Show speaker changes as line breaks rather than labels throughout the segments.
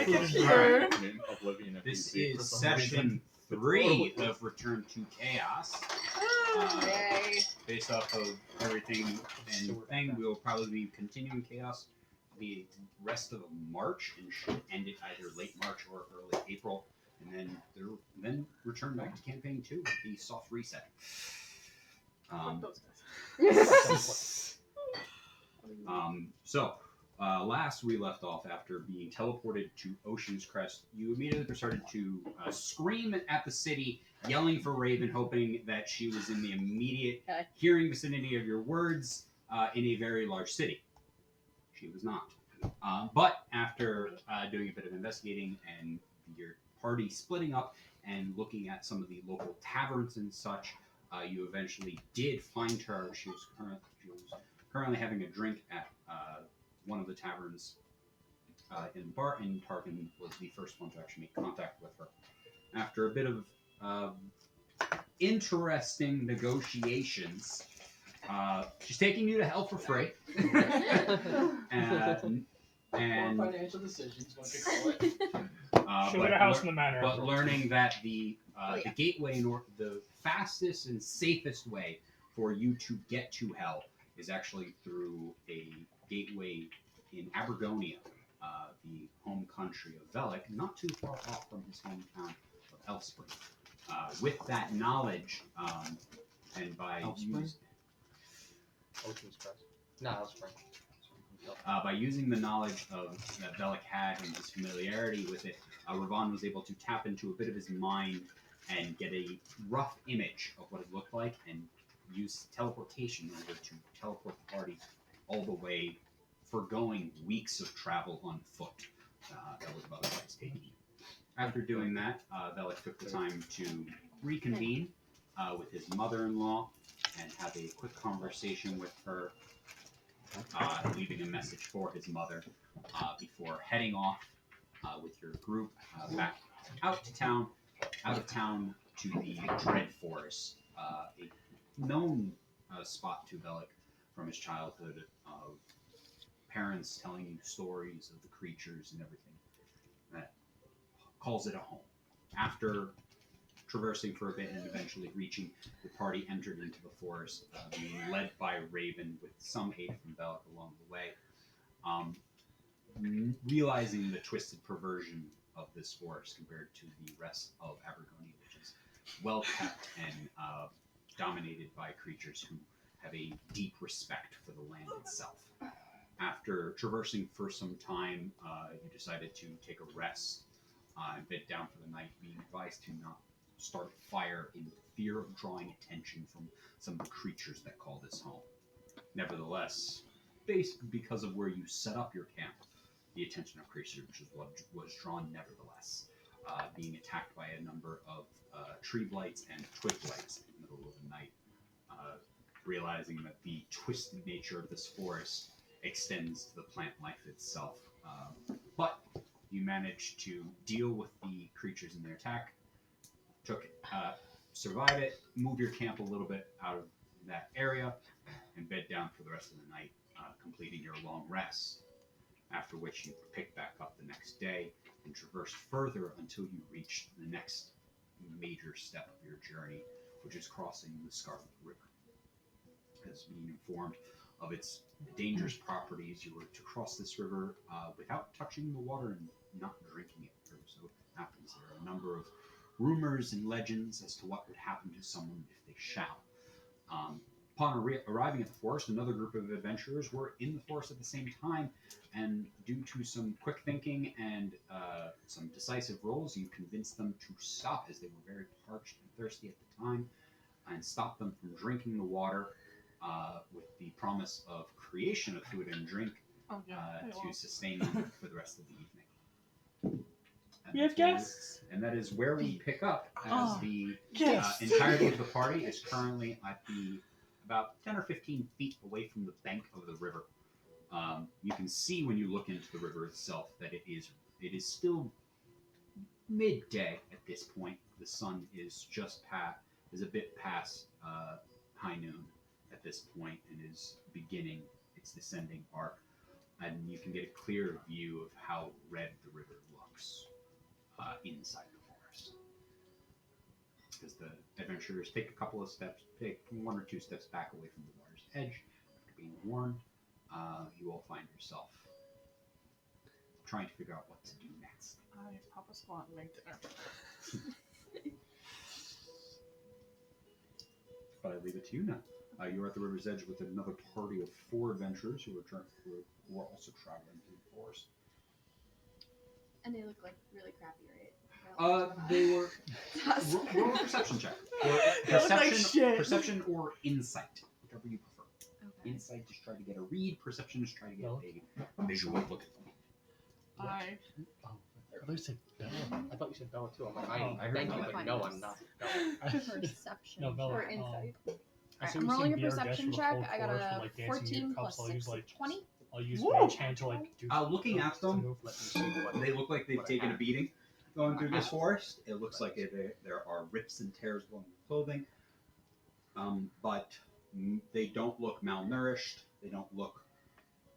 Sure.
This is session 3 of Return to Chaos.
Yay.
Based off of everything and thing, we will probably be continuing Chaos the rest of March and should end it either late March or early April, and then return back to campaign 2 with the soft reset. Last we left off after being teleported to Ocean's Crest, you immediately started to scream at the city, yelling for Raven, hoping that she was in the immediate hearing vicinity of your words in a very large city. She was not. But after doing a bit of investigating and your party splitting up and looking at some of the local taverns and such, you eventually did find her. She was currently having a drink at one of the taverns in the bar, and Tarkin was the first one to actually make contact with her. After a bit of interesting negotiations, she's taking you to hell for free. and
financial decisions, what you call it.
Show her a house in the manor.
But learning that the gateway, the fastest and safest way for you to get to hell is actually through a gateway in Abergonia, the home country of Velik, not too far off from his hometown of Elspring. With that knowledge, and by by using the knowledge that Velik had and his familiarity with it, Ravan was able to tap into a bit of his mind and get a rough image of what it looked like, and use teleportation in order to teleport the party all the way, foregoing weeks of travel on foot that would have otherwise taken you. After doing that, Velik took the time to reconvene with his mother-in-law and have a quick conversation with her, leaving a message for his mother before heading off with your group back out of town to the Dread Forest, a known spot to Velik from his childhood of parents telling you stories of the creatures and everything that calls it a home. After traversing for a bit and eventually reaching, the party entered into the forest, being led by Raven with some aid from Velik along the way. Realizing the twisted perversion of this forest compared to the rest of Abergonia, which is well kept and dominated by creatures who have a deep respect for the land itself. After traversing for some time, you decided to take a rest and bed down for the night, being advised to not start a fire in fear of drawing attention from some of the creatures that call this home. Nevertheless, because of where you set up your camp, the attention of creatures was drawn nevertheless, being attacked by a number of tree blights and twig blights in the middle of the night, realizing that the twisted nature of this forest extends to the plant life itself. But you managed to deal with the creatures in their attack, survive it, move your camp a little bit out of that area, and bed down for the rest of the night, completing your long rest. After which you pick back up the next day and traverse further until you reach the next major step of your journey, which is crossing the Scarlet River. As being informed of its dangerous properties, you were to cross this river without touching the water and not drinking it. So it happens. There are a number of rumors and legends as to what would happen to someone if they shall. Upon arriving at the forest, another group of adventurers were in the forest at the same time, and due to some quick thinking and some decisive rolls, you convinced them to stop, as they were very parched and thirsty at the time, and stop them from drinking the water with the promise of creation of food and drink to sustain them for the rest of the evening.
We have guests!
And that is where we pick up, as the entirety of the party is currently at about 10 or 15 feet away from the bank of the river. You can see when you look into the river itself that it is still midday at this point. The sun is is a bit past high noon at this point and is beginning its descending arc. And you can get a clear view of how red the river looks. inside the forest. Because the adventurers take a couple of steps, take 1 or 2 steps back away from the water's edge. After being warned, you all find yourself trying to figure out what to do next.
I pop a squat and make dinner.
But I leave it to you now. You're at the river's edge with another party of 4 adventurers who are also traveling through the forest.
And they look like really crappy, right?
They were roll a perception check. Or
look like shit.
Perception or insight, whichever you prefer.
Okay.
Insight is try to get a read. Perception is try to get a visual look at them.
I
I thought you said Bella. I thought you said Bella too. I'm like,
I heard
thank you,
Bella.
but no, I'm not. Bella.
Perception
No, Bella.
or insight.
I
Alright,
see
I'm
we
rolling a
see beer
perception
guests
check.
from the
I got
forest
a
with, like, dancing
14
cups.
plus
I'll use
6,
like
20.
I'll use
Woo!
mage hand to like do.
Looking at them,
Let me see what.
they look like they've
What I
taken a
have.
beating going through this forest. It looks like there are rips and tears along the clothing, but they don't look malnourished. They don't look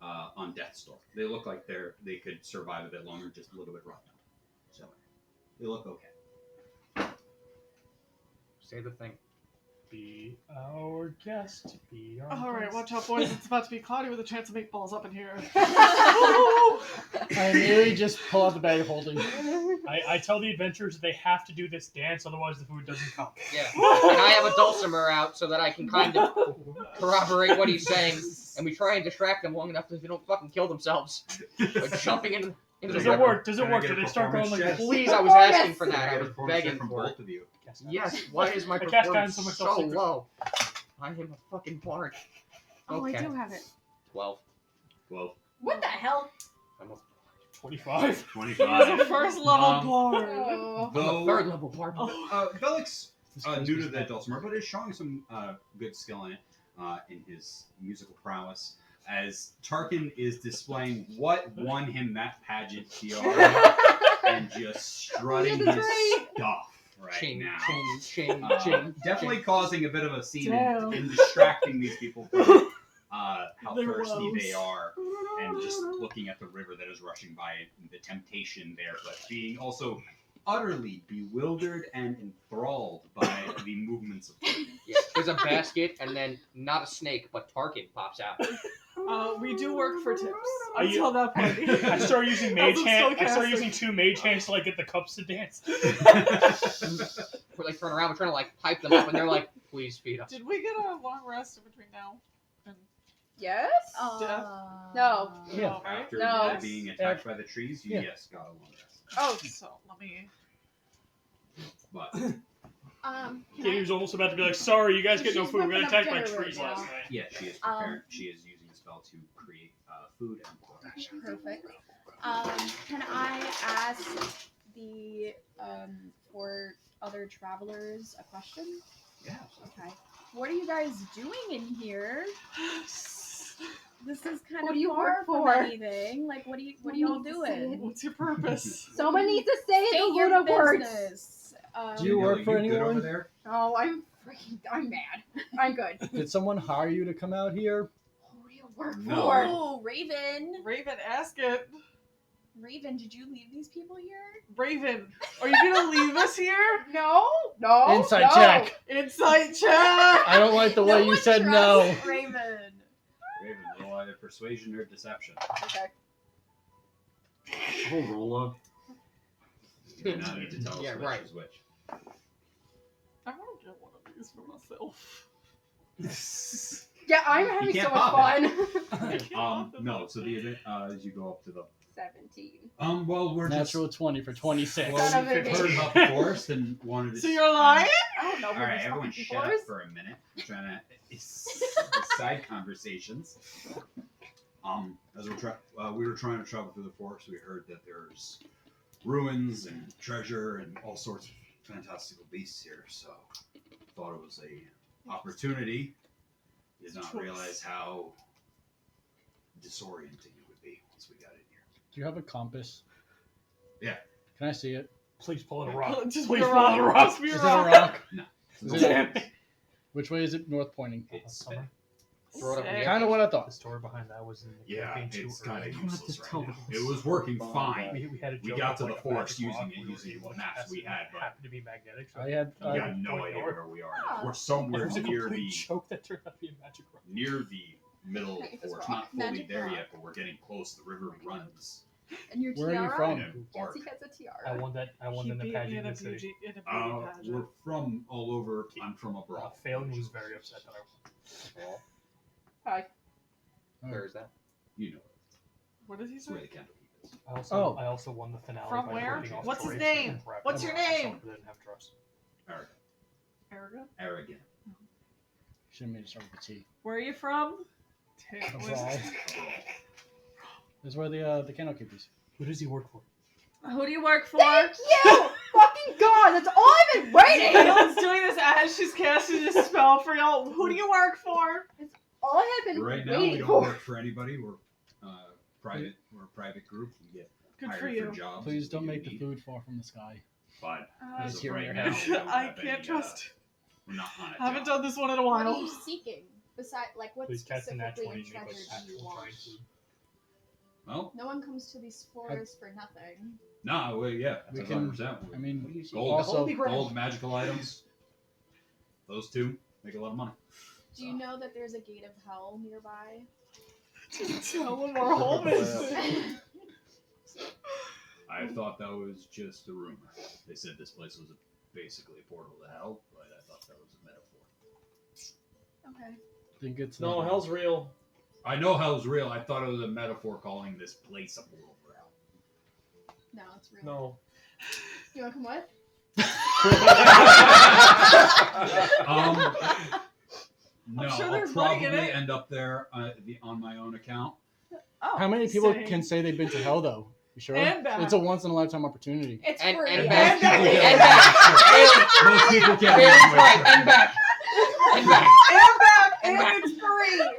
on death's door. They look like they could survive a bit longer, just a little bit roughed up. So they look okay.
Say the thing.
Be our guest. Be our
All right,
guest.
watch out, boys. It's about to be cloudy with a chance of meatballs up in here.
I immediately just pull out the bag of holding.
I tell the adventurers that they have to do this dance, otherwise the food doesn't come.
Yeah, and I have a dulcimer out so that I can kind of corroborate what he's saying, and we try and distract them long enough so they don't fucking kill themselves by jumping into
Does
the
it
river.
work? Does it
Can I
work?
get
Do
a
they start going like
performance
this?
check?
Please, I was asking for
Can I
that. I
get a
was
performance check
begging
from
for it.
both of you.
Yes, why is my
I cast
performance
guidance on
so
myself secret.
low? I am a fucking bard.
Oh,
Okay.
I do have it.
12.
Well,
What the hell?
I'm a,
25.
25.
First level bard.
Oh.
I'm a third level bard.
Velik's new to the dulcimer, but is showing some good skill in it, in his musical prowess. As Tarkin is displaying what won him that pageant tiara and just strutting
This is
his
great.
stuff right
Ching,
now.
ching,
Uh,
ching.
Definitely causing a bit of a scene
Damn.
in distracting these people from how
Their
thirsty
woes.
they are, and just looking at the river that is rushing by, and the temptation there, but being also utterly bewildered and enthralled by the movements of Tarkin.
Yeah, there's a basket, and then not a snake, but Tarkin pops out.
We do work for tips.
Are you-
Until that party.
I start using mage
That's
hand.
so
I start
sarcastic.
using 2 mage hands to like get the cups to dance.
We're like turning around, we're trying to like pipe them up, and they're like, "Please feed us."
Did we get a long rest in between now? And
Yes?
Death?
No.
Yeah.
no, right?
After
No.
being attacked by the trees, you
Yeah.
yes got a long rest.
Oh, so let me.
But
Can
Katie
I-
was almost about to be like, "Sorry, you guys get no
She's
food. We got
whipping up
attacked by
dinner
trees
right
last
now.
night."
yeah, she is prepared. She is using a spell to create food and water.
Perfect. Can I ask the 4 other travelers a question?
Yeah.
Okay. What are you guys doing in here? This is kind
Who
of
do you
far
work
from
for?
anything. Like, what are y'all
need to say
doing?
it.
What's your purpose?
Someone needs to say
State
it.
your
Luna words.
business.
Do you work for
Good over
anyone?
there?
Oh, I'm mad. I'm good.
Did someone hire you to come out here?
Who do you work
No.
for?
Oh, Raven.
Raven, ask it.
Raven, did you leave these people here?
Raven, are you gonna leave us here?
No, no.
Insight
no.
check.
Insight check.
I don't like the way you
one
said no.
trusts Raven.
Raven, roll either persuasion or deception.
Okay.
Oh, Rolla.
You do not need to tell us
Yeah,
which
right.
is which.
I want to get one of these for myself.
Yeah, I'm having
can't
so much
pop
fun.
No. So the event, as you go up to the
17.
well, we're
Natural 20 for 26.
Well,
Son of a
we heard
bitch.
about the forest and wanted to.
So you're lying?
I don't know
All
who
right,
these
everyone,
fucking
shut up
people is.
for a minute. I'm trying to side conversations. As we were trying to travel through the forest, we heard that there's ruins and treasure and all sorts of fantastical beasts here. So thought it was a opportunity. Did not realize how disorienting it would be once we got in here.
Do you have a compass?
Yeah.
Can I see it?
Please pull it a rock.
Just
Please
be a
pull
rock.
it a rock.
Just be
Is
a
it a
rock.
rock?
No.
Is it-
Damn it.
Which way is it north pointing?
It's
Summer.
Throw it up in the air.
Kind of what I thought.
The story behind that was in the
Yeah,
being too
it's kind
early.
of
You don't have
useless
to
right
tell
now.
them.
It was working fine.
We had a
We
joke
got
of,
to
like,
the
a
forest
magic
using
rock
it,
where
using
it
what maps
has
we
to-
had, but
happened to be magnetic. So
I had.
we got no
point
idea
north.
where we are.
Ah.
We're somewhere
There's a
near
complete
the
joke that turned out to be a magic rock.
near the middle of
Magic
the forest.
rock.
Not fully
Magic
there
rock.
yet, but we're getting close. The river runs.
And your
Where are you
tiara?
from?
in a
Yes,
park.
he has a
I
tiara.
won that. I won
He
in the
beat me
pageant
in
in
a
the city.
beauty
We're
pageant.
from all over. I'm from abroad.
Phelan was very upset that I won.
Hi.
Where is that?
You know,
What did he
it's where
say?
the candlekeep is.
I also won the finale.
From
by
where?
ripping off
What's his
drapes
name?
and wrapping
What's
them
your
around myself
name?
so I didn't have trust.
Arrogant.
Arrogant.
Arrogant.
Should have made it start with a T.
Where are you from?
Abroad.
Abroad.
This is where the candle keepers.
Who does he work for?
Who do you work for?
Thank you! Fucking God, that's all I've been waiting!
Caitlin's doing this as she's casting this spell for y'all. Who do you work for?
All I have been
Right now, we
waiting
don't
for.
work for anybody. We're private. We're a private group. We get
Good
hired
for you.
for jobs.
Please
we
don't
get
make the
meat,
food fall from the sky.
But
Uh,
as of
here in
right
your
now,
head.
we don't
I
have
can't
any,
trust.
we're not on a
Haven't
job.
done this one in a
What are
while.
you seeking? Beside, like, what
Please cast a nat
specifically
20
in
and make
treasure
us
do you
actual
want?
trying food.
Well,
No one comes to these forests for nothing.
no, well, yeah,
We
that's
can-
100%.
I mean,
What do you see?
Gold.
also,
Holy grail.
Gold magical items. Those 2 make a lot of money.
Do you know that there's a gate of hell nearby?
Tell them our home is.
I thought that was just a rumor. They said this place was basically a portal to hell, but I thought that was a metaphor.
Okay.
think it's
No,
not-
hell's real.
I know hell's real. I thought it was a metaphor calling this place a portal for hell.
No, it's real.
No.
You wanna come with?
No,
sure
I'll
there's money
probably
in it.
end up there on my own account.
Oh,
How many people
same.
can say they've been to hell though? You sure?
And back.
It's a once in a lifetime opportunity.
It's
And-
free.
and
yeah.
back.
And
back.
Most people can't.
Phelan's right. And back. And back.
And back,
And
and
back.
it's free.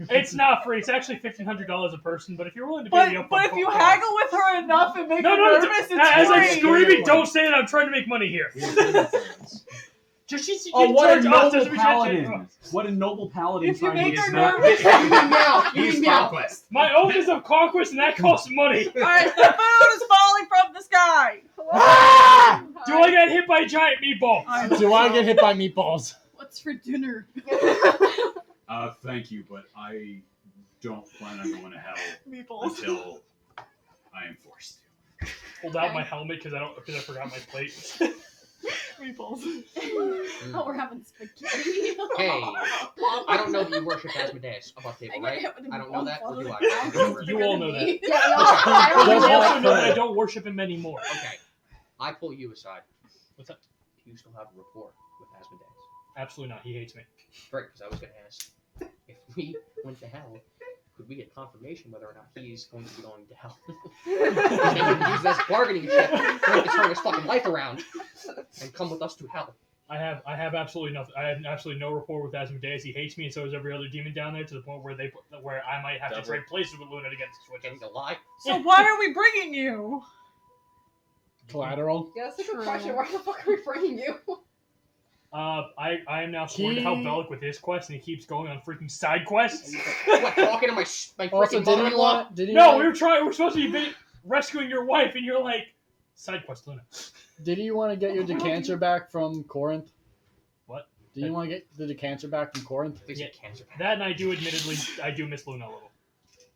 It's not free. It's actually $1,500 a person. But if you're willing to pay the
But,
upfront
but if you
cost-
haggle with her enough and make
no,
her
no,
nervous, it's
as I'm
free.
screaming, don't say that I'm trying to make money here.
We have payment plans.
Just she
Oh,
didn't
what a
charge us,
noble
doesn't mean she had to charge
paladin!
us.
What a noble paladin
If you
trying
make
to
her
get
not-
nervous,
You mean now. You
He's
mean now.
conquest.
My oath is of conquest, and that costs money.
Alright, the food is falling from the sky.
Do I get hit by a giant meatball?
Do I get hit by meatballs?
What's for dinner?
Thank you, but I don't plan on going to hell
Meatballs.
until I am forced to.
Pulled out my helmet because I forgot my plate.
Meatballs.
Oh, we're having spaghetti.
Hey, I don't know that you worship Asmodeus above
I
table,
get
right?
hit with a
I don't know that, or do I?
meatball.
You all know that.
Yeah,
Okay.
I
You
don't know.
also know that I don't worship him anymore.
Okay. I pull you aside.
What's that?
Do you still have a rapport with Asmodeus?
Absolutely not. He hates me.
Great, because I was going to ask, if we went to hell, could we get confirmation whether or not he's going to be going to hell? And then we can use this bargaining chip to turn his fucking life around and come with us to hell.
I have absolutely nothing. I have absolutely no rapport with Asmodeus. He hates me, and so does every other demon down there. To the point where where I might have to
Double.
trade places with Luna to get the
Getting
switches.
to lie.
So why are we bringing you?
Collateral.
Yeah, that's a good
True.
question. Why the fuck are we bringing you?
I am now sworn to help
He-
Bellic with his quest, and he keeps going on freaking side quests.
What, talking to my
Also,
freaking
did he
mother-in-law?
want? Did he?
No,
want,
we're supposed to be rescuing your wife, and you're like, side quest, Luna.
Did you want to get your decanter back from Corinth?
What?
Did you want to get the decanter back from Corinth?
There's
Yeah.
a cancer.
That, and I do admittedly, I do miss Luna a little.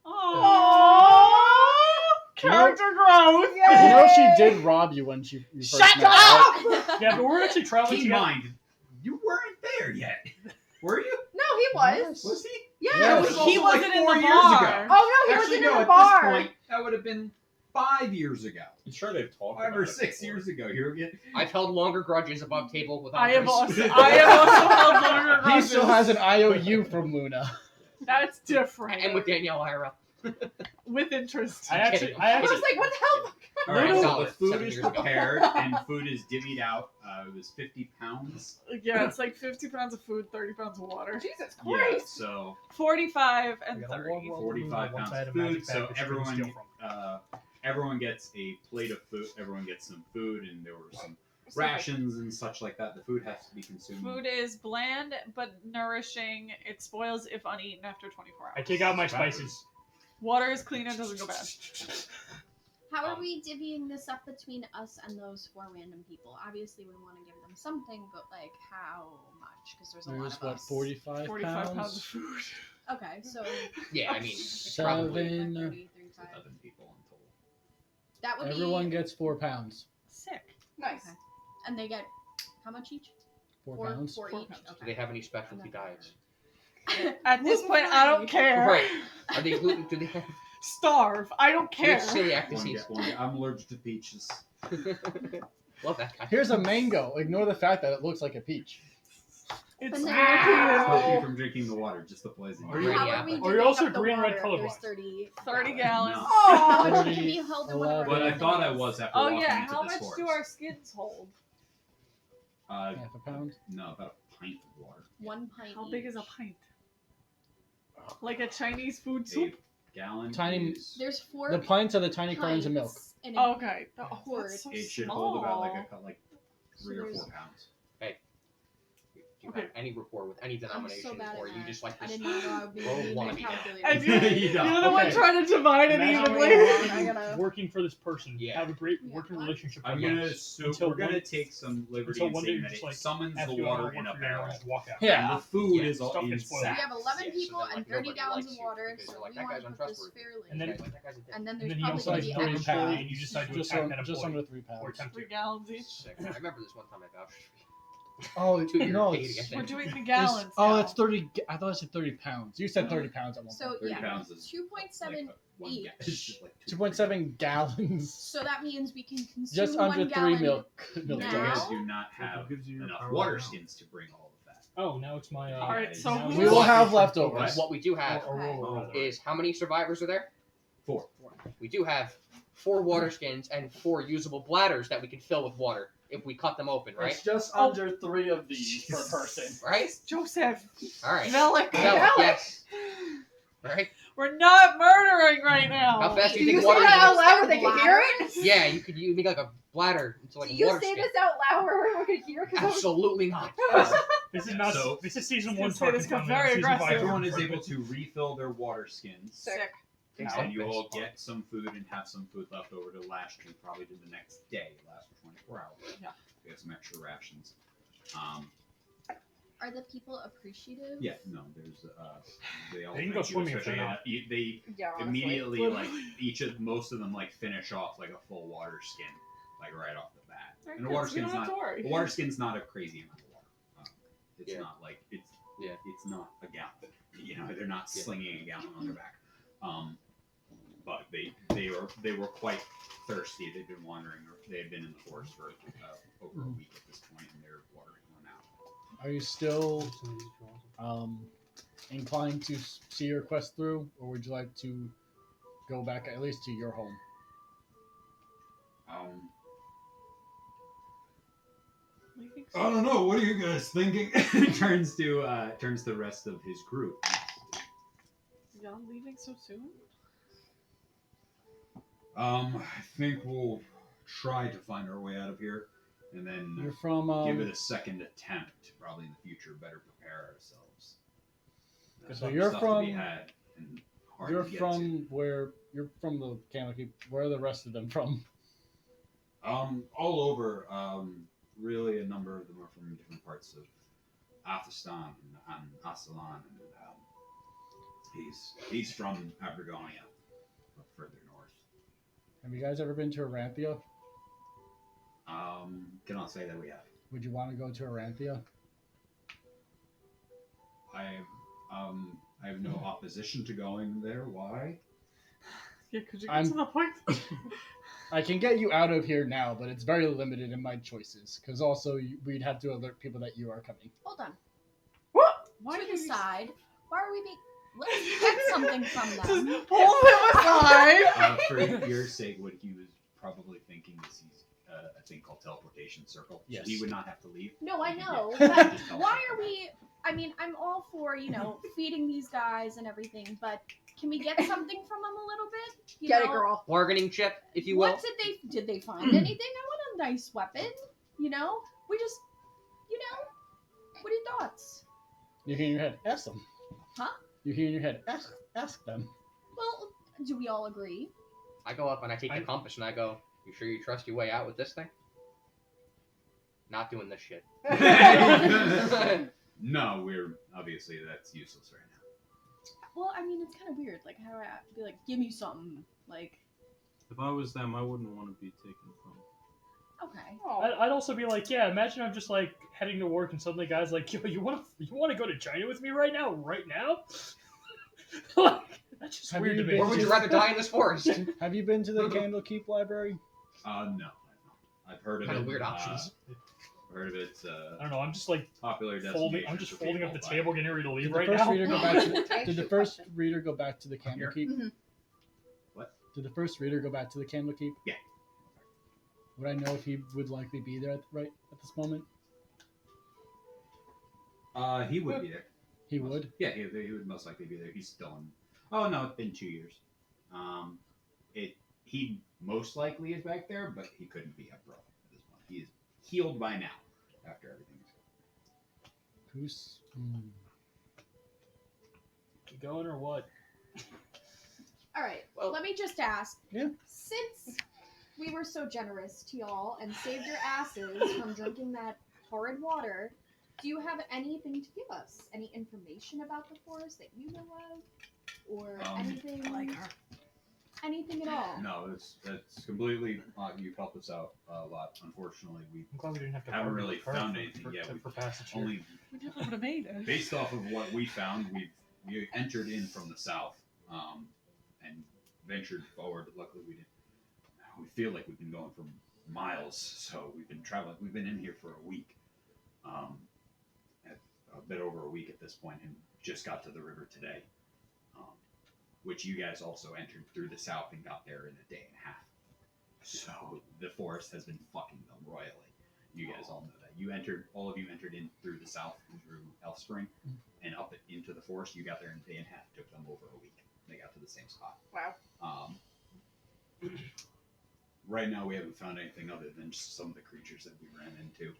Aww. Character growth.
You know she did rob you when you first
Shut
met her, right?
up!
Yeah, but we're actually traveling
Keep in
together.
mind, you weren't there yet. Were you?
No, he was.
Was he?
Yeah.
Yeah.
was
He
also
wasn't
like
in
4
the
years
bar.
ago.
Oh no, he
Actually,
wasn't
no,
in the
at
bar.
this point, that would have been 5 years ago.
I'm sure they've talked
5
about
or
it
6
before.
years ago. You're getting.
I've held longer grudges above table with
I have
others.
also held longer
He
grudges.
still has an IOU from Luna.
That's different.
And with Danielle Ira.
With interest.
I actually,
I was like, what the hell?
All right, so
$1
the food
7
is
years ago.
prepared and food is divvied out. It was 50 pounds.
Yeah, it's like 50 pounds of food, 30 pounds of water.
Jesus
Yeah,
Christ.
so
45
I
and
got a
30.
long roll.
45
Once
pounds
I had
of
a magic
food.
bag
So
that you couldn't steal from.
everyone gets a plate of food. Everyone gets some food, and there were some rations and such like that. The food has to be consumed.
Food is bland but nourishing. It spoils if uneaten after 24 hours.
I take out my spices.
Water is clean and doesn't go bad.
How are we divvying this up between us and those 4 random people? Obviously, we want to give them something, but like how much? Because there's a lot
There's
of
what,
us.
45
45 pounds of
pounds?
food.
Okay, so
Yeah, I mean, it's probably
7.
30, 35.
11 people in total.
That would
Everyone
be
gets 4 pounds.
Sick.
Nice.
Okay. And they get how much each?
4 pounds.
4
4
each.
pounds.
do
Okay.
they have any specialty diets?
At this point, I don't care.
Right. Are they gluten? Do they have
Starve. I don't care.
celiac
One
disease?
get one. I'm allergic to peaches.
Love that guy.
Here's a mango. Ignore the fact that it looks like a peach.
It's
Banana.
Stop you from drinking the water, just the poison.
Are you-
How are we
Or
you're
divvying
also
up the
green, red
water if
colorblind.
There's 30.
30 gallons.
No.
How much
30,
can be held in one of our
11.
But I thought I
containers?
was after
Oh
walking
yeah,
into
how
this
much
forest.
do our skins hold?
Half a pound.
No, about a pint of water.
1 pint.
How big is a
each.
pint? Like a Chinese food
A
soup?
gallon
Tiny-
is...
There's 4
The pints are the tiny cartons of milk.
pints in a
Oh, okay. Oh,
Quart.
that's so
It should
small.
hold about like 3 or
there's-
4 pounds.
Do you have any rapport with any
I'm
denomination,
so bad
or
at
you
that.
just like
I
this?
did not know I would be
Roll
needing
one
a
of you now.
calculator.
And
You don't.
you're the one
Okay.
trying to divide it
Imagine
evenly.
I gotta-
working for this person.
Yeah.
Have a great
Yeah,
working
what?
relationship.
I'm
with
gonna
them.
assume
Until
we're gonna
one-
take some liberty
until
in
one day
saying
you
that
just,
it
like,
summons
After
the
you
water
work
in a
for them,
barrel.
just walk out.
Yeah.
And the food
Yeah,
is all
stuff
in
gets spoiled.
We
sacks.
have 11
Yeah, so
people
then, like,
and 30
nobody
gallons
likes
of
you
water,
because
so
they're like,
we
that
want
guy's
to put this
untrustworthy.
fairly.
And then-
Like, that guy's a dick.
And then
And
there's
then you
probably
also
going
have
to be
3
extra.
employees and you decide to
Just,
attack that
just
employee.
under 3
Or
pounds.
attempt
3
to.
gallons each.
Sick. I remember this one time I vouched for you.
Oh,
2 years
no,
dating, I
it's,
We're
think.
doing the
it's,
gallons.
oh,
now.
it's 30. I thought it said 30 pounds. You said 30 pounds at one
So
point.
30
yeah,
pounds is
2.7
like one
each.
it's just like
2.7 gallons.
So that means we can consume
Just
1
under 3
gallon.
milk.
You
Now?
guys do not have
gives you your
enough
power
water
now.
skins to bring all of that.
Oh, now it's my.
All right, so
now
who-
We will have
What?
leftovers.
What we do have
Or roll,
Oh.
rather.
is how many survivors are there?
4.
We do have 4 water skins and 4 usable bladders that we can fill with water if we cut them open, right?
It's just
Oh.
under 3 of these per person.
Right?
Joseph.
All right.
Velic.
Velic, yes. Right?
We're not murdering right now.
How fast do
Do
you
you
think
say
water
that out
is?
loud where they can hear it?
Yeah, you could make like a bladder into like
Do
a
you
water
say
skin.
this out loud where everyone can hear? 'Cause I'm-
Absolutely not.
This is
Yeah,
not.
so-
This is season
I
1.
was gonna say, this
talking
got very
season 5
aggressive.
Everyone is
talking
able to refill their water skins.
Sick.
And you all get some food and have some food left over to last you probably to the next day, last for 24 hours.
Yeah.
We have some extra rations.
Are the people appreciative?
Yeah, no, there's they all
They can go
thank you,
swimming if they're
especially,
not.
they
Yeah, honestly.
immediately
Literally.
most of them like finish off like a full water skin like right off the bat.
Alright,
And a
good,
water
so you
skin's
don't have
not
to worry.
a water skin's not a crazy amount of water. It's
Yeah.
not like it's
Yeah.
it's not a gallon. You know, they're not
Yeah.
slinging a gallon on their back. But they were quite thirsty. They'd been wandering, or they had been in the forest for over a week at this point, and their water had run out.
Are you still inclined to see your quest through, or would you like to go back at least to your home?
I don't know. What are you guys thinking? turns to the rest of his group.
Y'all leaving so soon?
I think we'll try to find our way out of here, and then
You're from
give it a second attempt. Probably in the future, better prepare ourselves. There's
So
some
you're
stuff to
from-
be had and hard
you're
to get
from where you're from the Canopy. Where are the rest of them from?
to. All over. Really, a number of them are from different parts of Afghanistan and Aslan, and he's from Abragonia, up further north.
Have you guys ever been to Aranthia?
Cannot say that we have.
Would you want to go to Aranthia?
I have no opposition to going there. Why?
Yeah, could you get
I'm-
to the point?
I can get you out of here now, but it's very limited in my choices. Because also, we'd have to alert people that you are coming.
Hold on.
Why
to
do
the
you
side. Why are we being? Let's get something from them.
just pull him aside?
For your sake, what he was probably thinking is he's a thing called teleportation circle.
Yes.
So he would not have to leave.
No, I know.
Yeah.
But
Just teleport
why are
back.
we? I mean, I'm all for feeding these guys and everything, but can we get something from them a little bit? You
Get it,
know?
girl.
Bargaining chip, if you will.
What did they find anything? I want a nice weapon. You know? We just, you know? What are your thoughts?
You hear in your head, ask them.
Huh?
You hear in your head, ask them.
Well, do we all agree?
I go up and I take the compass and I go, you sure you trust your way out with this thing? Not doing this shit.
No, we're obviously that's useless right now.
Well, I mean, it's kind of weird. Like, how do I be like, give me something? Like,
If I was them, I wouldn't want to be taken from.
okay.
I'd also be like, yeah, imagine I'm just like heading to work and suddenly guys like, yo, you want to go to China with me right now? Like, that's just
Have
weird
you
to
been
me.
Or would you rather die in this forest?
Have you been to the Candlekeep Library?
No, I've heard of
Kind
it.
of weird options.
Heard of it.
I don't know. I'm just like
Popular
folding.
destination.
I'm just
for
folding up the
people,
table, getting ready to leave
Did the
right
first
now.
reader go back to
Ask
Did
you
the
a
first
question.
reader go back to the
Here?
Candlekeep?
Mhm.
What?
Did the first reader go back to the Candlekeep?
Yeah.
Would I know if he would likely be there right at this moment?
He would be there.
He would.
Yeah, he would most likely be there. He's still in. Oh no, it's been 2 years. He most likely is back there, but he couldn't be up, bro. At this point, he is healed by now. After everything's
Who's?
You going or what?
All right.
Well-
Let me just ask.
Yeah.
Since we were so generous to y'all and saved your asses from drinking that horrid water, do you have anything to give us? Any information about the forest that you know of, or anything? Anything at all?
No, that's completely. You've helped us out a lot. Unfortunately, we
I'm glad we didn't have to.
Haven't
bargain
really
with her
found
for-
anything
for,
yet.
for passage here.
only
We never would have made it.
based off of what we found. We entered in from the south, and ventured forward. Luckily, we didn't. We feel like we've been going for miles, so we've been traveling. We've been in here for a week, a bit over a week at this point, and just got to the river today. Which you guys also entered through the south and got there in a day and a half. So the forest has been fucking them royally. You guys all know that. All of you entered in through the south through Elf Spring and up into the forest. You got there in a day and a half. Took them over a week. They got to the same spot.
Wow.
Right now we haven't found anything other than just some of the creatures that we ran into.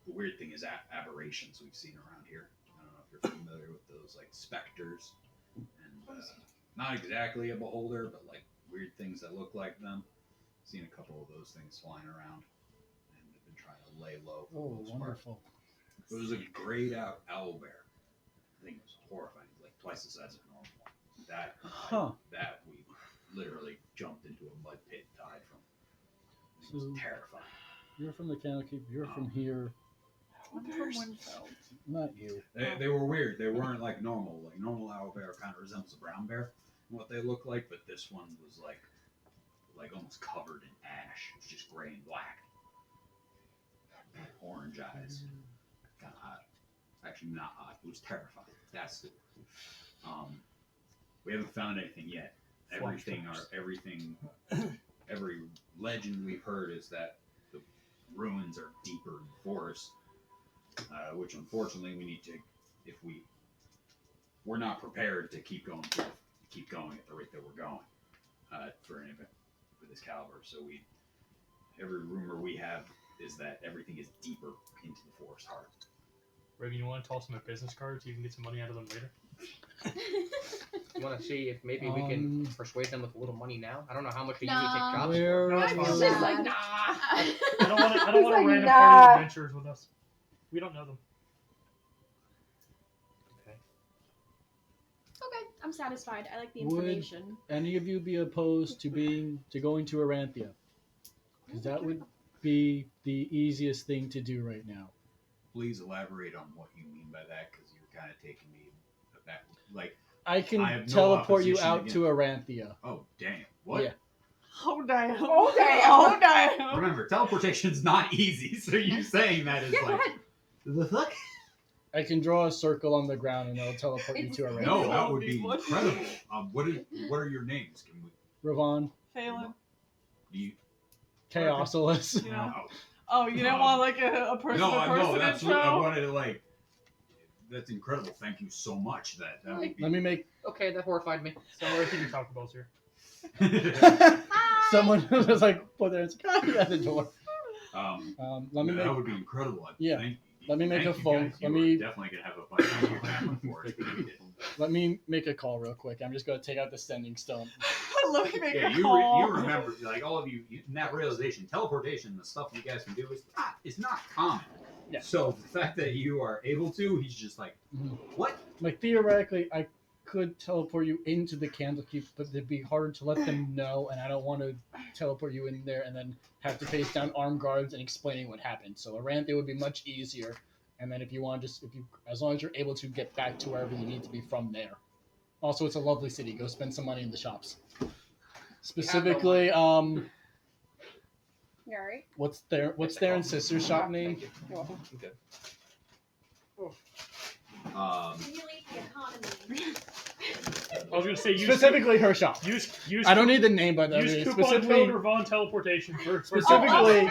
The weird thing is aberrations we've seen around here. I don't know if you're familiar with those, like specters, and not exactly a beholder, but like weird things that look like them. Seen a couple of those things flying around, and they've been trying to lay low for the
Oh,
most part.
wonderful.
It was a grayed out owl bear. I think it was horrifying, like twice the size of a normal one. That we literally jumped into a mud pit, died from. It was
So-
terrifying.
You're from the Candlekeep. You're from here.
I'm from Winfield.
Not you.
They were weird. They weren't like normal. Like normal owl bear kind of resembles a brown bear, what they look like, but this one was like almost covered in ash. It's just gray and black. Orange eyes. Kind of hot. Actually, not hot. It was terrifying. That's the. We haven't found anything yet. Every legend we've heard is that the ruins are deeper in the forest, which unfortunately we need to. We're not prepared to keep going at the rate that we're going for an event with this caliber. So every rumor we have is that everything is deeper into the forest heart.
Raven, you want to toss them a business card so you can get some money out of them later?
You want to see if maybe we can persuade them with a little money now? I don't know how much they usually
Nah.
take jobs
Where
for.
I'm
is-
just
like,
nah.
I don't want to
He's like,
random
nah.
party adventurers with us. We don't know them.
Okay, I'm satisfied. I like the
Would-
information.
Any of you be opposed to going to Aranthia? Because that would be the easiest thing to do right now.
Please elaborate on what you mean by that, because you're kind of taking me back. Like,
I can
I have no
teleport you
opposition
out
against-
to Aranthia.
oh damn, what?
Yeah.
Oh damn.
Oh, damn.
Oh damn.
Remember, teleportation's not easy. So you saying that is
Yeah, go
like
ahead.
the fuck?
I can draw a circle on the ground and it'll teleport you to Aranthia.
No,
that
that
would
would
be
be
wonderful.
incredible. What are your names? Can we?
Ravon,
Phelan.
Do you?
Chaosolus.
You know.
Oh,
Oh, you didn't want like a person
no,
to person
that's what I
intro?
wanted to like. That's incredible. Thank you so much. That would be.
Let me make.
Okay, that horrified me.
So we're thinking Taco Bell's here.
Someone was like, put their hands at the door. Let me
that
make
would be incredible.
Yeah.
Thank you.
Let me make
Thank
a
you
phone.
guys.
Let
You
me-
are definitely gonna have a bunch of your family for it.
let me make a call real quick. I'm just gonna take out the sending stone.
Let me make
Yeah,
a
you
call.
remember, like all of you, in that realization, teleportation, the stuff you guys can do is not common.
Yeah.
So the fact that you are able to, he's just like,
Mhm.
what?
Like theoretically, I could teleport you into the Candlekeep, but it'd be hard to let them know, and I don't want to teleport you in there and then have to face down armed guards and explaining what happened. So Aranthe would be much easier. And then if you want, as long as you're able to get back to wherever you need to be from there. Also, it's a lovely city. Go spend some money in the shops. Specifically,
You alright?
what's their and sister's shop name?
You're welcome.
Okay.
Stimulate the economy.
I was gonna say use
Specifically her shop.
use
I don't need the name, by the way.
use coupon
Specifically,
code Ravon teleportation for
specifically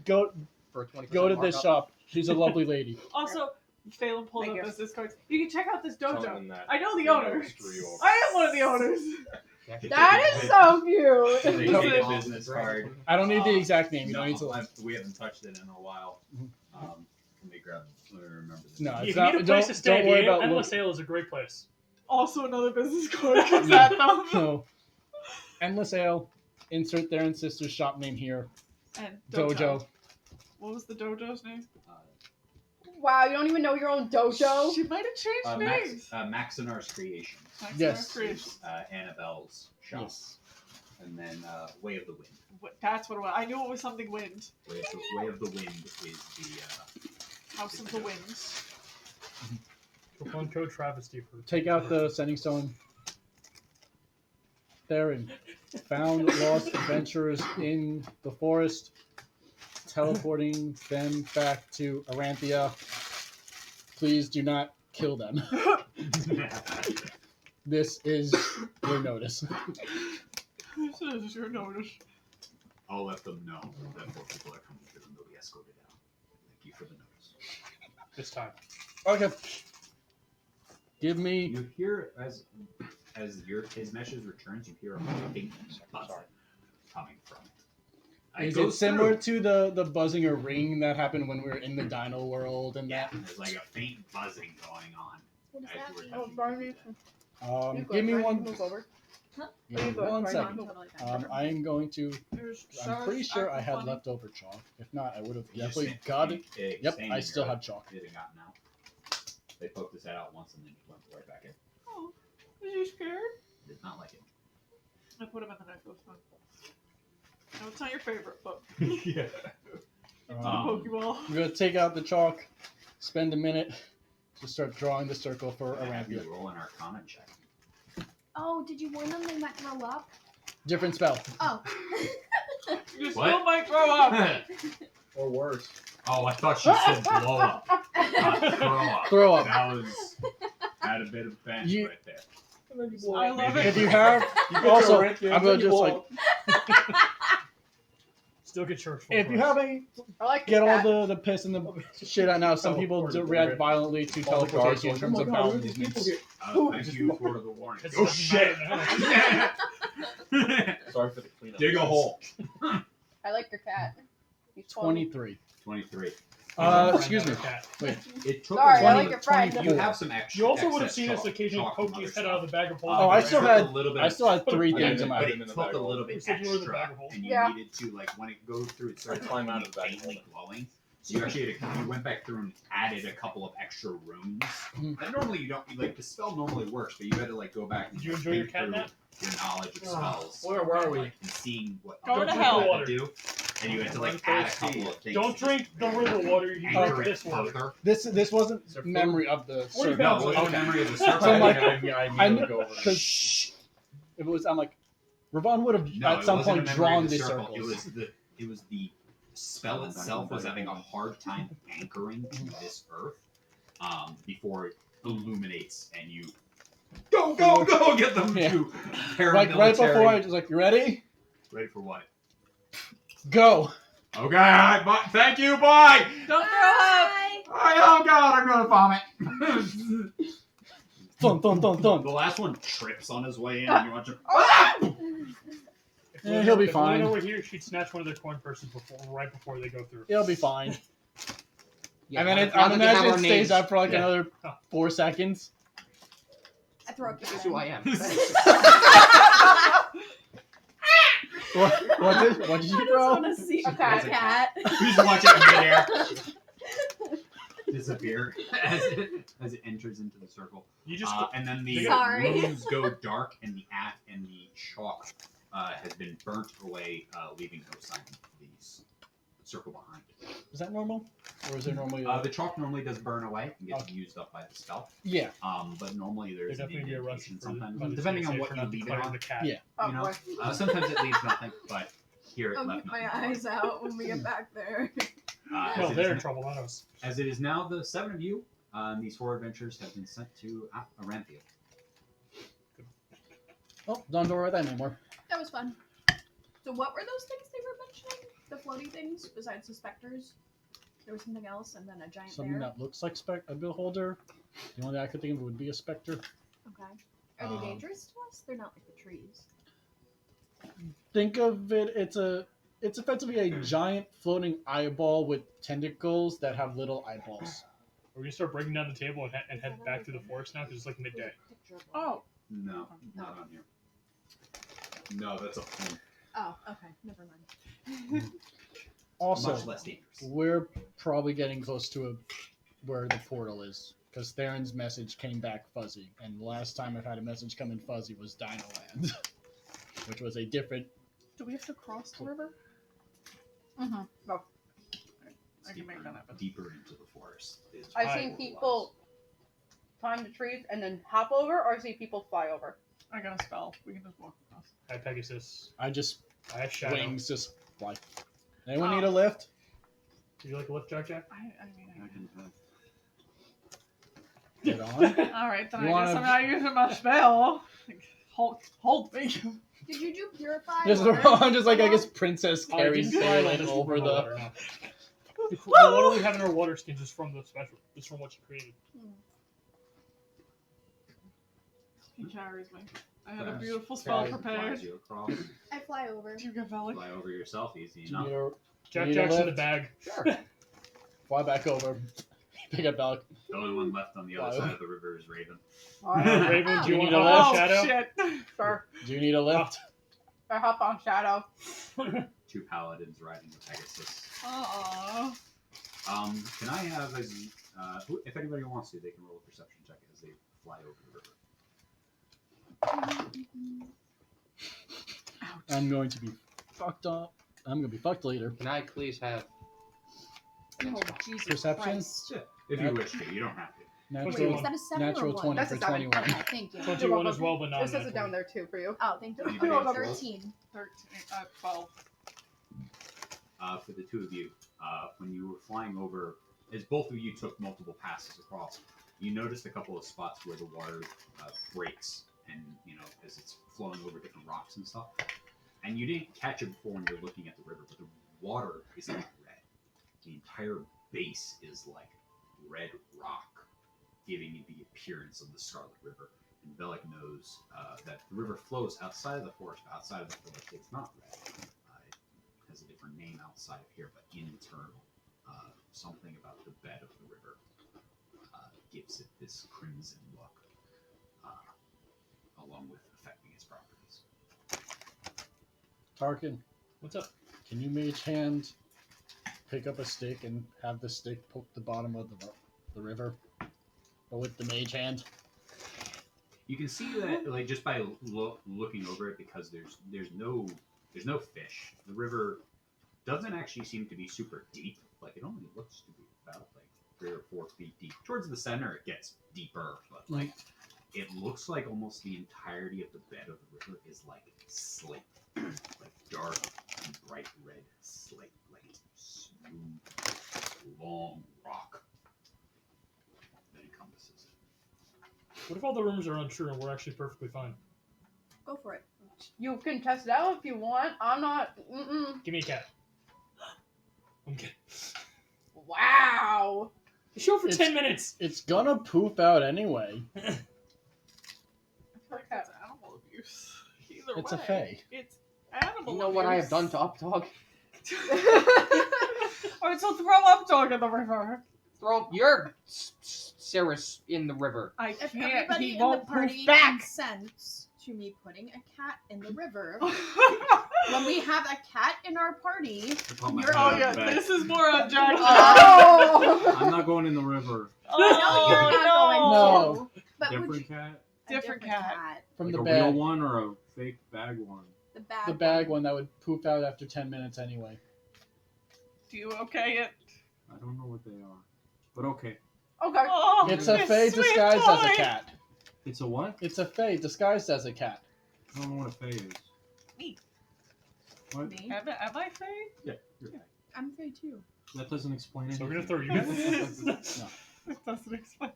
go
For a 20%
go to this
markup.
shop. She's a lovely lady.
Also, Phelan pulled
Thank
up
you.
business cards. You can check out this
Tell
dojo.
them that
I know the
you know
owner.
it's 3 over.
I am one of the owners.
That is so cute.
They
No.
need a business card.
I don't need the exact name. You don't need to.
We haven't touched it in a while.
Mhm.
Let me remember this.
No,
If
it's
you
not.
need a place to
Don't
stay,
worry
the
about
Endless
look.
Ale is a great place.
Also, another business card comes at them.
So, Endless Ale. Insert their and sister's shop name here.
And
Dojo.
What was the dojo's name?
Wow, you don't even know your own dojo?
She might have changed names.
Maxinar's Creations.
Yes.
Creations.
Annabelle's shop.
Yes.
And then Way of the Wind.
That's what it was. I knew it was something wind.
Way of the Wind is the
House of the Winds.
Coupon code travesty for
Take out the sending stone. Theron found lost adventurers in the forest, teleporting them back to Aranthia. Please do not kill them. This is your notice.
This is your notice.
I'll let them know that more people are coming through and they'll be escorted out. Thank you for the notice.
this time.
Okay. Give me.
You hear as his message returns, you hear a faint buzz coming from it.
Is
goes
it similar
through.
to the buzzing or ring that happened when we were in the dino world and
Yeah,
that?
there's like a faint buzzing going on.
What does
as
that
you were
mean?
touching
Barney.
Give me one.
Move over.
Give me
Are you
one
good?
second.
Totally fine.
I am going to.
There's
I'm
Sarah's
pretty sure I had
Aquafun.
leftover chalk. If not, I would have
You just
definitely
say-
got it. Yep,
staying
I
in
still
your-
have chalk.
It had gotten out. They poked his head out once and then he went right back in.
Oh, was you scared?
Did not like it.
I put him in the neck. It was fun. No, it's not your favorite, but
Yeah.
the
Um,
Pokeball.
I'm gonna take out the chalk, spend a minute to start drawing the circle for
Have you
Arampia.
roll an Arcana check?
Oh, did you warn them they might throw up?
Different spell.
Oh.
You
What?
still might throw up.
Or worse.
Oh, I thought she said blow up. Not throw up.
Throw up.
That had a bit of bench
You-
right there.
I love it.
If you have, also, I'm gonna just like,
Still get church.
if you have any,
I like
get
that.
all the piss and the shit out now. Some people do react violently to
All the guards
teleportation in
like,
terms
"Oh
of
my God,
bowel
who are these people
movements.
here?"
Thank you for the warning.
It
Oh
doesn't
shit!
matter
Sorry for the cleanup.
Dig a hole.
I like your cat. He's fun.
23.
23.
Excuse me.
Cat.
Wait.
It took
Sorry,
a
I
while.
like your friend.
24.
You have some extra.
You also would have
excess
seen us
chalk-
occasionally
chalk from
poke his
other
head out of the
stuff.
bag of holes.
Oh, I
But
still
it took
had-
a little bit
I
of-
still had 3
Yeah,
things in my
but
head.
it took a little bit
Said you were the
extra,
bag of holes.
and you
Yeah.
needed to like when it goes through, it started
I climb out
becoming
of the bag of
faintly glowing. So you actually you went back through and added a couple of extra runes.
Mhm.
And normally you don't like the spell normally works, but you had to like go back. And
Did you enjoy your
think
cat
through
nap?
Your knowledge of spells.
Where are
and,
we?
like, and seeing what
Go
other
to
people
hell.
had
Water.
to do, and you had to like
I'm
add a
thirsty.
couple of things.
Don't drink the river water. You
Anchor
drink
it
this water.
further.
This wasn't
Is there food?
memory of the
What do you
circle.
No,
got?
it wasn't
Okay.
a memory of the
So
circle.
I'm like-
I
I
need
kn-
to go over this.
Because if it was, I'm like, Ravon would have
No,
at
it
some
wasn't a
point
memory
drawn
of the
these
circle.
circles.
It was the spell itself was having a hard time anchoring to this earth before it illuminates and you go get them
Yeah.
to
Like right before I
paramilitary.
was like, you ready?
Ready for what?
Go.
Okay, all right, thank you, bye.
Don't throw up.
Bye.
Oh God, I'm gonna vomit.
Thun, thun, thun, thun.
The last one trips on his way in, and you watch him.
He'll be
If
fine.
Luna were here, she'd snatch one of their coin purses right before they go through.
He'll be fine.
Yeah,
And then
now
I'm
that we have
imagining
our
it stays
names,
up for like
Yeah.
another 4 seconds.
I throw a
This
cat
is who
in.
I am.
What did you throw?
want to see a
There's a
cat.
You just watch it in midair disappear as it enters into the circle.
You just
And then the
Sorry.
rooms go dark, and the chalk has been burnt away, leaving no sign of the circle behind.
Is that normal? Or is there normally
The chalk normally does burn away and gets used up by the spell.
Yeah.
But normally there's
There'd definitely be a rush
indication
for the,
sometimes,
by the
depending on
TSA
what
for
you
not
leave it
declaring
on.
the cat.
Yeah.
Oh,
You know,
boy.
sometimes it leaves nothing, but here it
I'll
left
keep my
nothing.
eyes out when we get back there.
As
No,
it
they're
is
in trouble, not us.
As it is now the 7 of you, these 4 adventurers have been sent to Aranthia.
Oh, don't worry about that anymore.
That was fun. So what were those things they were mentioning? The floaty things, besides the specters? There was something else, and then a giant
Something
bear.
that looks like a beholder. The only thing I could think of would be a specter.
Okay. Are they dangerous to us? They're not like the trees.
Think of it, it's effectively a giant floating eyeball with tentacles that have little eyeballs.
Are we gonna start breaking down the table and head back through the forest now? Because it's like midday.
Oh,
No, not on here. No, that's a point.
Oh, okay. Never mind.
Also,
Much less dangerous.
we're probably getting close to where the portal is. Because Theron's message came back fuzzy. And the last time I've had a message come in fuzzy was Dino Land. Which was a different...
do we have to cross the river? Mm-hmm. No. I can make that happen.
Deeper into the forest. Is
I've
where
seen
it
people climb the trees and then hop over, or I see people fly over. I got a spell. We can just walk across.
I have Pegasus.
I just...
I have Shadow.
Wings just fly. Anyone need a lift?
Do you like a lift, Jack?
I
was.
mean,
Get on.
all right, then
You
I
wanna-
guess I'm not using my spell. Like, hold me.
Did you do purify?
Just,
water?
I'm just like, I guess Princess
Oh,
carries
you didn't fly
Theron over the...
water, no. The water we have in our water skins is from the special. It's from what you created.
He carries me. I had a
Fast.
beautiful spell
Flies
prepared.
you across.
I fly over.
Do you get Valley?
Fly over yourself, easy
Do you
enough.
need a-
Jack
You need a
Jack's in the
lift?
bag.
Sure.
Fly back over. Pick up Alec.
The only one left on the other
Wow.
side of the river is Raven.
Raven, do you
You
want
need a
to
lift?
Shadow?
shit. Sure.
Do you need a lift?
I hop on Shadow.
2 paladins riding the Pegasus.
Aww.
Can I have if anybody wants to, they can roll a perception check as they fly over the river.
I'm going to be fucked up. I'm going to be fucked later.
Can I please have
Oh, Jesus
Perception?
Christ.
If you wish to, you don't have to.
Wait,
Natural,
is that a 7
natural
or 1?
20
That's
for
a 7.
21.
Okay, thank you.
21 as well, but not
It says it down there too for you.
Oh, thank you.
Anybody else roll?
13.
13, 12.
For the 2 of you, when you were flying over, as both of you took multiple passes across, you noticed a couple of spots where the water breaks, and as it's flowing over different rocks and stuff. And you didn't catch it before when you're looking at the river, but the water is not red. The entire base is like red rock, giving you the appearance of the Scarlet River. And Bellic knows that the river flows outside of the forest, but outside of the forest it's not red. It has a different name outside of here, but internal. Something about the bed of the river gives it this crimson look, along with affecting its properties.
Tarkin,
What's up?
can you mage hand pick up a stick and have the stick poke the bottom of the river? But with the mage hand?
You can see that, like, just by looking over it, because there's no fish. The river doesn't actually seem to be super deep. Like, it only looks to be about like 3 or 4 feet deep. Towards the center, it gets deeper, but like it looks like almost the entirety of the bed of the river is like slate, like dark and bright red slate, like smooth, long rock that encompasses it.
What if all the rumors are untrue and we're actually perfectly fine?
Go for it.
You can test it out if you want. I'm not.
Give me a cat. I'm kidding.
Wow.
The show for
It's-
10 minutes!
It's gonna poof out anyway.
I feel like that's animal abuse. Either
It's a
way.
fae.
It's
animal
You know what I have
abuse.
done to Updog?
Alright, so throw up dog in the river.
Throw your Cirrus in the river.
I
If
can't.
everybody
He
in the
won't
party
poof back.
consents to me putting a cat in the river, when we have a cat in our party,
Pop my
You're-
head
Oh
out
yeah,
the back.
this is more on Jack.
Oh.
I'm not going in the river.
I know you're not going to. But would
Different
you,
cat?
a
Different cat.
From
Like
the
a real
bag.
one or a fake bag one?
The bag.
The bag one that would poof out after 10 minutes anyway.
Do you okay it?
I don't know what they are. But okay.
Okay.
Oh,
It's a
this
fae
sweet
disguised as a
toy.
cat.
It's a what?
It's a fae disguised as a cat.
I don't know what a fae is.
Me.
What?
Me?
Am I Faye?
Yeah, you're fae.
I'm Faye too.
That doesn't explain
So
anything.
we're gonna throw you guys.
It doesn't explain.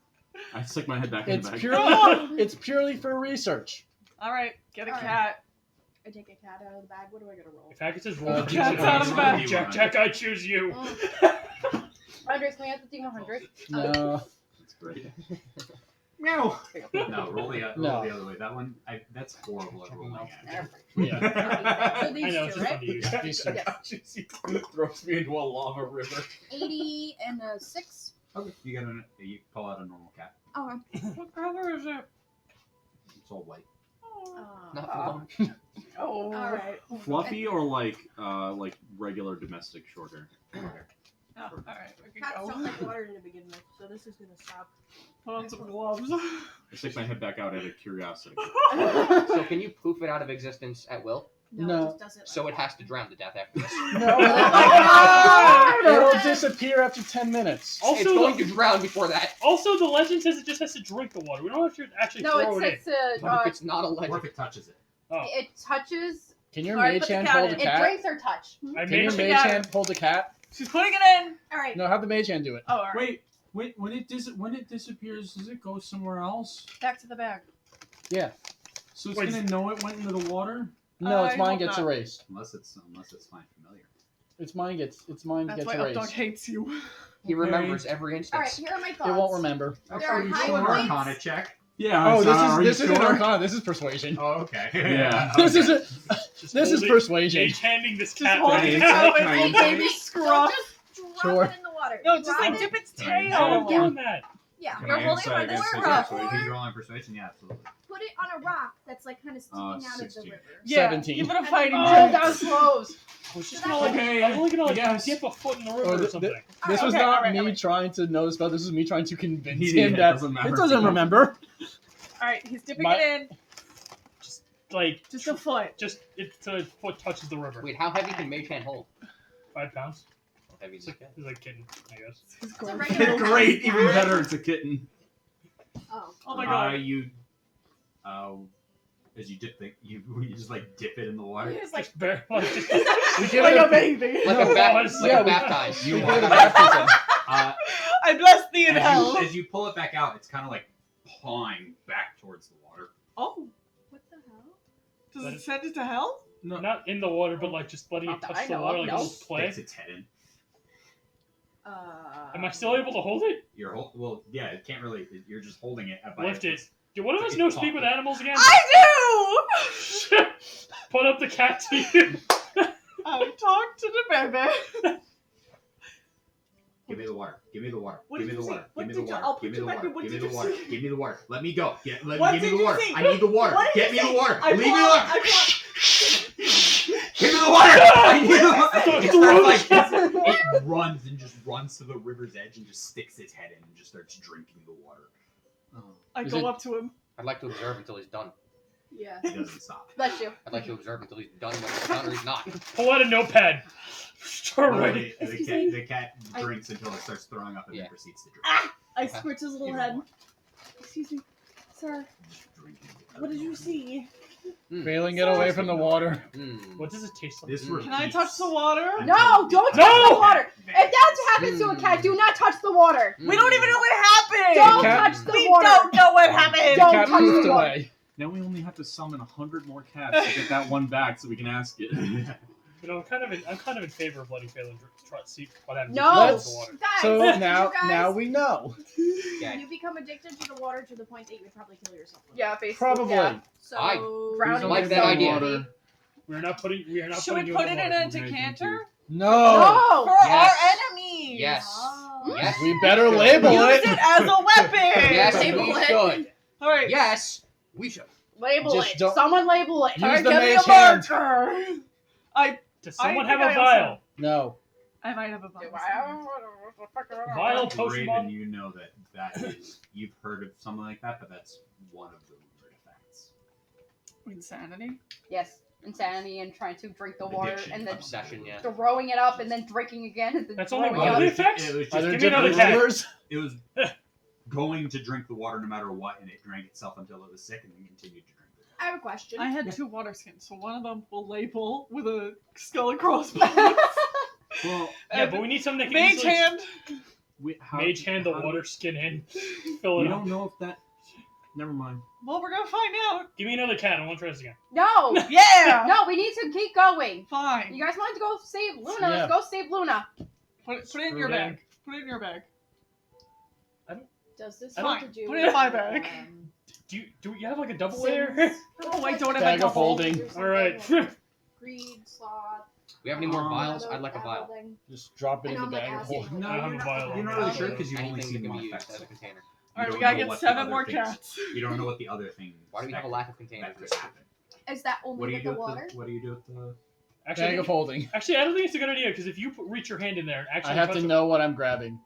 I stick my head back in
It's
the bag.
it's purely for research.
Alright, get a
Alright.
cat.
I take a cat out of the bag. What do I gotta roll?
If Hackett says
Uh,
roll,
cat's out of the bag.
Jack, I choose you.
Andres, can we have the D100?
No.
That's great.
Meow.
No, roll the
No.
other way. That one, that's horrible at rolling. Actually.
Yeah.
So
I
these
know, it's
two,
just fun
right?
to use.
These two.
Yes.
Throws me into a lava river.
80 and a 6.
Okay, you pull out a normal cat.
Oh,
What color is it?
It's all white.
Not for long.
Oh.
alright.
Fluffy or like regular domestic short hair?
Oh, alright, we
Cats
can
don't
go.
like water to begin with, so this is gonna stop.
Put on some gloves.
I stick my head back out out of curiosity.
So can you poof it out of existence at will?
No.
It just doesn't
So
like
it has to drown to death after this.
It'll disappear after 10 minutes.
It's
Also,
going to drown before that.
also, the legend says it just has to drink the water. We don't have to actually
No,
throw
it
it in.
says
What if it's not a
Or
legend?
if it touches it.
Oh,
it touches.
Can your
Alright,
mage
put the
hand
cat
hold
in.
the
It
cat?
drinks or touch.
I
Can
made
your
She
mage
got
hand hold the cat?
She's putting it in.
Alright.
No, have the mage hand do it.
Oh, alright.
Wait, when it disappears, does it go somewhere else?
Back to the bag.
Yeah.
So it's
Wait.
gonna know it went into the water?
No,
I
it's mine
hope
gets
not.
erased.
Unless it's fine familiar.
It's mine
That's
gets
why
erased.
Updog hates you.
He remembers every
Alright,
instance.
here are my thoughts.
It won't remember.
There are high
Do an
points.
Arcana check.
Yeah.
Oh,
are you
this isn't
sure?
Arcana. This is persuasion.
Oh, okay.
Yeah.
This
Okay.
isn't.
just
This is
holding-
persuasion.
Mage handing this
Just
cat.
holding
Hey,
it
it's
out
like
and
tiny
baby
baby.
scruff.
Just drop
Sure.
it in the water.
No, just
Drop
like
it.
dip its
Right.
tail.
I'm doing that.
Yeah.
Can
You're
I
holding it
insight
by the
against
word
his
rock.
persuasion?
He's rolling persuasion, yeah, absolutely.
Put it on a rock that's like kind of sticking out of the
16.
river.
Yeah,
17.
give it a fighting
Oh,
chance.
that was close.
I was just
So
gonna
that-
like,
Okay,
I'm only gonna like
yes.
dip a foot in the
Oh,
river or
th-
something.
This was
Okay,
not
alright,
me
alright.
trying to know the spell. This was me trying to convince
Yeah,
him
it
that
doesn't matter.
it doesn't remember.
Alright, he's dipping
My-
it in.
Like,
Just a foot.
just it till his foot touches the river.
Wait, how heavy can Mage Hand hold?
5 pounds.
How heavy is
It's
it?
like a kitten, I guess.
It's a regular
Great, even better. It's a kitten.
Oh.
Oh my god.
As you dip you just like dip it in the water.
He's like,
Just bare, like, just,
We give
like
it
a
a,
baby.
Like
No,
a
yeah, we-
baptize.
we
You
give it a
want-
baptism.
I bless thee in hell.
as you pull it back out, it's kind of like pawing back towards the water.
Oh,
What the hell?
does it send it to hell?
No.
not in the water, but like just letting it
Not that
touch
I
the
know
water,
of,
like
no.
a little play.
Sticks its head in.
Am I still able to hold it?
Well, yeah, it can't really. You're just holding it. By
Lift it.
its-
Do one of us
It's
know
pop.
speak with animals again?
I
Put up the cat to you.
do! I talked to the baby.
Give me the water. Give me the water.
What
Give
did
me the
you say?
water.
What
Give me
did
the
you-
water.
I'll
Give
put
me
you
the
back
water.
in. What
Give me
did
the
you
water.
say?
Give me the water. Let me go.
What
Give me
did
the
you
water.
say?
I need the water.
What did
Get
you
me the
say?
water.
I
Leave me the
want-
water.
I
Give me the water. I need the water.
It's
It
a
starts
roach.
like it runs and just runs to the river's edge and just sticks its head in and just starts drinking the water.
I
Is
go
it-
up to him.
I'd like to observe until he's done.
Yeah.
It doesn't stop.
Bless you.
I'd like to observe until he's done whether he's done or he's not.
Pull out a notepad. Start writing.
Literally, the cat drinks until it starts throwing up and then
Yeah.
proceeds to drink.
Ah! I squirt his little
Even
head.
more.
Excuse me, sir.
Just drinking the
What did you
water.
see?
Failing it away from the water.
Mm.
What does it taste like?
This
Mm.
Can I touch the water?
until
No,
it
don't
becomes
touch the
No!
water. If
vanishes.
that's what happens to a cat, do not touch the water.
We don't even know what happened.
Don't
cat-
touch the
We
water.
don't know what happened.
Don't
Cat
touch
moved
the water.
away.
Now we only have to summon 100 more cats to get that one back so we can ask it.
You know, I'm kind of in favor of letting Phelan try see what happens.
No.
if he
Let's-
drinks the water.
Guys,
So
did
now
you guys,
we know.
Okay.
you become addicted to the water to the point that you would probably kill yourself.
Yeah, basically.
Probably.
Yeah.
So
I-
Drowning
like that
yourself
idea.
in water.
We're not putting. We are not
Should we
putting
put
you
it
in
in
the
a
water.
decanter?
No.
For
Yes.
our enemies.
Yes.
Oh.
Yes.
We better label
Use
it.
it as a weapon.
Yes,
Label
we
it.
should.
All right.
Yes, we should.
Label
Just
it.
don't-
Someone label it.
Use
All right,
the
give me
mage
a
hand.
marker.
Does someone
I
have
think
a
I also-
vial?
No.
I might have a
Do
bonus.
I have
Vial potion
Raven,
bomb.
you know that is you've heard of something like that, but that's one of the weird effects.
Insanity.
Yes, insanity and trying to drink the water
Addiction.
and then
Obsession, yeah.
throwing it up and then drinking again and then
That's only
throwing
one
it
of
up.
the
It was
effects.
just-
Are there
Give me another
different
cat.
rumors?
It was going to drink the water no matter what, and it drank itself until it was sick, and then continued to drink it.
I have a question.
I had 2 water skins, so one of them will label with a skull and crossbones.
Well,
Yeah, but we need something that can
Mage
easily
hand.
mage hand the
how do
water skin in, fill
We
it up.
don't know if that. Never mind.
Well, we're gonna find out.
Give me another cat. I want to try this again.
No!
Yeah.
No, we need to keep going.
Fine.
You guys want to go save Luna?
Yeah.
Let's go save Luna.
Put it in
Screw
your
it
bag. Put it in your bag.
Does this
Fine,
have to do
put it in my
with,
bag.
Do you have like a double
Sins?
layer?
Oh, I don't have
Bag
a
of
double.
holding.
Or something
All right.
like greed, sloth.
We have any more
Um,
vials? I'd like a vial.
holding.
Just drop it
And
in the
I'm like
bag of
asking
holding.
for
I have a vial
You're
on
not
me.
really sure because you've only
Anything that
seen
can
one
be
effect.
used as
so
a container.
All right,
you
we
don't
gotta
know
get
what the
7
other
more
things-
cats.
You don't know what the other things.
Why do we have a lack of containers?
that could happen.
Is that only
What do you
with
do
the
with
water?
the? What do you do with the?
Actually, I
Bag
think-
of holding.
actually, I don't think it's a good idea because if you reach your hand in there, and actually
I have
touch
to
it-
know what I'm grabbing.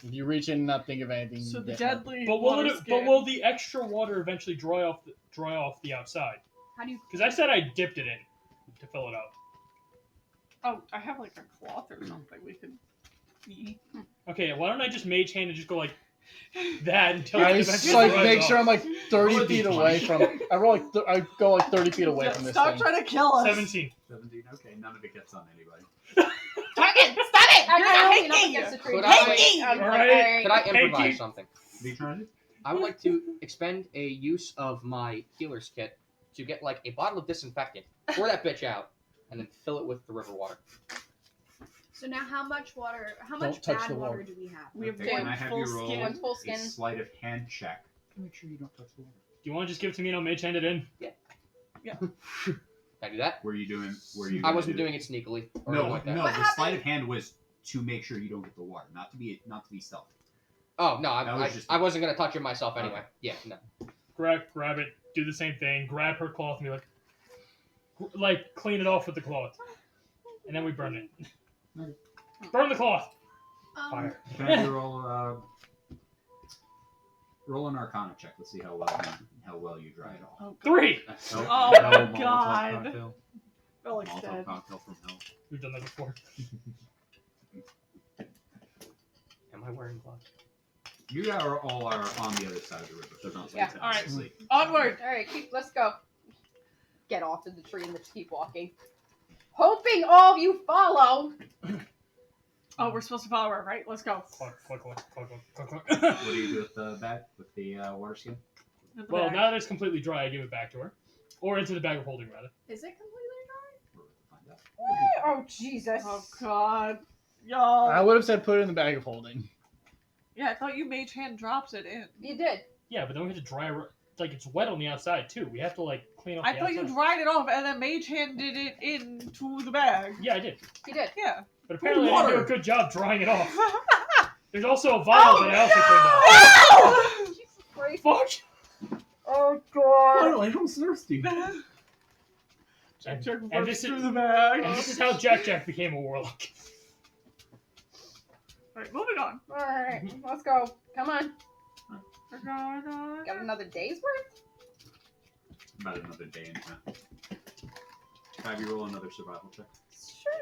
If you reach in and not think of anything,
So
you
the
get
deadly
But
water
will
skin.
the extra water eventually dry off the outside?
How do you?
Because I said I dipped it in to fill it up.
Oh, I have like a cloth or something we could eat.
Okay, why don't I just mage hand and just go like that until
I
it
just
eventually
like
dries
make
off.
sure I'm like 30
Roll a
feet
d20.
away from. I roll like I go like 30 feet away from this
Stop
thing.
trying to kill us.
17.
17. Okay, none of it gets on anybody.
Target, stop it!
I
You're
got
hating!
nothing against the tree.
Could
Hating!
I'm like,
Alright.
Could I
Thank
improvise
you.
something?
What are you trying to do?
I would like to expend a use of my healer's kit to get like a bottle of disinfectant, pour that bitch out, and then fill it with the river water.
So now, how much water? How
Don't
much
touch
bad
the
water
water.
do we have?
We have
Okay, can I
one
have
full
you roll
skin.
One full
a
skin.
sleight of hand check to make sure you don't touch the water?
Do you want to just give it to me and I'll mage hand it in?
Can I do that?
Were you doing? Were you?
I
gonna
wasn't
do
doing it sneakily. Or
No,
anything like that.
no.
What
The sleight
happened?
of hand was to make sure you don't get the water, not to be stealthy.
Oh no,
That was just-
I wasn't gonna touch it myself anyway.
Okay.
Yeah, no.
Grab it, do the same thing, grab her cloth and be like clean it off with the cloth. And then we burn it. Burn the cloth! Fire.
Can I have you roll an Arcana check? Let's see how well you dry it off.
Oh,
3!
No,
Oh
no
my
Molotov
God.
cocktail.
Relic's
Molotov
dead.
cocktail from hell.
We've done that before.
Am I wearing gloves?
You are all on the other side of the river, so don't
Yeah,
sleep.
alright.
Sleep.
Onward!
Alright, let's go. Get off of the tree and let's keep walking. Hoping all of you follow.
Oh, we're supposed to follow her, right? Let's go.
Cluck, cluck, cluck, cluck, cluck, cluck,
What
cluck.
do you do with the bag? With the water skin?
At the
Well,
back.
now that it's completely dry, I give it back to her. Or into the bag of holding, rather.
Is it completely dry?
We're about to find out.
Oh Jesus.
Oh god. Y'all.
I would have said put it in the bag of holding.
Yeah, I thought you mage hand drops it in.
You did.
Yeah, but then we have to dry it. Like, it's wet on the outside, too. We have to, like, clean up
I
the
thought
outside.
you dried it off and then mage handed it into the bag.
Yeah, I did.
You did.
Yeah.
But apparently I didn't do a
Water.
good job drying it off. There's also a vial that I also cleaned off.
Jesus Christ.
Fuck!
Oh god.
Finally, I'm thirsty.
And,
Check
and
first
this is,
through the bag.
and this is how Jack became a warlock.
Alright, moving on.
Alright, let's go. Come on.
We're going on.
Got another day's worth?
About another day and a half. Have you roll another survival check?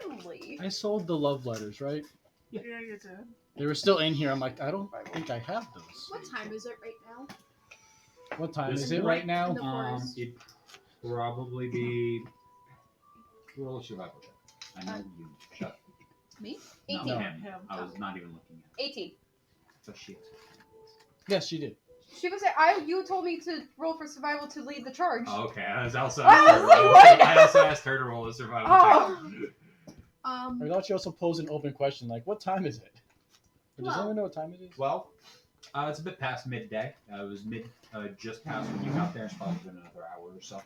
Surely.
I sold the love letters, right?
Yeah, you did.
They were still in here. I'm like, I don't think I have those.
What time is it right now?
What time
This
is
is
it right now?
in the forest.
It'd probably be roll a survival check. I know you. Shut.
Me?
No,
18.
him.
Him.
I was not even looking at.
18.
So shit.
Yes, she did.
She was you told me to roll for survival to lead the charge.
Oh, okay, I was also.
I was like, what?
I also asked her to roll a survival
Oh.
check.
I thought she also posed an open question like, what time is it? Does
Well-
anyone know what time it is?
Well, it's a bit past midday. It was just past when you got there. It's probably been another hour or so.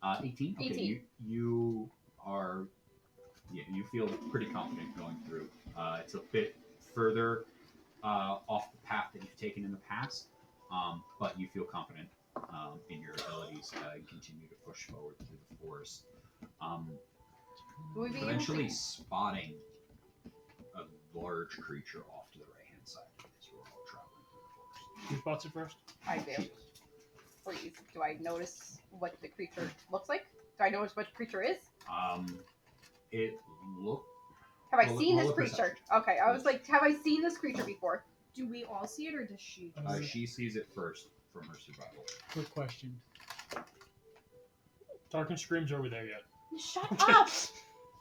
18. Okay,
18.
You are. Yeah, you feel pretty confident going through. It's a bit further off the path that you've taken in the past, but you feel confident in your abilities and continue to push forward through the forest.
Will we be able
Eventually
to...
spotting a large creature off to the right-hand side as you're all traveling through the forest.
Who spots it first?
I do. Please. Do I notice what the creature looks like? Do I notice what the creature is?
It look.
Have I
Roll-
seen
roll
this
a
creature?
perception.
Okay, I was like, have I seen this creature before?
Do we all see it or does she?
She sees it first from her survival.
Quick question.
Tarkin screams over there yet.
Shut up!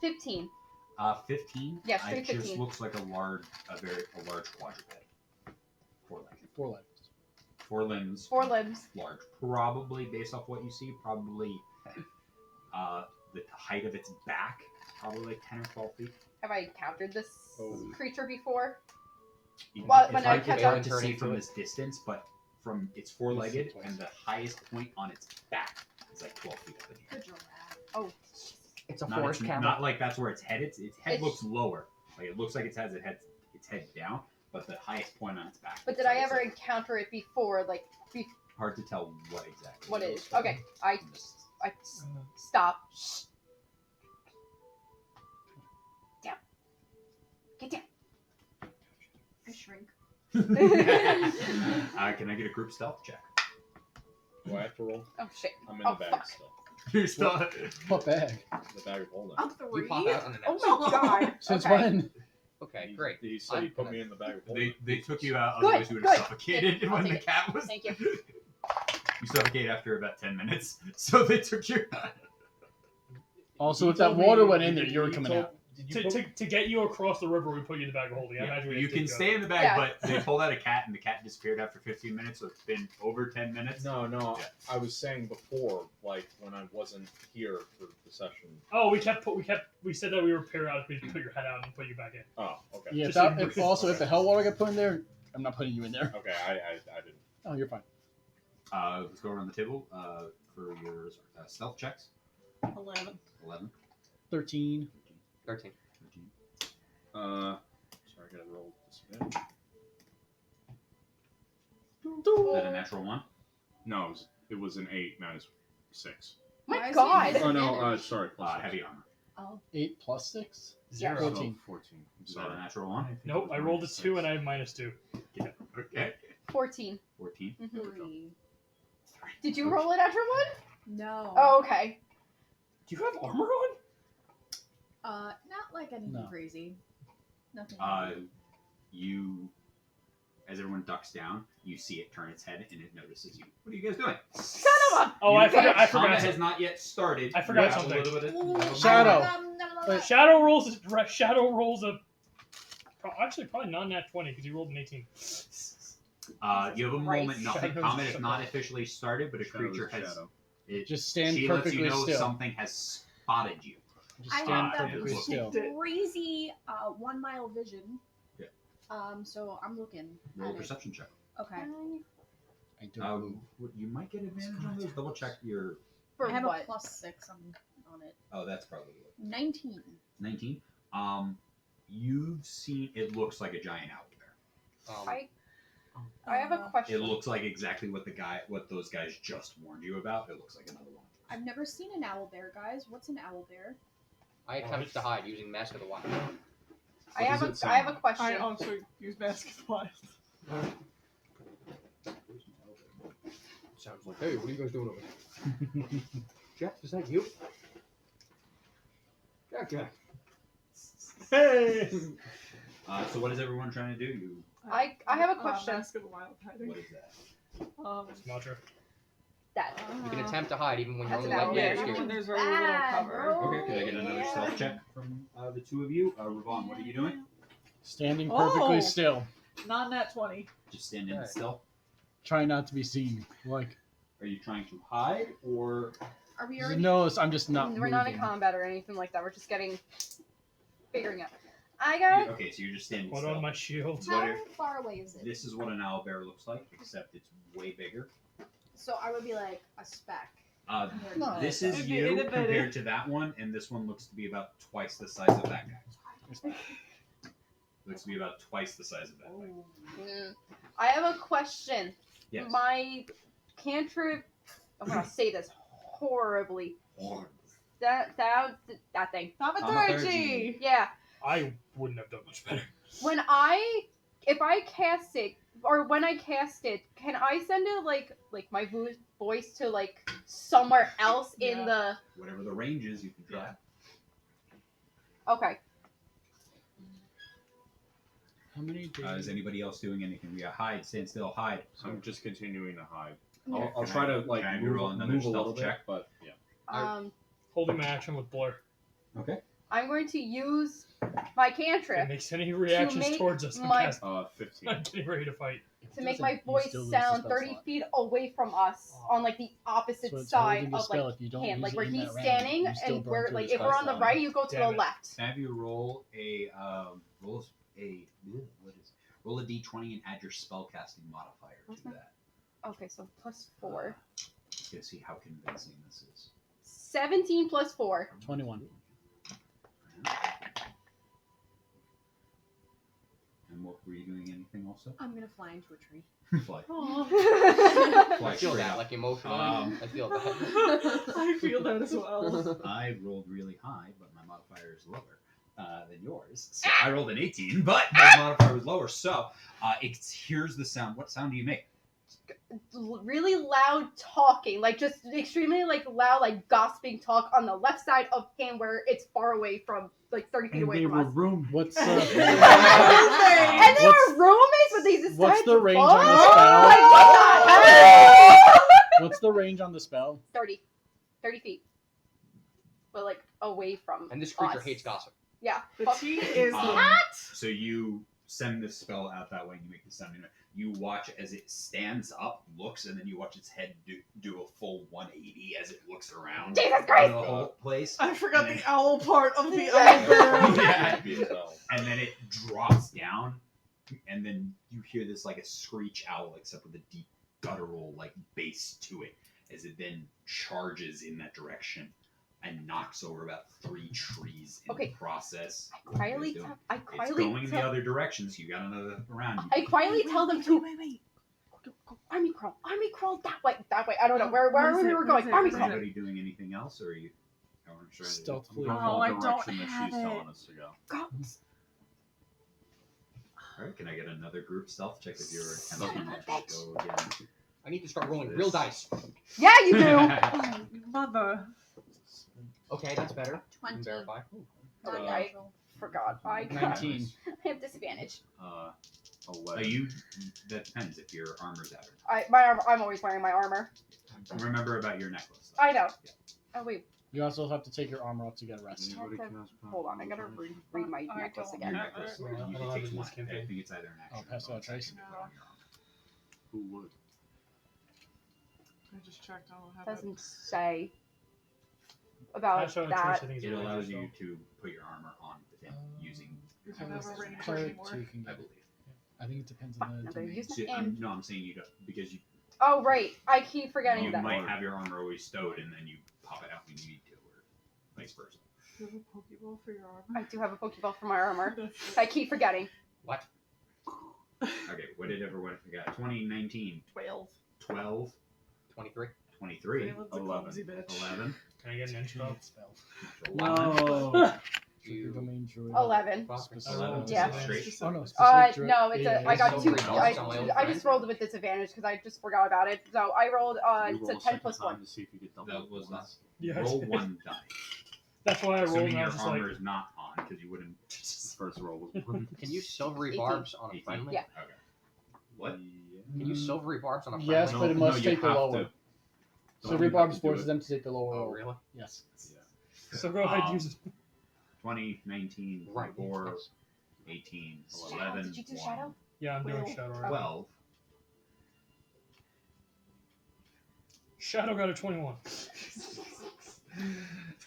15.
15.
Yeah,
It
straight
just
15.
looks like a large quadruped. 4 legs.
4 legs.
4 limbs.
4 limbs.
Large. Probably based off what you see. Probably the height of its back. Probably like 10 or 12 feet.
Have I encountered this
Oh.
creature before?
You-
Well,
it's
when I
hard
catch
it's hard
up-
to
turn
see
into
from
it.
this distance, but from it's 4-legged,
twice.
and the highest point on its back is like 12 feet up in the air.
Good giraffe.
Oh,
It's a
Not,
forest
it's,
camel.
not like that's where its head is. Its head
It's-
looks lower. Like it looks like its head down, but the highest point on its back.
but
looks
did
like
I
it's
ever
over.
encounter it before? Like,
Hard to tell what exactly.
what
it
it
looks
is?
like.
Okay, I
Just-
stop. Shh. Down. Get down.
I shrink.
Can I get a group stealth check?
Do I have to roll?
Oh shit.
I'm in
Oh,
the bag
fuck.
still.
You're still.
What bag?
The bag of holding.
A
You
3.
pop out on the next.
Oh my god.
Since
Okay.
when?
Okay, great.
He said he put me in the bag of holding.
They took you out,
Good,
otherwise you would have
good.
suffocated
I'll
when
take
the
it.
cat was.
Thank you.
You suffocate after about 10 minutes, so they took you out.
Also,
You
if that
told me
water
you-
went in
you-
there, you were
you
coming
told-
out.
Did you
To get you across the river, we put you in the bag of holding. I
Yeah,
imagine we
you
have to
can
go.
stay in the bag,
Yeah.
but they pulled out a cat, and the cat disappeared after 15 minutes, so it's been over 10 minutes.
No,
Yeah.
I was saying before, like when I wasn't here for the session.
Oh, we said that we were periodically put your head out and put you back in.
Oh, okay.
Yeah,
Just
if
so you-
also, if the hell water got put in there, I'm not putting you in there.
Okay, I didn't.
Oh, you're fine.
Let's go around the table for your stealth checks.
11.
11.
13.
13.
13.
Sorry, I gotta roll disadvantage.
Is that a natural 1?
No, it was an 8 minus 6.
My
Why is
god.
he-
Oh no, sorry.
Heavy armor.
Oh.
8 plus 6?
Yeah.
14.
14.
Is that a
Sorry.
natural 1?
Nope, I rolled a 2 and I have -2.
Yeah. Okay.
14.
14.
Mhm.
3.
Did you roll a natural one?
No.
Oh, okay.
Do you have armor on?
Not like anything
No.
crazy. Nothing.
You, as everyone ducks down, you see it turn its head and it notices you. What are you guys doing?
Son of a.
Oh,
You
I forgot. I
Combat
forgot.
has
Something.
not yet started.
I forgot
You have
something.
A little bit of,
Shadow. Wait.
Shadow rolls a. Actually, probably not nat 20 because you rolled an 18.
you have a moment.
Christ.
Nothing.
Shadows
Combat has
shadow.
not officially started, but a
Shadow is
creature has.
shadow.
It,
Just stand
she lets
perfectly
you know
still.
something has spotted you.
Just
I
stand
have that
perfectly
look.
still.
crazy 1 mile vision.
Yeah.
So I'm looking.
Roll a
at it.
perception check.
Okay.
I don't move.
You might get advantage on those. Double check your.
For
I have
what?
a +6 on it.
Oh, that's probably what.
19.
19. You've seen. It looks like a giant owl bear.
I have a
Uh,
question.
It looks like exactly what those guys just warned you about. It looks like another one.
I've never seen an owl bear, guys. What's an owl bear?
I attempted to hide using Mask of the Wild.
I have
does it
a
sound
question.
I also use Mask of the Wild.
Sounds like, hey, what are you guys doing over there? Jeff, is that you? Jack.
Hey. So what is everyone trying to do? You.
I have a question.
Mask of the Wild hiding.
What is that?
Smelter.
That.
You can attempt to hide even when you're
That's
only
an
like
owl
mid
bear.
Even when
exterior.
there's very little
Bad,
cover.
bro.
Okay, can I get another stealth check from the two of you? Ravon, what are you doing?
Standing perfectly
Oh.
still.
Non nat 20.
Just standing
Alright.
still.
Try not to be seen. Like,
Are you trying to hide or?
Are we already?
no, I'm just not
We're not in
moving.
combat or anything like that. We're just figuring out. I got.
Okay, so you're just standing
Put
still.
on my shield.
How far away is it?
This is what an owl bear looks like, except it's way bigger.
So I would be like a speck.
No.
This is
It'd
you
be better.
compared to that one, and this one looks to be about twice the size of that guy. Looks to be about twice the size of that guy.
I have a question.
Yes.
My cantrip. I'm gonna say this horribly. That thing.
Thaumaturgy!
Yeah.
I wouldn't have done much better.
If I cast it, or when I cast it, can I send it like my voice to like somewhere else in the?
Whatever the range is, you can try.
Okay.
How many days?
Is anybody else doing anything? We got hide, stand still, hide.
I'm just continuing to hide.
Yeah.
I'll try to like
Can I
move,
roll another
move a
stealth
little bit,
check?
but yeah.
Holding my action with blur.
Okay.
I'm going to use my
If it
cantrip
makes any reactions
make
towards us,
my-
15.
I'm getting ready to fight.
to make my voice sound 30 feet away from us on like the opposite
So it's
side
holding a
of
spell
like
if you don't
him,
use
like
it
where
in
he's
that round,
standing,
you still
and
burn
where
through
like
his
if we're on the
spell
right, you go to
Damn
the
it.
left.
Have you roll a roll a d20 and add your spellcasting modifier to that.
Okay, so plus 4.
Let's go see how convincing this is.
17 plus 4.
21.
And what were you doing? Anything also?
I'm gonna fly into a tree.
Fly.
I
Fly
feel
straight
that,
up.
like emotionally.
Um,
I feel that.
I feel that as well.
I rolled really high, but my modifier is lower than yours. So I rolled an 18, but my modifier was lower. So here's the sound. What sound do you make?
Really loud talking, like just extremely like loud, like gossiping talk on the left side of him, where it's far away from, like 30 feet
And
away
they
from
were
us.
roommates.
What's
And they were roommates, but they decided
what's the
to
range
fuck?
on the spell?
Like, what the hell?
What's the range on the spell?
30 feet, but like away from.
And this creature
us.
hates gossip.
Yeah.
The
fuck.
tea is
So you send this spell out that way, and you make the sound. You watch as it stands up, looks, and then you watch its head do a full 180 as it looks around
Jesus Christ!
the whole place.
I forgot
And
the
then-
owl part of the
Yeah.
owl bird.
Yeah. And then it drops down, and then you hear this like a screech owl, except with a deep guttural like bass to it, as it then charges in that direction and knocks over about 3 trees in
Okay.
the process.
I quietly
It's
tell
going in the other direction, so you got another round.
I quietly tell them to
Wait.
go army crawl that way. I don't know where we were going. Army
Is
crawl.
anybody doing anything else, or are you? I'm trying to-
Stealthily.
I'm
Oh,
going
I
the
don't
direction that
have
she's
it.
telling us to go.
Go.
All right, can I get another group stealth check if you're
Son of
attempting
a
to
bitch.
go again?
I need to start rolling real dice.
Yeah, you do.
Oh, mother.
Okay, that's better. You can
20.
verify.
Okay, I forgot. I
19.
have disadvantage.
11.
That depends if your armor's out or
I'm always wearing my armor.
not. Remember about your necklace.
I know.
Yeah.
Oh wait,
You also have to take your armor off to get rest.
Anybody
Check
cast
hold on. I gotta
concentration?
read my
I
necklace
don't
Your
again.
have it.
necklace.
Well,
You
I don't
can
have
take
it in
one.
this campaign.
I think it's either an action.
I'll pass it
or
out, Trace.
depending on your armor.
Who would?
I just checked. I don't have
Doesn't say about
Pass out
that.
Trace, I think, is
It
a range
allows
spell.
you to put your armor on within using,
You can never range
Cleric
anymore.
too can
I
get-
believe.
I think it depends
Fuck,
on
I'm
the
gonna
domain.
use my
So,
and
no, I'm saying you don't, because you
oh right, I keep forgetting
you
that.
might have your armor always stowed and then you pop it out when you need to, or vice versa.
Do you have a Pokeball for your armor?
I do have a Pokeball for my armor. I keep forgetting.
What?
Okay, what did everyone forget? 2019,
12.
12,
23.
23,
Valen's a
11.
clumsy bitch.
11.
Can I get an inch spell?
No.
Your domain druid.
11.
Specific-
11.
Yeah.
Straight.
Oh no, specific druid.
No, it's
Yeah,
a. I got
it's
two.
over dogs on my own
I just rolled it with disadvantage because I just forgot about it. So I rolled.
You
It's a
roll
10
second
plus
time
1.
to see if you get double.
That was not.
Yeah,
Roll one die.
That's why I rolled
Assuming
and I
your
was just
armor
like,
is not on, because you wouldn't.
First roll was 1.
Can you silvery
18.
barbs on a
18.
friendly?
Yeah.
Okay. What?
Can you silvery barbs on a friendly?
Yes, but it must
you
take the
have
lower.
to-
So
you
Rebarbs
have to do
forces
it.
them to take the lower
Oh,
roll.
really?
Yes.
so go ahead,
Um,
use it.
20, 19,
Right.
24,
yes.
18,
Shadow,
11,
did you do
1,
Shadow?
Yeah, I'm doing
Will.
Shadow right
12.
Shadow got a 21.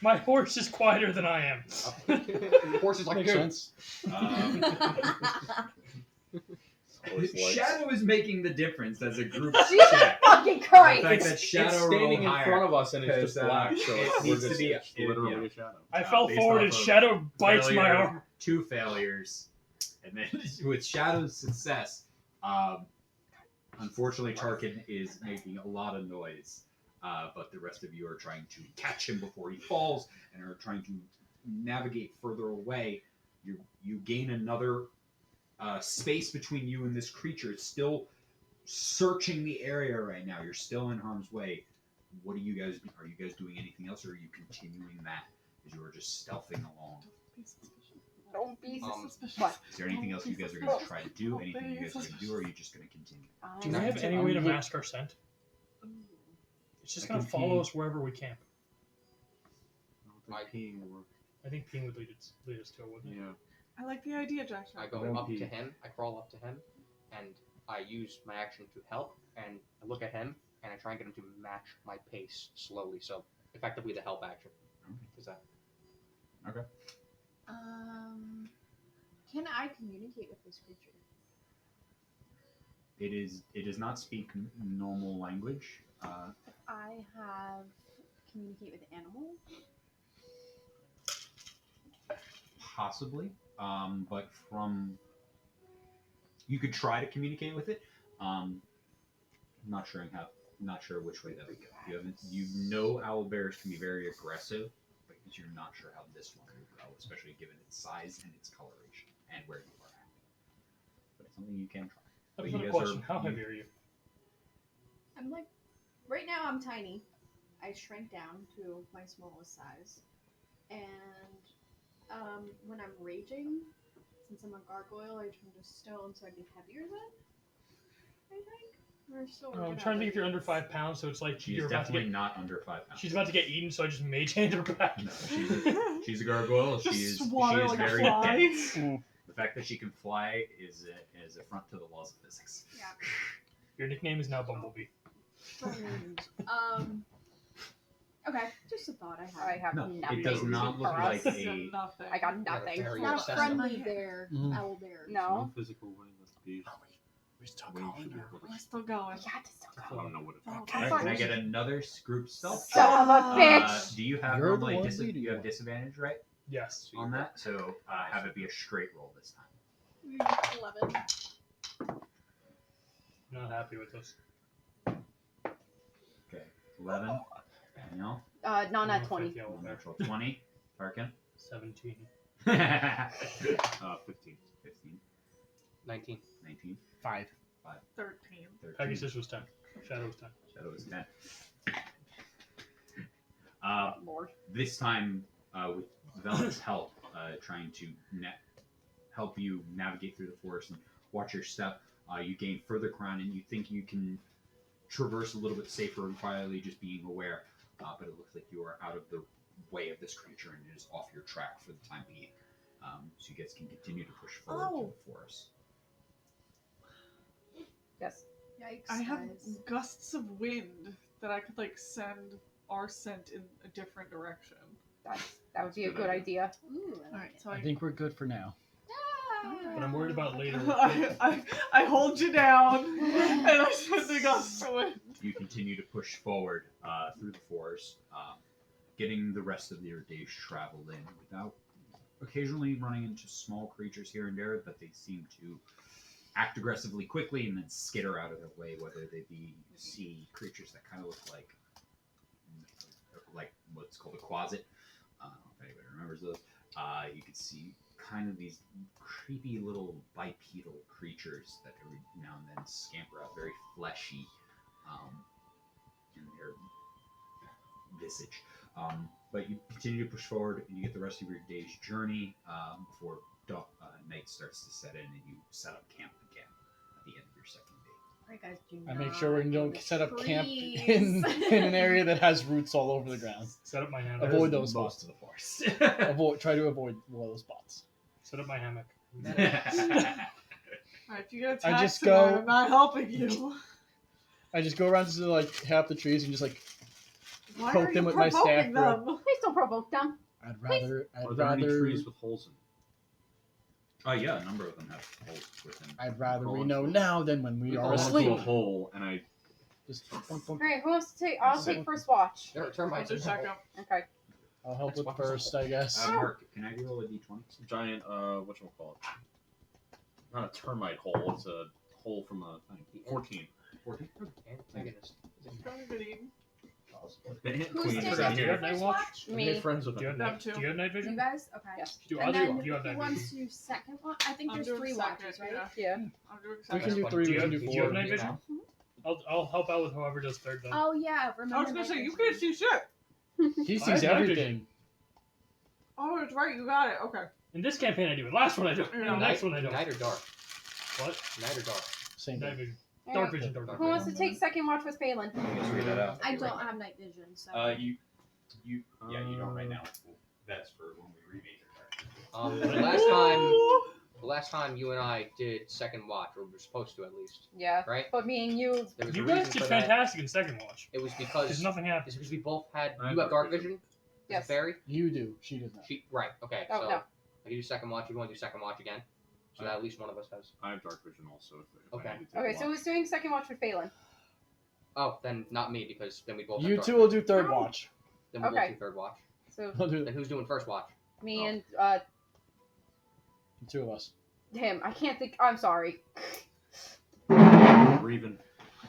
My horse is quieter than I am.
The horse is like,
Makes
dude,
sense.
Horse legs.
Shadow is making the difference as a group
Jesus
check.
fucking
The
Christ!
fact that
It's
Shadow
standing in
rolled higher,
front of us and it's just
'cause,
black, so
it
we're
needs to
just
be
it's literally
yeah.
a shadow.
I fell
based
forward
off
and
of
Shadow bites my
failure,
arm.
2 failures, and then with Shadow's success, unfortunately Tarkin is making a lot of noise, but the rest of you are trying to catch him before he falls and are trying to navigate further away. You gain another space between you and this creature. It's still searching the area right now. You're still in harm's way. What are you guys doing anything else, or are you continuing that as you are just stealthing along?
Don't be
Um,
suspicious. What?
Is there anything else you guys are going to try to do? Anything you guys are going to do, or are you just going to continue?
Do we have any way to mask our scent? It's just
I
gonna
can
follow
pee.
us wherever we camp.
I peeing work.
I think peeing would lead us to it, wouldn't it?
Yeah.
I like the idea, Joshua.
I go
Don't
up
pee.
to him, I crawl up to him, and I use my action to help, and I look at him, and I try and get him to match my pace slowly, so effectively the help action. Is that?
Can I communicate with this creature?
It does not speak normal language.
If I have communicate with animal?
Possibly, but from you could try to communicate with it. Not sure how. Not sure which way that would go. You know owlbears can be very aggressive, but you're not sure how this one will go, especially given its size and its coloration and where you are at. But it's something you can try.
I've
But
got
you
a
guys
question. How
you-
heavy are you?
I'm like, right now I'm tiny. I shrank down to my smallest size. And when I'm raging, since I'm a gargoyle, I turn to stone, so I'd be heavier then? I think? Or still
I'm trying to think if you're under 5 pounds, so it's like
She's
you're about to
definitely
get.
not under 5 pounds.
She's about to get eaten, so I just mage hand her back.
No, she's a gargoyle.
Just
She is
swatter like a
very
fly.
dense.
Mm.
The fact that she can fly is a affront to the laws of physics.
Yeah.
Your nickname is now Bumblebee.
Okay, just a thought I had.
I have
No,
nothing.
it does not look
for
like
us.
a.
Nothing.
I got nothing.
very
Not
obsessive.
friendly there,
Mhm.
owl bear.
No
No.
physical way. Let's be.
We're still
Way
going.
too
now.
We're still going.
Yeah, it's still
I
going.
don't know what it is.
Okay.
Alright, can I get another group stealth?
Son of a bitch!
Do you have
You're the
normally
one leading
you have
one.
disadvantage, right,
Yes.
on that? So have it be a straight roll this time.
11.
Not happy with this.
Okay, 11. Danielle,
No, not
No
20.
fifth yellow there.
natural 20. Tarkin.
17.
15.
15.
19.
19.
5.
13.
13.
Pegasus was 10. Shadow was 10.
Shadow is 10.
Lord.
This time, with Velvet's help, trying to help you navigate through the forest and watch your step, you gain further ground and you think you can traverse a little bit safer and quietly, just being aware. But it looks like you are out of the way of this creature and it is off your track for the time being. So you guys can continue to push forward to the forest.
Yes.
Yikes.
I have
guys.
gusts of wind that I could like send our scent in a different direction.
That would be a good idea.
Ooh, I
All
like
right,
it.
so
I think we're good for now.
But I'm worried about later.
I hold you down and I send the gust of wind.
You continue to push forward through the forest, getting the rest of your day's travel in without occasionally running into small creatures here and there, but they seem to act aggressively quickly and then skitter out of their way, whether they be sea creatures that kind of look like what's called a quasit. I don't know if anybody remembers those. You could see kind of these creepy little bipedal creatures that every now and then scamper out, very fleshy in their visage. But you continue to push forward and you get the rest of your day's journey before night starts to set in and you set up camp again at the end of your second day.
Alright, guys, do
I make
not
sure we
go
don't
the
set up camp
trees.
in an area that has roots all over the ground.
Set up my hammock.
Avoid those
most
spots.
of the forest.
Try to avoid low spots.
Set up my hammock.
Alright, if you get
I
attacked
just
tonight,
go-
I'm not helping you.
I just go around to like half the trees and just like
Why
Poke
are
them
you
with my
provoking
staff, bro.
them?
Please don't provoke them.
I'd rather
Are there any trees with holes in?
Yeah, a number of them have holes within.
I'd rather
Crawl
we
into
know
it.
now than when we
We
are
fall into
asleep.
a hole, and I
Just
Alright, who wants to take? I'll take first watch.
There are
I'll
termites
do
in the hole.
second.
Okay.
I'll help
That's
with
what-
first, I guess.
Mark, can I roll a d20?
giant whatchamacallit? Not a termite hole. It's a hole from a thing. 14.
14.
Antagonist.
Go ahead, Eden.
The Ant
Who's
Queen
taking
is
forgot
in
to
here.
do it.
first
Watch?
watch?
I'm
Me.
good friends with
Do you have
him.
Them
night?
too.
Do you have night
You
vision?
guys? Okay.
Yes.
Do
And
I
then
do? You have
who
night
wants
vision.
to do second watch? I think
I'm
there's
doing
3
second,
watches, right?
Yeah.
Yeah.
I'm doing
We
second.
can do
Fine.
3,
Do
we
you
can
have-
do
do you have
4.
night vision? I'll help out with whoever does third then.
Oh yeah, remember.
I was gonna say
night
you
vision.
can't see shit.
He
I
sees
have night
everything.
Oh, it's right. You got it. Okay.
In this campaign I do it. Last one I do it.
Yeah.
The next one I don't.
Night or dark?
What?
Night or dark?
Same
Night
thing.
vision.
Alright.
Dark vision. Dark
Who
Who
vision.
wants to take second watch with Phelan?
Let's read that out.
I don't have night vision, so.
You you don't right now. That's for when we remake it.
The last time you and I did second watch, or we were supposed to at least,
Yeah.
right?
But me and you.
There was
You
a
guys
reason
did
for that.
fantastic in second watch.
It was
Because
because
nothing happened.
it's because we both had.
I have
You have dark
dark
vision.
Yes.
Barry.
You do. She does not.
She right. Okay.
Oh,
so
no.
I do second watch. You want to do second watch again? So that at least one of us has.
I have dark vision also. If
Okay.
I need to take
Okay,
a
so
watch.
who's doing second watch with Phelan?
Oh, then not me because then we both.
You
have dark
two will
vision.
do third watch.
Then we
Okay.
both do third watch.
So
I'll do
Then who's doing first watch?
me
Oh.
and
the 2 of us.
him. I can't think. I'm sorry.
We're even.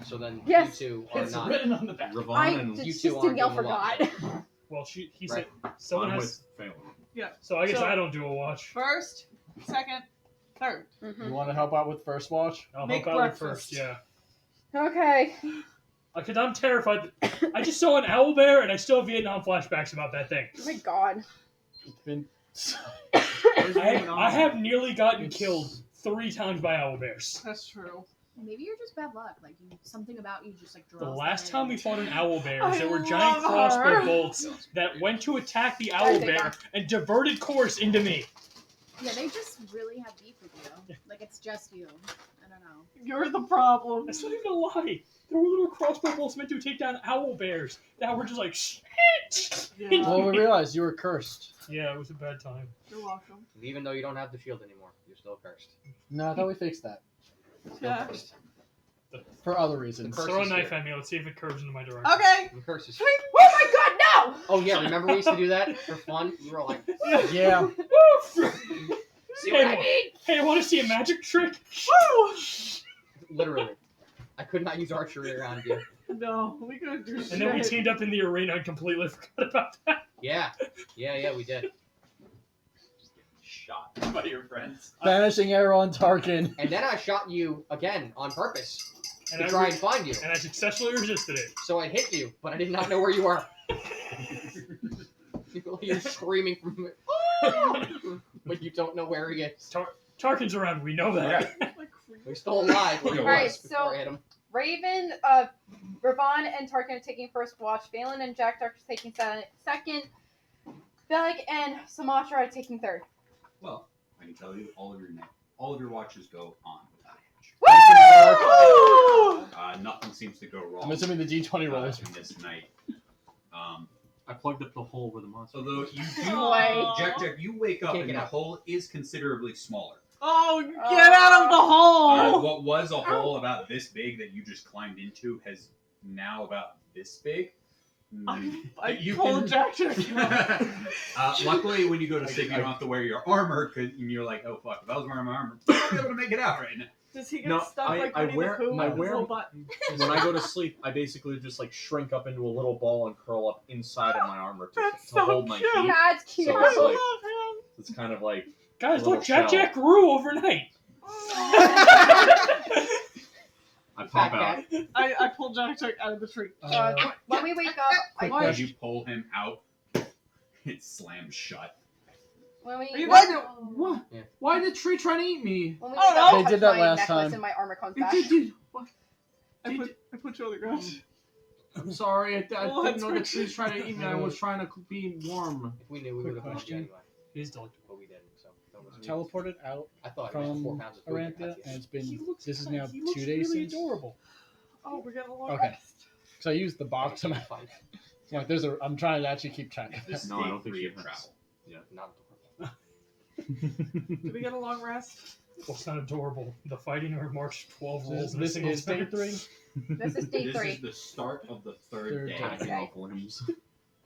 So then
Yes.
you two are
It's
not.
written on the back.
Ravon
I
and
You
just
two aren't
Danielle
doing the watch.
forgot.
Well, he
Right.
said someone
I'm
has.
with Phelan.
So I guess
So-
I don't do a watch.
First, second, third.
Mhm.
You want to help out with first watch?
I'll
Make
help out with
breakfast.
first. Yeah.
Okay.
Because I'm terrified. I just saw an owl bear and I still have Vietnam flashbacks about that thing.
Oh my god.
It's been.
I have nearly gotten killed 3 times by owl bears.
That's true.
Maybe you're just bad luck. Like something about you just like draws.
The
them
last
in.
time we fought an owl bear,
I
there were giant
love
crossbow
her.
bolts that went to attack the
Sorry,
owl
take
bear
off.
and diverted course into me.
Yeah, they just really have beef with you. Like it's just you. I don't know.
You're the problem.
That's not even a lie. There were little crossbow bolts meant to take down owl bears that were just like shit.
Yeah.
Well, we realized you were cursed.
Yeah, it was a bad time.
You're welcome.
Even though you don't have the shield anymore, you're still cursed.
No, I thought we fixed that.
Still
Yeah.
cursed.
For other reasons.
Curse
Throw a
is
knife
here.
at me. Let's see if it curves into my direction.
Okay.
The curse is.
Oh my god, no!
Oh yeah, remember we used to do that for fun? We were like,
Yeah.
see what I mean?
Hey, I want to see a magic trick.
Woo!
Literally. I could not use archery around you.
No, we could do shit.
And then we teamed up in the arena and completely forgot about that.
Yeah, we did.
Just getting shot by your friends.
Vanishing arrow on Tarkin.
And then I shot you again on purpose
And
to
I,
try
re-
and find you.
and I successfully resisted it.
So I hit you, but I did not know where you were. You're screaming from but you don't know where he is.
Tarkin's around. We know that.
Like,
He's still alive where he
Alright,
was before I hit him.
Raven, Ravon and Tarkin are taking first watch. Phelan and Jack Dark are taking second. Bellic and Sumatra are taking third.
Well, I can tell you, all of your watches go on without a hitch.
Woo!
Nothing seems to go wrong.
I'm assuming the D20 roll is.
In this night.
I plugged up the hole where the monster.
Although you do,
Aw.
Jack, you wake up
Can't
and
get
the
out.
hole is considerably smaller.
Oh, get out of the hole!
What was a hole about this big that you just climbed into has now about this big.
I
You
pulled
can-
Jack.
Luckily, when you go to sleep, you don't have to wear your armor, and you're like, oh fuck, if I was wearing my armor, I wouldn't be able to make it out right now.
Does he get
No,
stuck
I-
like
I
Winnie
wear-
the Pooh
I
with his
wear-
little button?
When I go to sleep, I basically just like shrink up into a little ball and curl up inside of my armor to
That's
to
so
hold my
cute.
feet.
That's cute.
So
I
it's like
love him.
it's kind of like
Guys,
Little
look, Jack
shell.
Jack grew overnight.
I pop out.
I pulled Jack out of the tree.
When we wake up,
Quick
As
question.
you pull him out, it slams shut.
when we
Are you
when,
going to-
What?
Yeah.
Why did the tree try to eat me?
when we
Oh,
wake
no.
up,
They
touch
did that
my
last
necklace
time.
and my armor comes
It
back.
did.
I put you on the ground.
I'm sorry. I
Well,
didn't know the
that's
tree's trying to eat me. I was trying to be warm.
If we knew, we
Quick
would have helped you
question.
anyway.
He's delightful.
But we didn't, so don't listen.
Teleported out
I thought it was 4
from
pounds of food.
Aranthia, and it's been.
He looks
This is
kind-
now
he looks
2 days
really
since.
adorable.
Oh, we're getting a long
Okay.
rest.
So I used the box. I'm
Fine.
like, there's a. I'm trying to actually keep track of
This
this.
No, I don't
day
think
3
she
of
has.
travel.
Not adorable.
Did we get a long rest?
What's not adorable? The fighting or march 12 rolls in a
This
single
is day
turn?
3.
This is day
This
3.
is the start of the third
Third
day.
day.
Hacking off limbs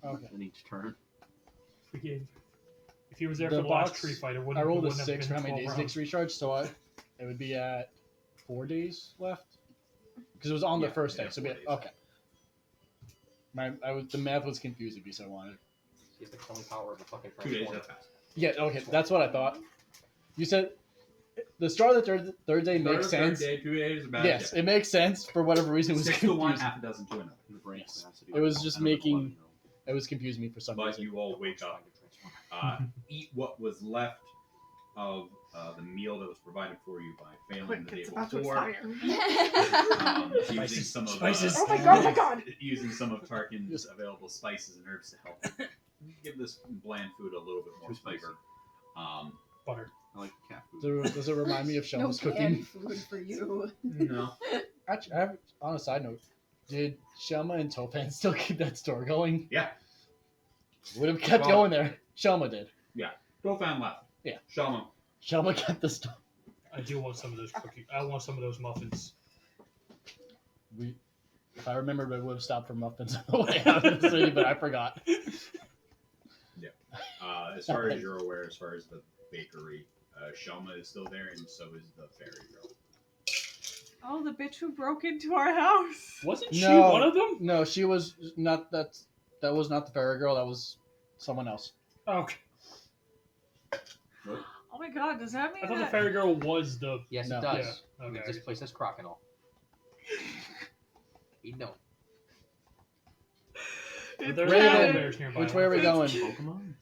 Okay.
in each turn.
If he was there
The
for the last
box-
tree fight, it
I
wouldn't.
rolled a
wouldn't have
6 for
been
how many
12
days Nick's
rounds.
recharge, so it would be at 4 days left. Because it was on the
Yeah,
first day,
yeah,
so
4
it'd be
days.
okay. The math was confusing me, so I wanted.
He has the killing power of the fucking
2 days
transformer.
have passed.
Yeah, okay, that's what I thought. You said the start of the third day makes sense.
Third day, 2 days about
Yes, it makes sense for whatever reason. It was
6 to 1,
confusing.
half a dozen to another.
The brain
Yes.
capacity.
It was just
And another
making-
one, you know.
It was confusing me for some
But
reason.
you all wake up, eat what was left of the meal that was provided for you by Phelan
Quick,
the day
it's about to
before.
expire.
Using some of
Spices.
Oh my god, my god!
using some of Tarkin's available spices and herbs to help give this bland food a little bit more
Too spicy.
flavor.
Butter.
I like cat food.
Does it remind me of
No
Shelma's
canned
cooking?
food for you.
No,
Actually, I have, on a side note, did Shelma and Tophan still keep that store going?
yeah,
Would have kept
Well-
going there. Shelma did.
Dofan left.
Yeah.
Shalom.
Shelma kept the store.
I do want some of those cookies. I want some of those muffins.
If I remembered, I would have stopped for muffins on the way out of the city, but I forgot.
As far as you're aware, as far as the bakery, Shelma is still there, and so is the fairy girl.
Oh, the bitch who broke into our house.
Wasn't she
No.
one of them?
No, she was not. That was not the fairy girl. That was someone else.
Okay.
Oh my god, does that mean
I thought the
that...
fairy girl was the.
Yes,
No.
it does.
Yeah, okay.
This place has crocodile. You know.
It's
There's
Raven,
polar bears nearby.
Which way are we going?
Pokemon?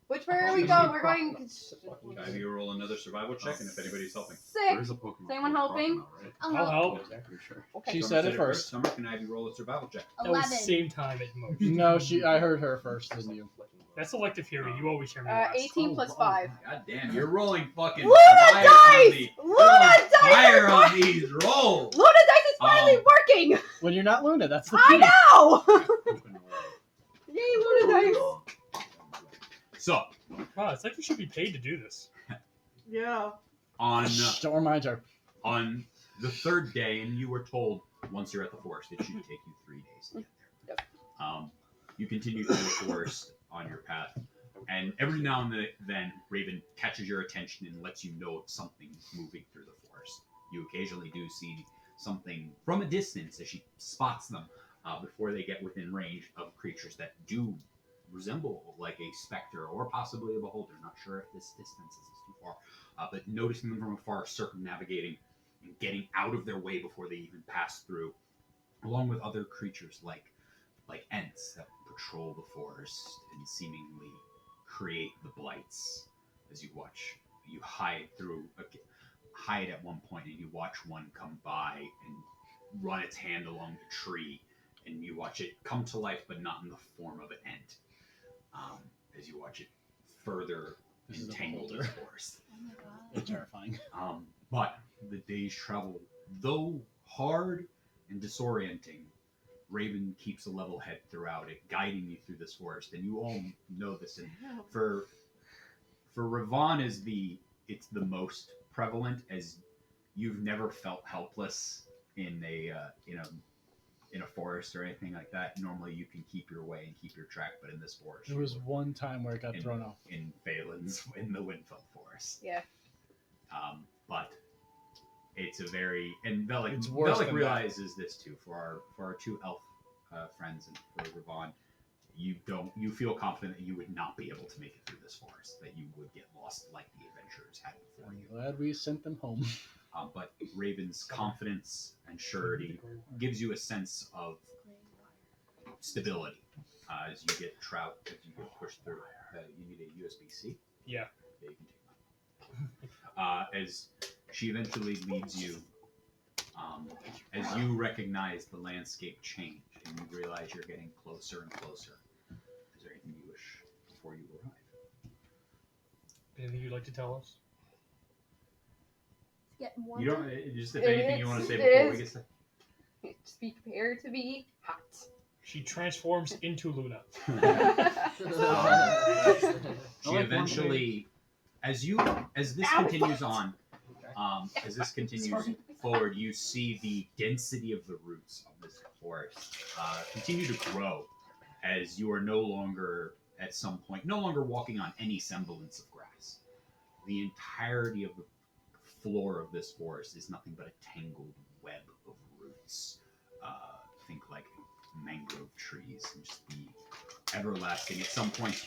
Which way are we going? We're going
Can I have you roll another survival check, and if anybody's helping.
sick.
There's a Pokemon.
Is anyone
called
helping?
Crocodile,
I'll
I'll
help.
help.
right? Pretty sure.
Okay.
She
Summer
said it first.
Summer, can I have you roll a survival check?
That was
11.
same time at most.
No, I heard her first than you.
That's selective hearing. You always hear me last.
18 plus 5.
God damn, you're rolling fucking
Luna
fire
dice!
on the-
Luna
rolling
dice
fire
are
on these rolls.
Luna dice is finally working!
When you're not Luna, that's the
I
key.
know! Yay, Luna dice!
So,
Wow, it's like you should be paid to do this.
Yeah.
on
Shh, don't remind her.
on the third day, and you were told once you're at the forest, it should take you 3 days to get there. You continue through the forest on your path, and every now and then, Raven catches your attention and lets you know something's moving through the forest. You occasionally do see something from a distance as she spots them before they get within range of creatures that do resemble like a specter or possibly a beholder. Not sure if this distance is too far, but noticing them from afar, circumnavigating and getting out of their way before they even pass through, along with other creatures like Ents that patrol the forest and seemingly create the blights. As you watch, you hide at one point, and you watch one come by and run its hand along the tree, and you watch it come to life, but not in the form of an Ent. As you watch it further
This is a
entangle the
beholder.
forest.
Oh my god.
It's terrifying.
But the day's travel, though hard and disorienting, Raven keeps a level head throughout it, guiding you through this forest, and you all know this. And for Ravon it's the most prevalent, as you've never felt helpless in a forest or anything like that. Normally, you can keep your way and keep your track, but in this forest,
There was one time where it got thrown off.
in Phelan's in the Windfell Forest.
Yeah.
But it's a very Velik.
It's worse
Velik
than
realizes this too. For our two elf friends and for Ravon, you feel confident that you would not be able to make it through this forest. That you would get lost like the adventurers had before
I'm
you.
glad we sent them home.
But Raven's confidence and surety gives you a sense of stability as you get pushed through. You need a USB-C.
Yeah.
Yeah, you can take mine. As she eventually leads you, as you recognize the landscape change and you realize you're getting closer and closer. Is there anything you wish before you arrive?
Anything you'd like to tell us?
Get one.
You don't. Just if anything you want to say
It's-
before we get started.
Just be prepared to be hot.
She transforms into Luna.
She eventually As this
Ow,
continues
what?
on, as this continues forward, you see the density of the roots of this forest continue to grow as you are no longer, at some point, no longer walking on any semblance of grass. The entirety of the floor of this forest is nothing but a tangled web of roots. Think like mangrove trees and just the everlasting. At some points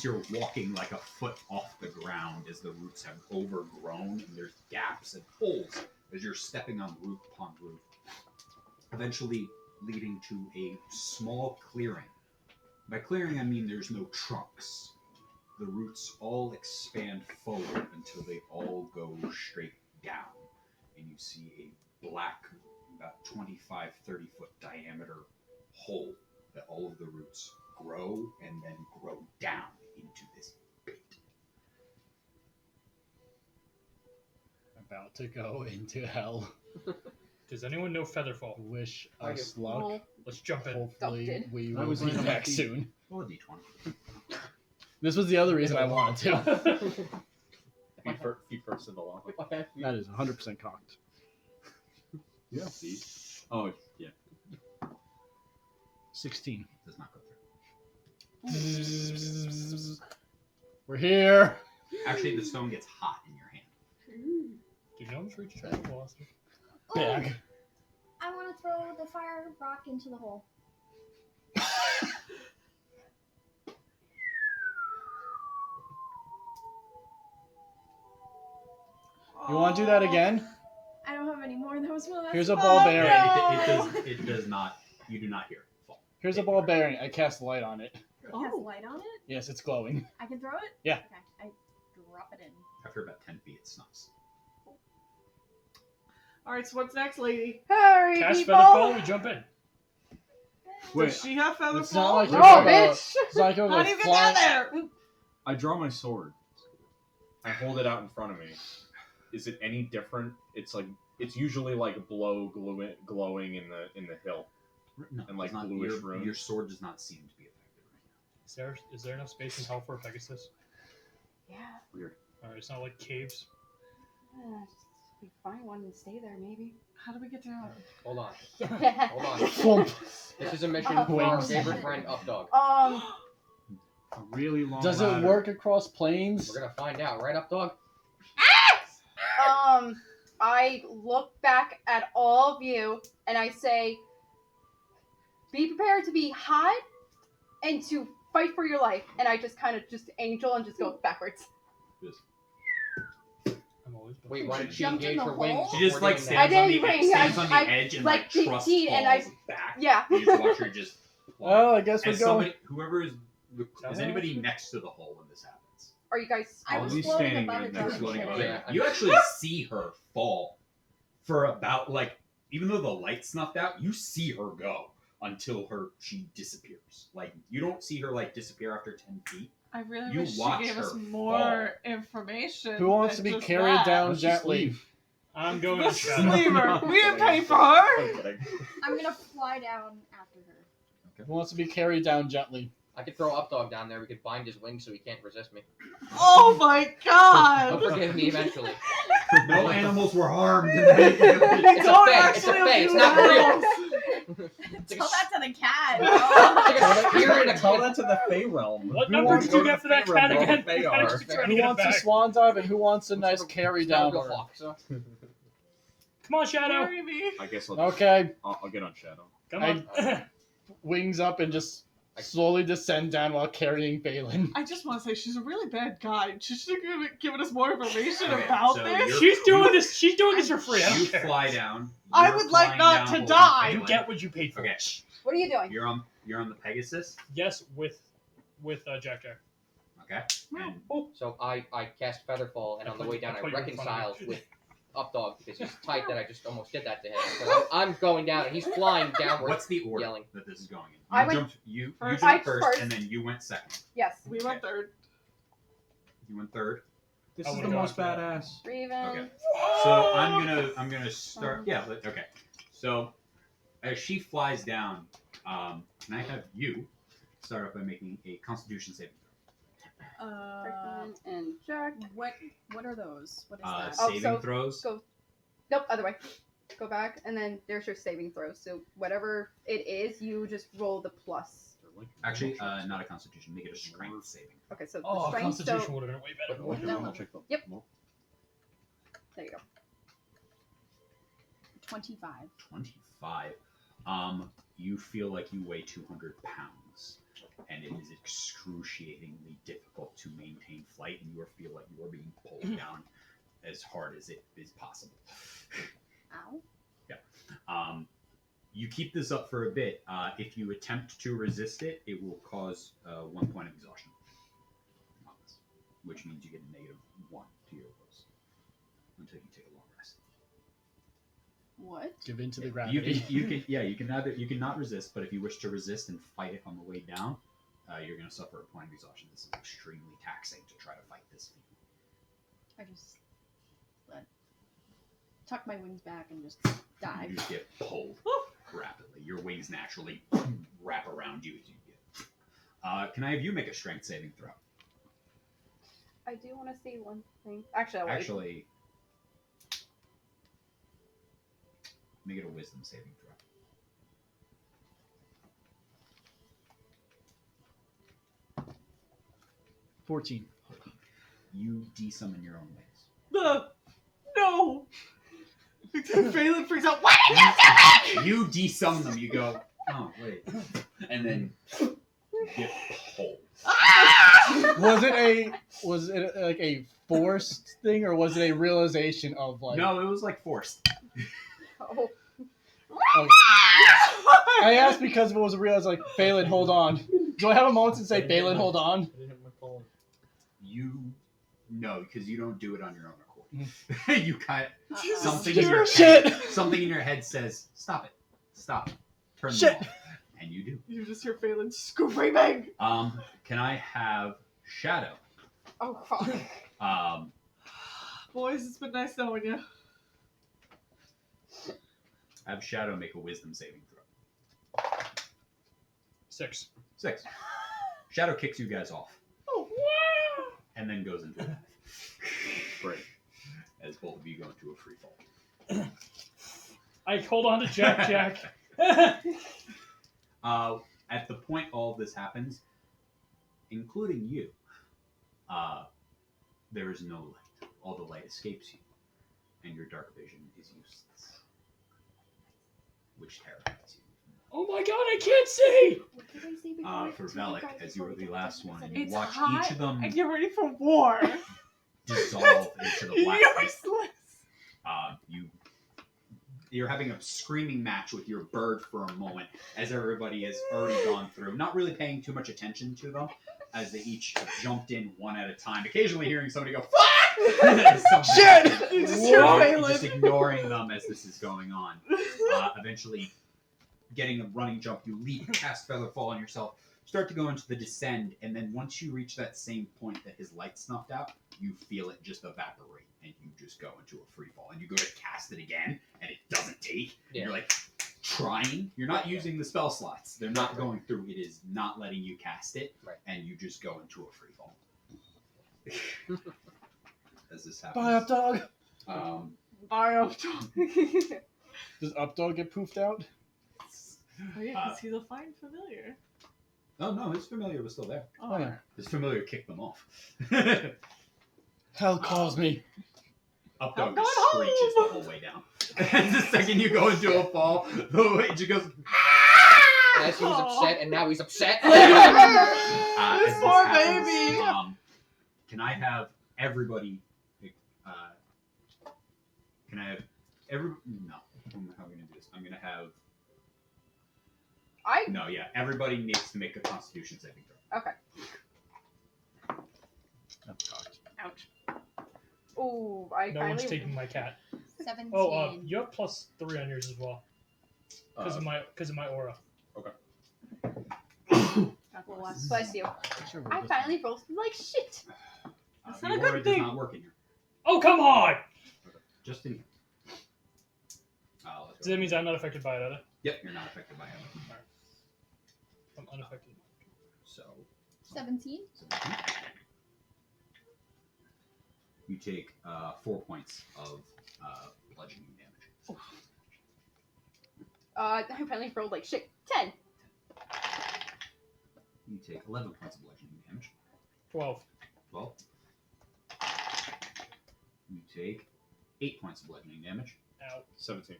you're walking like a foot off the ground as the roots have overgrown and there's gaps and holes as you're stepping on roof upon roof. Eventually leading to a small clearing. By clearing I mean there's no trunks. The roots all expand forward until they all go straight down. And you see a black, about 25, 30 foot diameter hole that all of the roots grow and then grow down into this pit.
About to go into hell.
Does anyone know Featherfall?
Wish
I
us
do.
luck.
No.
Let's jump in.
Hopefully
did.
we
I
will
was
be
on
back
my
soon.
Roll a d20.
This was the other reason I wanted to.
Feet first in the lava.
That is 100% cocked.
Yeah. See? Oh, yeah.
16.
Does not go through.
We're here.
Actually, the stone gets hot in your hand.
Do gnomes reach travel velocity?
Bag.
I want to throw the fire rock into the hole.
You want to do that again?
I don't have any more. That was my last
Here's a
one.
ball bearing.
It does not. You do not hear it fall.
Here's a ball bearing. I cast light on it.
It has light on it.
Yes, it's glowing.
I can throw it.
Yeah.
Okay. I drop it in.
After about 10 feet, it stops.
All right, so what's next, lady?
Hurry,
Cast
people!
Featherfall, we jump in.
Does she have feather
It's not
fall?
like
No,
you're gonna-
bitch!
It's not like you're
How
gonna
do you get
fly-
down there?
I draw my sword. I hold it out in front of me. Is it any different? It's like it's usually like glowing in the hill.
No,
And, like,
it's not,
bluish
your,
runes.
your sword does not seem to be affected right now.
Is there enough space in hell for a Pegasus?
Yeah.
Alright, it's not like caves.
Just we find one and stay there, maybe.
How do we get down?
Hold on.
Yeah.
Hold on.
Thwomp.
This is a mission
Oh,
for our
wings.
favorite friend, Updog.
A really long.
Does it
ladder.
work across planes?
We're gonna find out, right, Updog?
I look back at all of you and I say, be prepared to be hot and to fight for your life. And I just kind of just angel and just go backwards.
I'm always
Wait, why did she
Jumped in
engage
the
her wings?
hole?
She just
before
like
doing
stands,
that?
on the,
didn't
stands on the
I-
edge and
like,
like trust
15
falls
and I-
back.
Yeah.
You just watch her just.
Well, I guess we're
As
going.
somebody, whoever is anybody next to the hole when this happens?
Are you guys?
I
I'll
was
be
floating
standing
above
in
it.
there
dropping
floating
shit.
above it.
Yeah.
You actually see her fall for about like, even though the light snuffed out, you see her go until she disappears. Like you don't see her like disappear after 10 feet.
I really
You
wish she
watch
gave us
her
more information.
Who wants to
than
be
just
carried
that.
down
Let's just
gently?
leave.
I'm going
Let's
to
just
shadow.
leave her. We didn't pay for her.
I'm kidding.
I'm gonna fly down after her.
Who wants to be carried down gently?
I could throw Updog down there. We could bind his wings so he can't resist me.
Oh my
He'll
god!
forgive me eventually.
No animals were harmed. In that.
It's a
Don't
fake, it's a
actually
fake, it's
abuse
not real.
animals.
Tell that to the cat.
Like a spear in a
Tell that to the Fey realm.
What
Who
number
wants
did
to
you
go
get
to
for that
the
cat
Fey realm
again?
where Fey
I
are?
just trying to
Who
get it
wants a
back.
swan dive and who wants a nice carry down?
Snuggle hawk, so.
Come on, Shadow.
Marry me.
I guess
Okay,
I'll get on Shadow.
Come on.
wings up and just slowly descend down while carrying Balin.
I just want to say she's a really bad guide. She should have given us more information
Okay,
about
so
this.
you're-
She's doing this. She's doing this for free. I
You
don't care.
fly down.
I
You're
would like
flying
not
down
to
holding
die.
Phelan.
You get what you paid for.
Okay.
What are you doing?
You're on the Pegasus.
Yes, with Jack Jack.
Okay. And
So I cast Featherfall, and on the way down I
put you in front of
reconciled
me.
with Updog because he's tight that I just almost did that to him. So I'm going down, and he's flying downward.
what's the order
Yelling.
that this is going in? You
I went
jumped. You
first.
jumped
I
first,
first.
and then you went second.
Yes.
We went third.
You went third.
This
I
is the
would've
most
gone for that.
badass.
Raven.
Okay. So I'm gonna start. Yeah. Okay. So as she flies down, can I have you start off by making a Constitution saving
Franklin and Jack.
What are those? What is that?
Oh,
Saving
so
throws.
go. Nope, other way. Go back, and then there's your saving throw. So whatever it is, you just roll the plus.
Actually, not a Constitution. Make it a Strength saving.
Okay, so the
Oh,
strength.
Constitution
So
would have been way better.
But
No.
I'll check the
Yep.
more.
there you go.
25.
25. You feel like you weigh 200 pounds, and it is excruciatingly difficult to maintain flight, and you feel like you are being pulled down as hard as it is possible.
Ow.
You keep this up for a bit. If you attempt to resist it, it will cause 1 point of exhaustion on this, which means you get a -1 to your rolls until you take a long rest.
What?
Give in to the
You
gravity.
can not resist, but if you wish to resist and fight it on the way down, you're going to suffer a point of exhaustion. This is extremely taxing to try to fight this thing.
I just tuck my wings back and just
You
dive.
just get pulled rapidly. Your wings naturally wrap around you as you get. Can I have you make a strength saving throw?
I do want to say one thing. Actually, I'll wait.
Actually, make it a wisdom saving throw.
14.
You desummon your own wings.
No! Phelan freaks out. What did you do?
You desummon them. You go, oh, wait. And then get pulled.
Was it like a forced thing, or was it a realization of like?
No, it was like forced.
Oh,
I asked because it was a realize like Phelan, hold on. Do I have a moment to say Phelan, hold on?
I didn't hit my phone.
You no, because you don't do it on your own accord. You kind of something in
Just
your
shit.
head, something in your head says, "Stop it, stop it, turn
Shit.
them off," and you do.
You just hear Phelan screaming.
Can I have Shadow?
oh, fuck.
Boys, it's been nice knowing you.
Have Shadow make a Wisdom saving throw.
6.
6. Shadow kicks you guys off,
Oh, wow.
and then goes into a dive.
Great.
As both of you go into a free fall.
I hold on to Jack.
At the point all of this happens, including you, there is no light. All the light escapes you, and your dark vision is useless, which terrifies you.
Oh my god, I can't see!
What did I say before?
For
To you
Velik,
guys
as you
before
were
we
the
get
last
to
one,
the
and you
It's
watch
hot,
each of them
and you're ready for war.
dissolve into the blackness.
Useless.
You're having a screaming match with your bird for a moment, as everybody has already gone through, not really paying too much attention to them, as they each jumped in one at a time, occasionally hearing somebody go, "Fuck!"
Shit!
You just hear Phelan.
Just ignoring them as this is going on. Eventually, getting a running jump, you leap, cast Feather Fall on yourself, start to go into the descend, and then once you reach that same point that his light snuffed out, you feel it just evaporate, and you just go into a free fall. And you go to cast it again, and it doesn't take. And
Yeah.
you're like trying. You're not using the spell slots. They're not going through. It is not letting you cast it,
Right.
and you just go into a free fall. As this happens.
Bye, Updog.
I am.
Does Updog get poofed out?
Oh yeah, because he's a fine familiar.
Oh no, his familiar was still there.
Oh,
yeah.
His familiar kicked them off.
Hell calls me.
Updog
I'm
just
going
screeches
home.
the whole way down. And the second you go into a fall, the way just goes.
As he was upset, and now he's upset.
As
This
this
poor
happens,
baby.
Can I have everybody? Can I have every? No. How am I going to do this? I'm going to have. No, yeah. Everybody needs to make a Constitution saving throw.
Okay. Ouch. Ooh, I
No one's
finally.
taking my cat.
17.
Oh, you have +3 on yours as well. Because of my aura.
Bless you. I finally rolled like shit.
That's
The
not a
aura
good
does
thing.
not work in here.
Oh, come on!
Just in here. Let's
So
go.
that means I'm not affected by it either.
Yep, you're not affected by it.
I'm unaffected.
So.
17.
You take 4 points of bludgeoning damage.
I finally rolled like shit. 10.
You take 11 points of bludgeoning damage.
12.
12. You take 8 points of bludgeoning damage.
Ow.
17.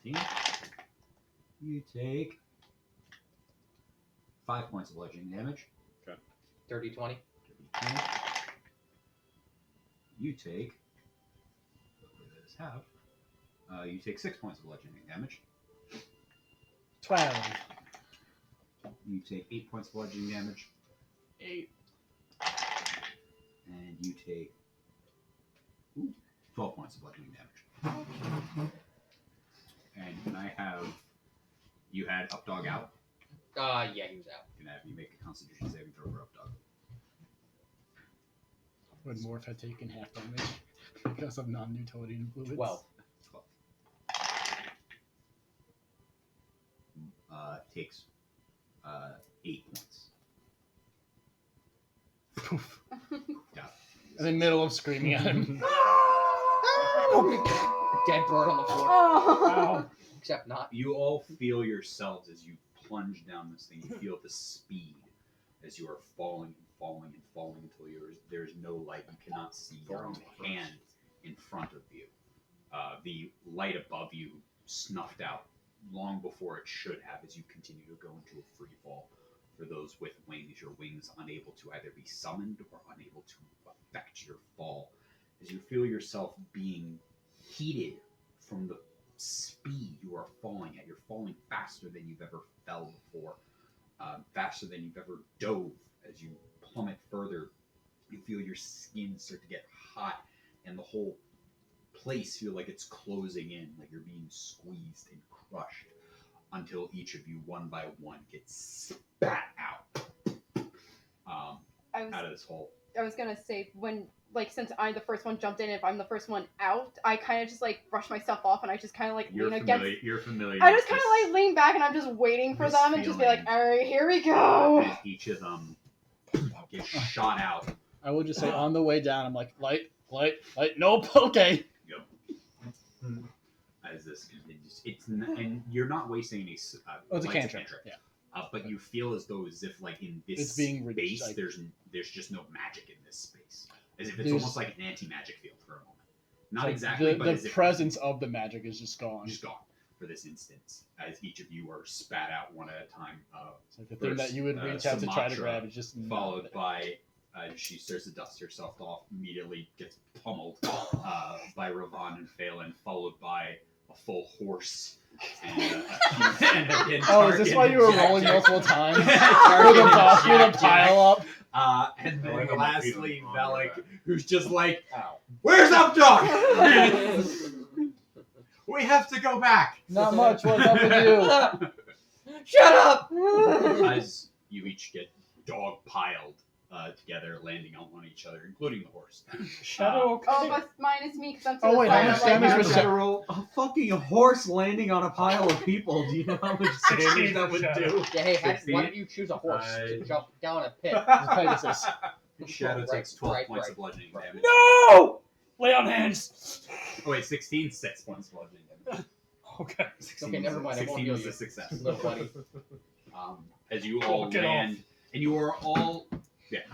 17. You take 5 points of bludgeoning damage.
30, 20.
20. You take. What does this have? You take 6 points of bludgeoning damage.
12.
You take 8 points of bludgeoning damage.
8.
And you take 12 points of bludgeoning damage. And can I have. You had Up Dog out?
Yeah, he was out.
Can I have you make a Constitution saving throw for Up Dog?
Would Morph have taken half damage because of non-Newtonian fluids?
12.
12. Takes 8 points.
Poof.
Yeah.
In the middle of screaming at him.
Dead bird on the floor.
Oh.
Except not.
You all feel yourselves as you plunge down this thing. You feel the speed as you are falling and falling and falling until there's no light. You cannot see your own hand in front of you. The light above you snuffed out long before it should have as you continue to go into a free fall. For those with wings, your wings unable to either be summoned or unable to affect your fall. As you feel yourself being heated from the speed you are falling at. You're falling faster than you've ever fell before. Faster than you've ever dove. As you plummet further, you feel your skin start to get hot and the whole place feel like it's closing in, like you're being squeezed and crushed until each of you, one by one, gets spat out out of this hole.
I was gonna say, when, like, since I'm the first one jumped in, if I'm the first one out, I kind of just, like, brush myself off and I just kind of, like, lean against.
You're familiar.
I just kind of, like, lean back and I'm just waiting for
this
them and just be like,
feeling.
alright, here we go.
As each of them get shot out.
I will just say on the way down, I'm like, light, nope, okay.
As this continues, and you're not wasting any.
It's a
light
cantrip.
cantrip.
Yeah.
But you feel as though in this
It's being
space,
like-
there's just no magic in this space. As if it's
There's-
almost like an anti-magic field for a moment. Not exactly, but
The
as if
presence of the magic is just gone.
just gone for this instance. As each of you are spat out one at a time.
It's like the thing that you would reach out to try to grab is just
Followed by she starts to dust herself off, immediately gets pummeled by Ravan and Phelan, followed by a full horse. And
Oh, is this why you were rolling multiple times? With
Target
a pile up?
and
I like
then
how my feet
lastly,
are on
Velik,
that.
who's just like,
Ow.
"Where's Up Dog? We have to go back."
Not much. What's up with you?
Shut up!
As you each get dog piled together, landing on each other, including the horse.
Shadow, okay.
Oh, but minus me because I'm to
Oh,
the
wait,
side.
how much
I'm like,
damage was that?
A fucking horse landing on a pile of people. Do you know how much damage that would do?
Yeah, hey, why
16.
don't you choose a horse to jump down a pit?
Pegasus.
Shadow
Right,
takes 12
right,
points
right.
of bludgeoning damage.
No! Lay on hands.
Oh wait, 16, 6 points of bludgeoning damage.
Okay.
16
Okay, never mind, I won't
16
heal
was
you.
a success.
Little buddy.
As you all
Get
land, and you are all,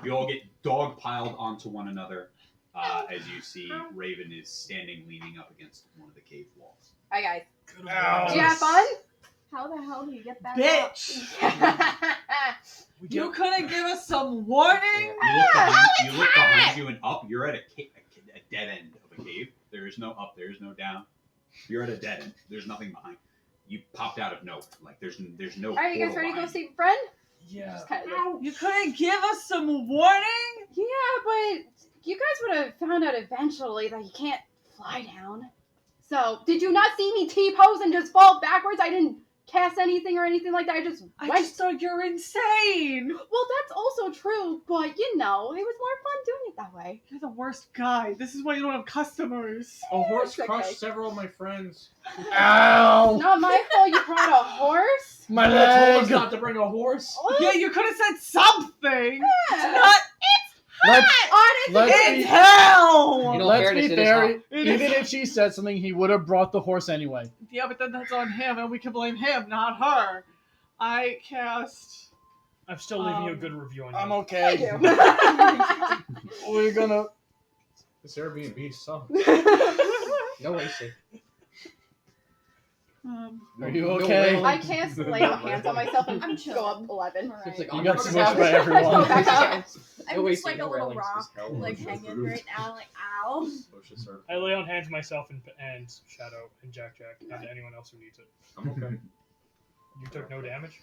you all get dog piled onto one another. As you see, Raven is standing, leaning up against one of the cave walls.
Hi guys.
Ow.
Did you have fun?
How the hell do you get back
Bitch! You couldn't give us some warning?
You look behind you and up. You're at a dead end of a cave. There is no up. There is no down. You're at a dead end. There's nothing behind. You popped out of nowhere. Like there's no.
Alright, you guys
portal
ready to go
behind
save a friend?
Yeah.
Just kind of
You couldn't give us some warning?
Yeah, but you guys would have found out eventually that you can't fly down. So, did you not see me T-pose and just fall backwards? I didn't cast anything or anything like that. I just
I
went.
just thought you're insane.
Well, that's also true, but you know, it was more fun doing it that way.
You're the worst guy. This is why you don't have customers.
A horse
It's okay.
crushed several of my friends.
Ow!
Not my fault you brought a horse.
My
You told us
leg!
not to bring a horse.
Yeah, you could have said something.
Yeah.
Not
let's
Honestly,
be
hell!
In all
let's
fairness,
be
it is
fair.
hot.
Even if she said something, he would have brought the horse anyway.
Yeah, but then that's on him, and we can blame him, not her. I cast.
I'm still leaving you a good review on you.
I'm okay.
Thank
We're gonna.
This Airbnb sucks.
No AC.
Are you
No
okay?
way.
I can't lay hands on myself and
I'm
go
chilling.
up 11.
Alright.
It's like
You
I'm
got
not
smushed
gonna
by
have-
everyone.
Go back up.
I'm
No
just
AC,
like
no
a little
railings,
rock,
just hell
like
was
hanging
approved.
right now, like ow.
I lay on hands myself and Shadow and Jack and anyone else who needs it.
I'm okay.
You took no damage.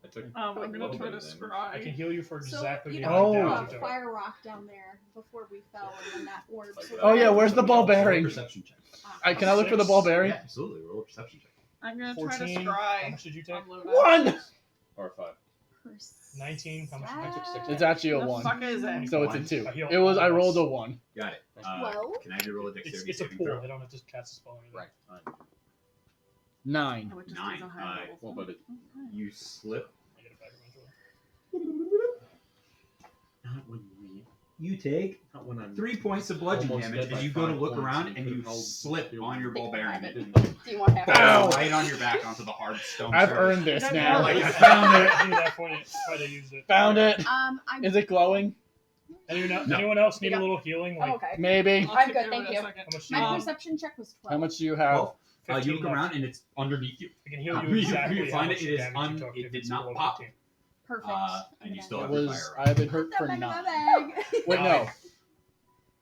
I took.
I'm gonna
little
try
bit
to
of
I can
scry.
heal you for
So,
exactly
you
the
know,
amount
Oh.
of damage you took.
fire rock down there before we fell, and then that orb.
Like
sort
that.
Oh
of-
yeah, where's the ball bearing?
Perception check.
Can I look for the ball bearing?
Yeah, absolutely. Roll a perception check.
I'm gonna try to
14. How
scry.
much did you take?
on Luna.
One.
Or 5.
19. How much
I took 6.
It's actually a
The
one,
fuck is it?
so it's a two.
I heal
It was. I
all of
rolled
us.
a one.
Got it.
Well?
Can I have you roll a dexterity
It's a
saving
pool.
throw?
I don't have to cast a spell or anything.
Right.
9.
Oh, it just
9.
goes a higher level.
Well, but it,
You slip.
I get it back eventually.
not when we.
You take
Not when I'm.
3 points of bludgeoning
Almost
damage
dead by
as you go to
5
look
points,
around
and
and
you
you
held
slip
your
on your ball bearing.
I
It
Do you want half?
Ow.
falls right on your back onto the hard stone.
I've
surface.
earned this
That's
now.
Like,
right.
I found it.
I do that for you. Try to use it.
Found it.
I'm.
Is it glowing?
Anyone else need a little healing? Like,
Oh, okay.
Maybe.
I'll
I'm
take
good,
care
thank
of it in a
you.
second.
how much do
My
you
Um,
want?
perception check was 12.
How much do you have?
Well, you
15
look
left.
around and it's underneath you.
I can heal you
You
exactly how
find
much
it is
damage you took
it
if
did
it's
not
below
pop.
15.
Perfect.
And you
Okay.
still
It
have your
was.
fire.
I've been hurt
Put
for
that back in
9.
my bag.
Wait, no.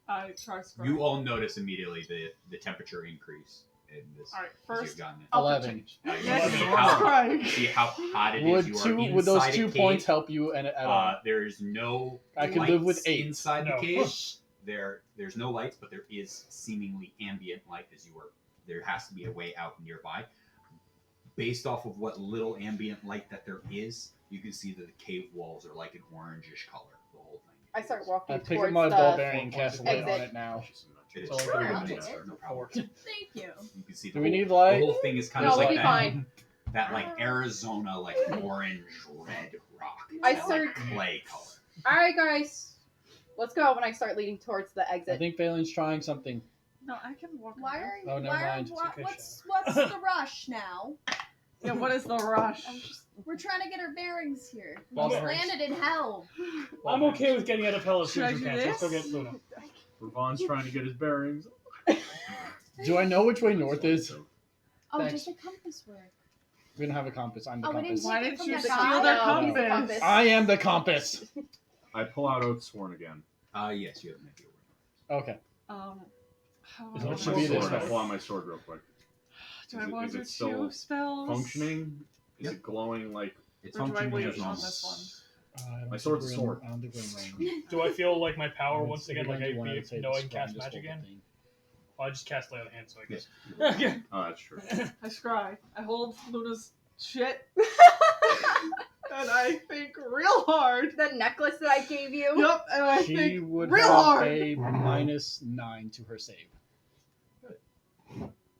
I try to scry.
You all notice immediately the temperature increase in this.
Alright,
as
first.
you've gotten it.
I'll
11.
change.
You
Yes,
see
I'll
how,
scry.
see how hot it is.
Would
You are
two? Would those
inside a
2
cave.
points help you at all?
There is no.
I could live with
lights
8.
inside
No.
the cave. There's no lights, but there is seemingly ambient light as you are. There has to be a way out nearby. Based off of what little ambient light that there is, you can see that the cave walls are like an orangish color. The whole thing.
I start walking
I pick up
towards
my
the.
ball bearing and cast light on
exit.
it now.
It is
So
very
I'll
good
take
answer,
it.
no problem.
Thank you.
You can see the
Do we
whole,
need light?
the whole thing is kind
No,
of
we'll
like
be
that.
fine.
That like Arizona, like orange red rock. It's
I
that,
start-
like clay color.
All right, guys, let's go. When I start leading towards the
I
exit.
think Phelan's trying something.
No, I can walk.
Why
around.
are you?
Oh, never
why are,
mind.
wha-
okay,
what's the rush now?
Yeah, what is the rush?
We're trying to get our bearings here. We
Ball
just
bearings.
landed in hell.
I'm okay with getting out of hell as soon
Should
as we
I
can.
do
So let's go
this?
get Luna.
Ravon's trying to get his bearings.
Do I know which way north is?
Oh,
Thanks.
does the compass work?
We don't have a compass. I'm the
Oh, we didn't
compass.
Why
take it
didn't
from
you
the
steal
guy?
their
No, he's the
compass?
compass.
I am the compass.
I pull out Oathsworn again.
Yes, you have an idea.
Okay.
How
Is
do
it
I
should
My
be this
sword, I
way.
pull out my sword real quick.
Do
Is
I
it-
want
is
to
it
do
still
2 spells?
Functioning? Is
Yep.
it glowing like?
It's
Or do I
functioning
wait
as
on
normal.
this one?
My sword's a sword.
I don't think we're in range.
Do I feel like my power
If
once
we're
again, like
gonna do one,
I
would say
know I
the
can cast
strongest
magic
hold
again?
thing.
Well, I just cast lay on hands, so I guess.
Oh, that's true.
I scry. I hold Luna's shit. And I think real hard.
The necklace that I gave you.
Yep, and I
She
think
would
real
have
hard.
a -9 to her save.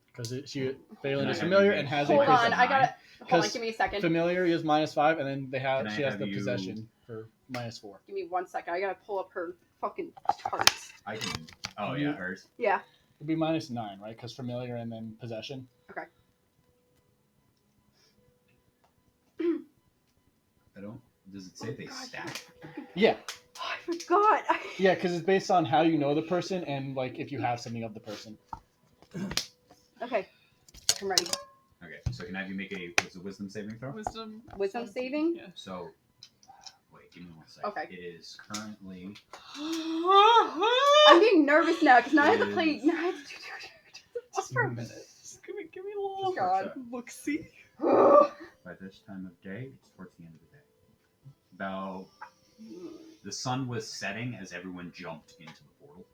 Because Phelan
Can I
is
have
familiar
you
and has
make-
Hold
a
on,
possession.
I gotta. Hold on,
Because
give me a second.
Familiar is -5, and then
Can I
she has
have
the
you-
possession for -4.
Give me 1 second. I gotta pull up her fucking charts.
I can. Oh yeah, hers.
Yeah.
It'd be -9, right? Because familiar and then possession.
I don't. Does it say they
God.
stack?
Yeah,
Oh, I forgot.
yeah, because it's based on how you know the person and like if you have something of the person.
Okay, I'm ready.
Okay, so can I have you make a wisdom saving throw?
wisdom.
Wisdom saving?
Yeah.
So, wait, give me 1 second.
Okay.
It is currently.
I'm getting nervous now because now I have to
Is-
play. Now I have to do
Just for a minute. Just give me a little
God.
look see.
By this time of day, it's towards the end of the day. About the sun was setting as everyone jumped into the portal.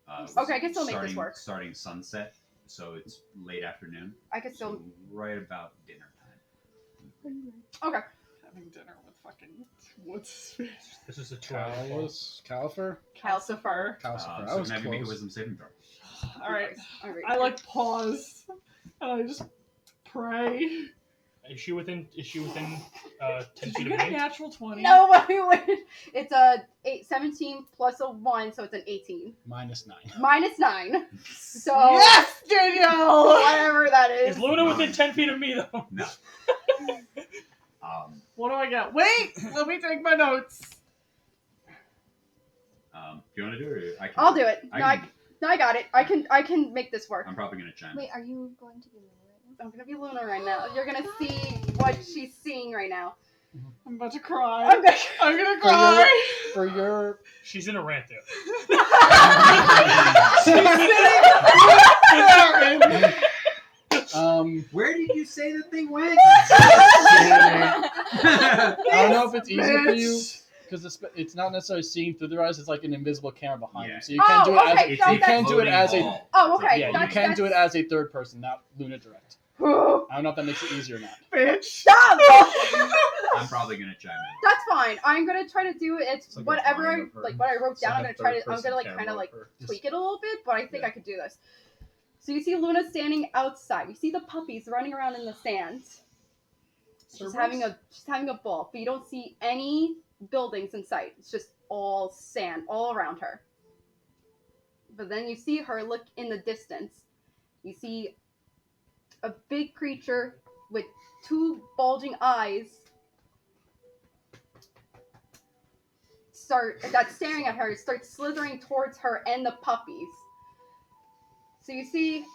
It was
Okay, I can still make this
starting-
work.
Starting sunset, so it's late afternoon.
I could still.
So right about dinner time.
Okay.
Having dinner with fucking what's his face?
This is a 2-hour call.
Califer?
Calcifer.
Calcifer. I
So
was
can I have you make a
close.
wisdom saving throw?
All right.
All right.
I like pause and I just pray.
Is she within 10
Did
feet
you
of
get a
me?
natural 20?
No, wait. It's a 17 plus a 1, so it's an 18.
-9.
Minus 9. So
Yes, Danielle!
whatever that is.
Is Luna within 10 feet of me though?
No.
What do I get? Wait! Let me take my notes.
Do you want to do it? Or I can
I'll do it.
I
I got it. I can make this work.
I'm probably gonna chime.
Wait, are you going to be Luna right now?
I'm gonna be Luna right now. You're gonna see what she's seeing right now.
I'm about to cry.
I'm gonna
I'm gonna cry.
For your
She's in a rant there.
Where did you say the thing went?
I don't know if it's easy for you
Bitch.
because it's not necessarily seeing through their eyes. It's like an invisible camera behind
Yeah.
them, so you can't do it
okay,
as
no,
you can't do it as a
Oh, okay.
yeah. You
That's-
can do it as a third person, not Luna direct.
that's-
I don't know if that makes it easier or not.
Bitch.
Stop!
I'm probably gonna chime in.
That's fine. I'm gonna try to do it. It's
like a
whatever
drawing
I
of her.
like. What I wrote
It's like
down. I'm
a
gonna try to. I'm
third-person
gonna like
camera
kind of like
of her.
tweak it a little bit, but I think
Yeah.
I could do this. So you see Luna standing outside. You see the puppies running around in the sand. She's having a ball, but you don't see any buildings in sight. It's just all sand all around her. But then you see her look in the distance. You see a big creature with 2 bulging eyes that's staring at her, starts slithering towards her and the puppies. So you see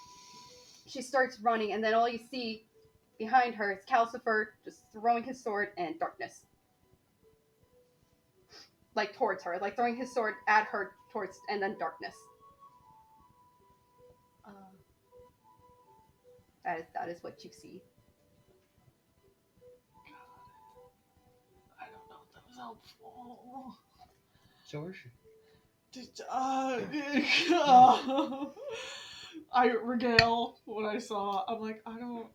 she starts running, and then all you see behind her is Calcifer just throwing his sword and darkness. Like towards her, like throwing his sword at her towards, and then darkness. That is what you see.
I don't know if that was helpful.
So is she.
I regale what I saw. I'm like, I don't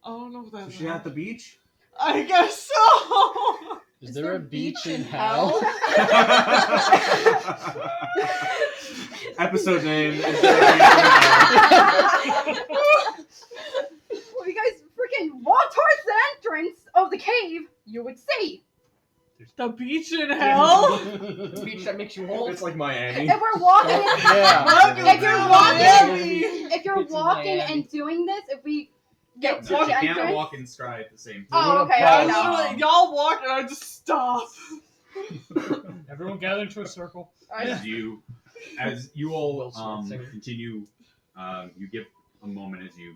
know if
So
that's
she at the beach?
I guess so.
Is there a beach in hell?
Episode name.
Well, you guys freaking walk towards the entrance of the cave, you would see.
The beach in hell?
The beach that makes you old.
It's like Miami.
If we're walking,
Yeah.
if you're walking,
Miami.
if you're
It's in
walking
Miami.
and doing this, if we get to
No,
the
she can't
entrance,
walk and stride at the same time.
Oh, okay,
I
I know.
literally, y'all walk and I just stop.
Everyone gather into a circle.
As you all
Will Smith singer.
continue, you give a moment as you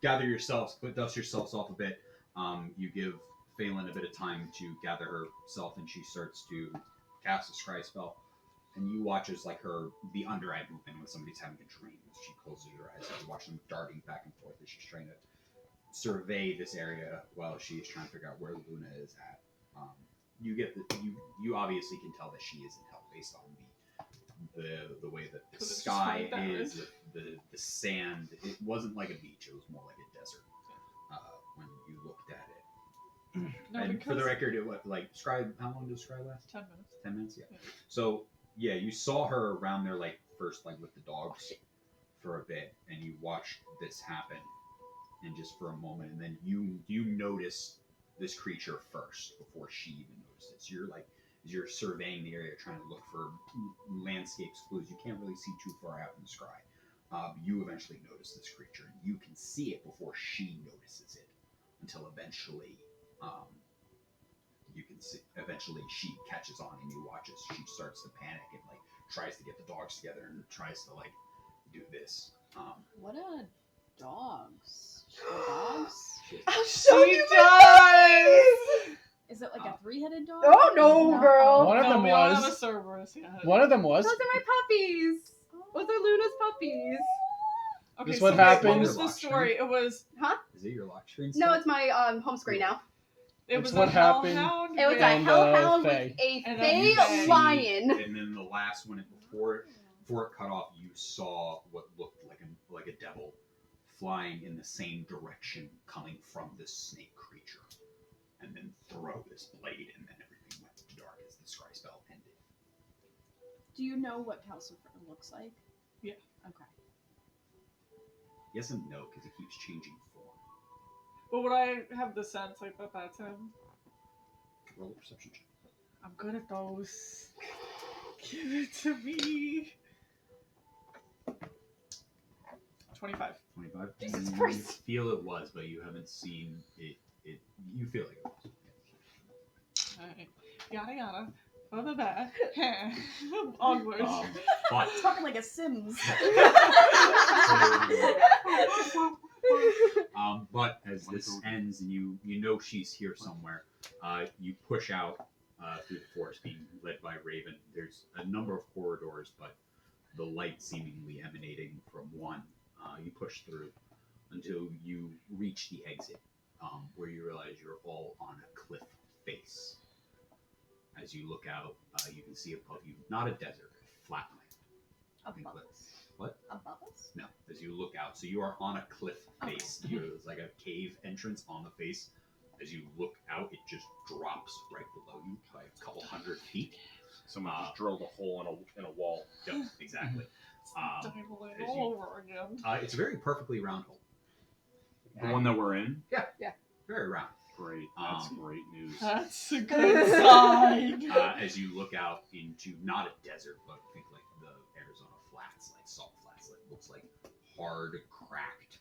gather yourselves, dust yourselves off a bit. You give Phelan a bit of time to gather herself, and she starts to cast a scry spell. And you watch as like the under eye movement when somebody's having a dream. As she closes her eyes, you watch them darting back and forth as she's trying to survey this area while she's trying to figure out where Luna is at. You obviously can tell that she is in hell based on the way that the
Could've just
sky
found that,
is, the sand. It wasn't like a beach; it was more like a desert when you looked at it.
No,
And for the
because-
record, it was like Scry. How long does Scry last?
10 minutes.
10 minutes, yeah.
Yeah.
So yeah, you saw her around there like first like with the dogs for a bit, and you watched this happen, and just for a moment, and then you notice this creature first before she even noticed it. So you're like, as you're surveying the area, trying to look for landscapes clues, you can't really see too far out in the sky. You eventually notice this creature, and you can see it before she notices it, until eventually, you can see. Eventually, she catches on, and you watch as she starts to panic and like tries to get the dogs together and tries to like do this.
What a dogs? Dogs?
I'll show
She
you
does!
Is it like a 3-headed dog?
Oh no, girl!
One of
No,
them
we don't have
was.
a Cerberus yet.
One of them was.
Those are my puppies. Those are Luna's puppies.
Okay,
This
so
what
wait,
happens-
What was the story? It was
Is it your lock screen?
No,
still?
it's my home screen now.
it
It's
was
what
a
happened.
hellhound.
It was a
And,
hellhound with
Fae.
a
And
Fae
Fae.
lion.
And then the last one, before it cut off, you saw what looked like a devil flying in the same direction, coming from this snake creature, and then throw this blade, and then everything went dark as the scry spell ended.
Do you know what Calcifer looks like?
Yeah.
Okay.
Yes and no, because it keeps changing form.
But would I have the sense like that that's him?
Roll a perception check.
I'm good at those. Give it to me. 25.
25.
Jesus
You
Christ.
feel it was, but you haven't seen it. You feel like it was.
Alright. Yada yada. For the bear. Onwards.
But
Talking like a Sims.
but as this ends, and you know she's here somewhere. You push out through the forest, being led by Raven. There's a number of corridors, but the light seemingly emanating from one. You push through until you reach the exit, where you realize you're all on a cliff face. As you look out, you can see above you, not a desert, flat land.
Above us.
What?
Above us?
No, as you look out, so you are on a cliff face. There's like a cave entrance on the face. As you look out, it just drops right below you by a couple 100 feet.
Someone just drilled a hole in a wall.
Yep, exactly.
Doubling
as
all
you-
over again.
It's a very perfectly round hole.
The one that we're in?
Very round.
Great. That's great news.
That's a good sign.
As you look out into not a desert, but think like the Arizona flats, like salt flats, that looks like hard, cracked